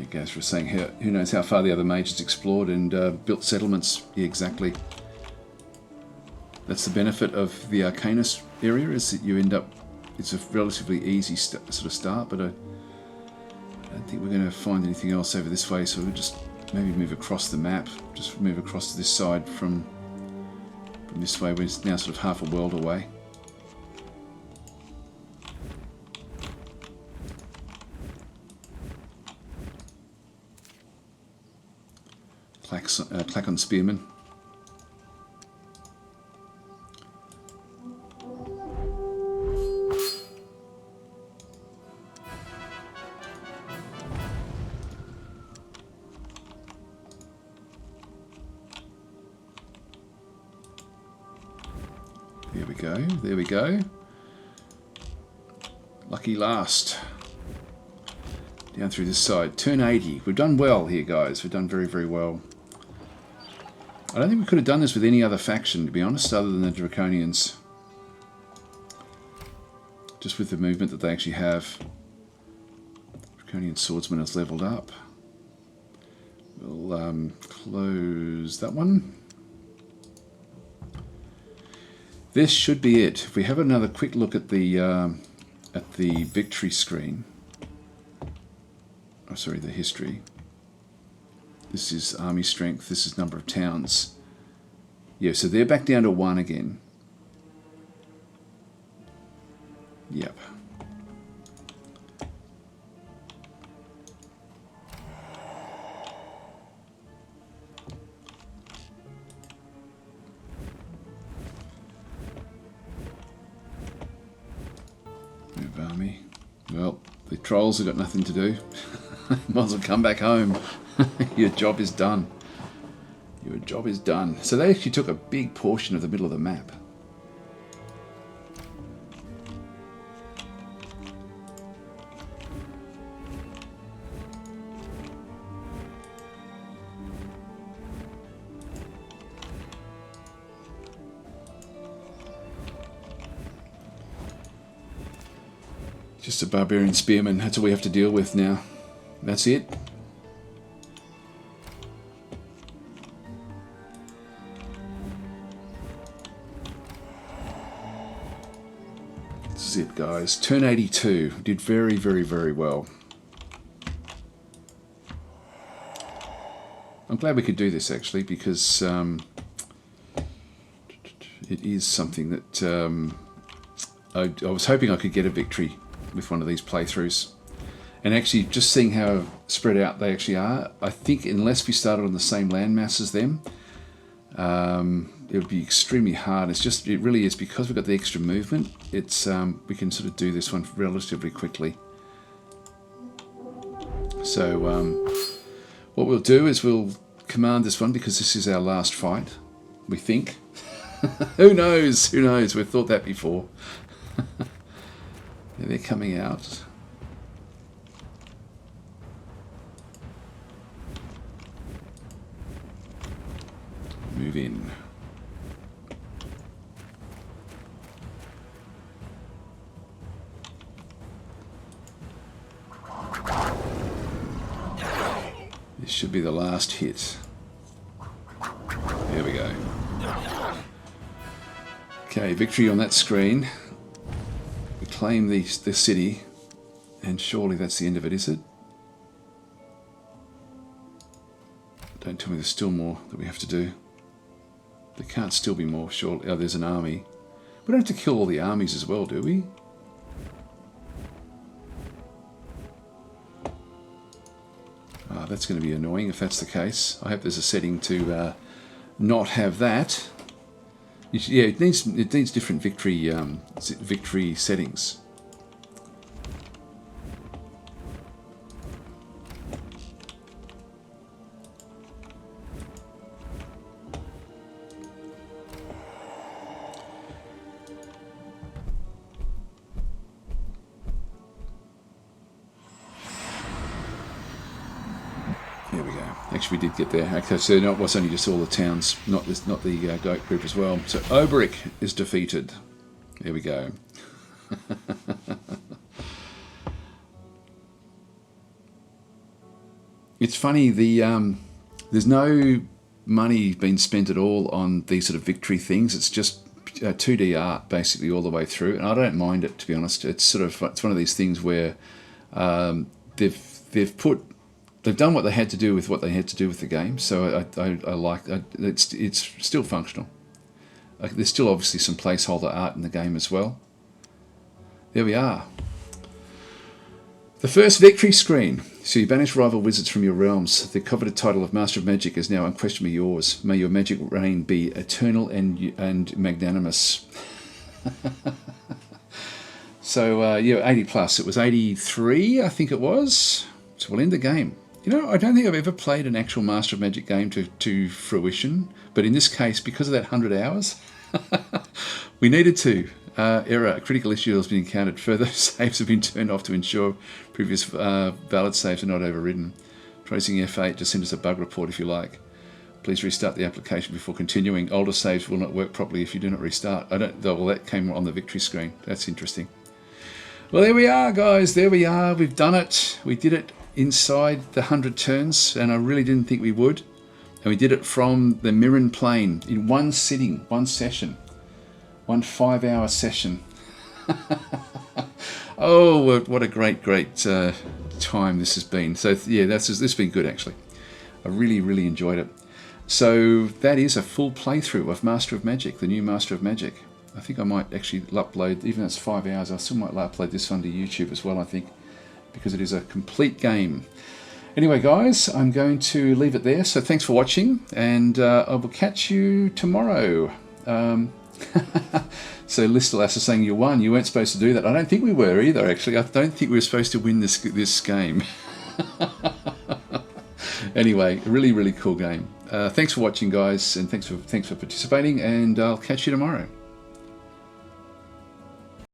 Goes for saying, who knows how far the other mages explored and built settlements. Yeah, exactly. That's the benefit of the Arcanist area, is that you end up, it's a relatively easy sort of start, but I don't think we're going to find anything else over this way, so we'll just maybe move across the map, just move across to this side from this way. We're now sort of half a world away. Clack on Spearman. There we go, there we go. Lucky last. Down through this side. Turn 80. We've done well here, guys. We've done very, very well. I don't think we could have done this with any other faction, to be honest, other than the Draconians. Just with the movement that they actually have. Draconian Swordsman has leveled up. We'll close that one. This should be it. If we have another quick look at the victory screen. Oh, sorry, the history. This is army strength. This is number of towns. Yeah, so they're back down to 1 again. Yep. Move army. Well, the trolls have got nothing to do. Might as well come back home. Your job is done. Your job is done. So they actually took a big portion of the middle of the map. Just a barbarian spearman. That's all we have to deal with now. That's it. This is it, guys. Turn 82. Did very, very, very well. I'm glad we could do this, actually, because it is something that I was hoping I could get a victory with one of these playthroughs. And actually, just seeing how spread out they actually are, I think unless we started on the same landmass as them, it would be extremely hard. It really is, because we've got the extra movement. It's we can sort of do this one relatively quickly. So what we'll do is we'll command this one, because this is our last fight, we think. Who knows? Who knows? We've thought that before. They're coming out. Move in. This should be the last hit. There we go. Okay, victory on that screen. We claim the city, and surely that's the end of it, is it? Don't tell me there's still more that we have to do. There can't still be more, surely. Oh, there's an army. We don't have to kill all the armies as well, do we? Ah, that's going to be annoying if that's the case. I hope there's a setting to not have that. Yeah, it needs different victory settings. There we go. Actually, we did get there. Okay, so it was only just all the towns, not the goat group as well. So Oberic is defeated. There we go. It's funny, there's no money being spent at all on these sort of victory things. It's just 2D art basically all the way through, and I don't mind it, to be honest. It's one of these things where they've done what they had to do with what they had to do with the game. So I like it's still functional. There's still obviously some placeholder art in the game as well. There we are. The first victory screen. So you banish rival wizards from your realms. The coveted title of Master of Magic is now unquestionably yours. May your magic reign be eternal and magnanimous. So yeah, 80 plus. It was 83, I think it was. So we'll end the game. You know, I don't think I've ever played an actual Master of Magic game to fruition. But in this case, because of that 100 hours, we needed to. Error. A critical issue has been encountered. Further saves have been turned off to ensure previous valid saves are not overridden. Tracing F8, just send us a bug report if you like. Please restart the application before continuing. Older saves will not work properly if you do not restart. Well, that came on the victory screen. That's interesting. Well, there we are, guys. There we are. We've done it. We did it inside the 100 turns, and I really didn't think we would. And we did it from the Mirren plane in one sitting, one session. 1 5-hour session. Oh, what a great time this has been. So yeah, this has been good actually. I really enjoyed it. So that is a full playthrough of Master of Magic, the new Master of Magic. I think I might actually upload, even though it's 5 hours, I still might upload this onto YouTube as well, I think, because it is a complete game. Anyway, guys, I'm going to leave it there. So thanks for watching, and I will catch you tomorrow. So Listelas is saying you won. You weren't supposed to do that. I don't think we were either, actually. I don't think we were supposed to win this game. Anyway, really cool game. Thanks for watching, guys, and thanks for participating, and I'll catch you tomorrow.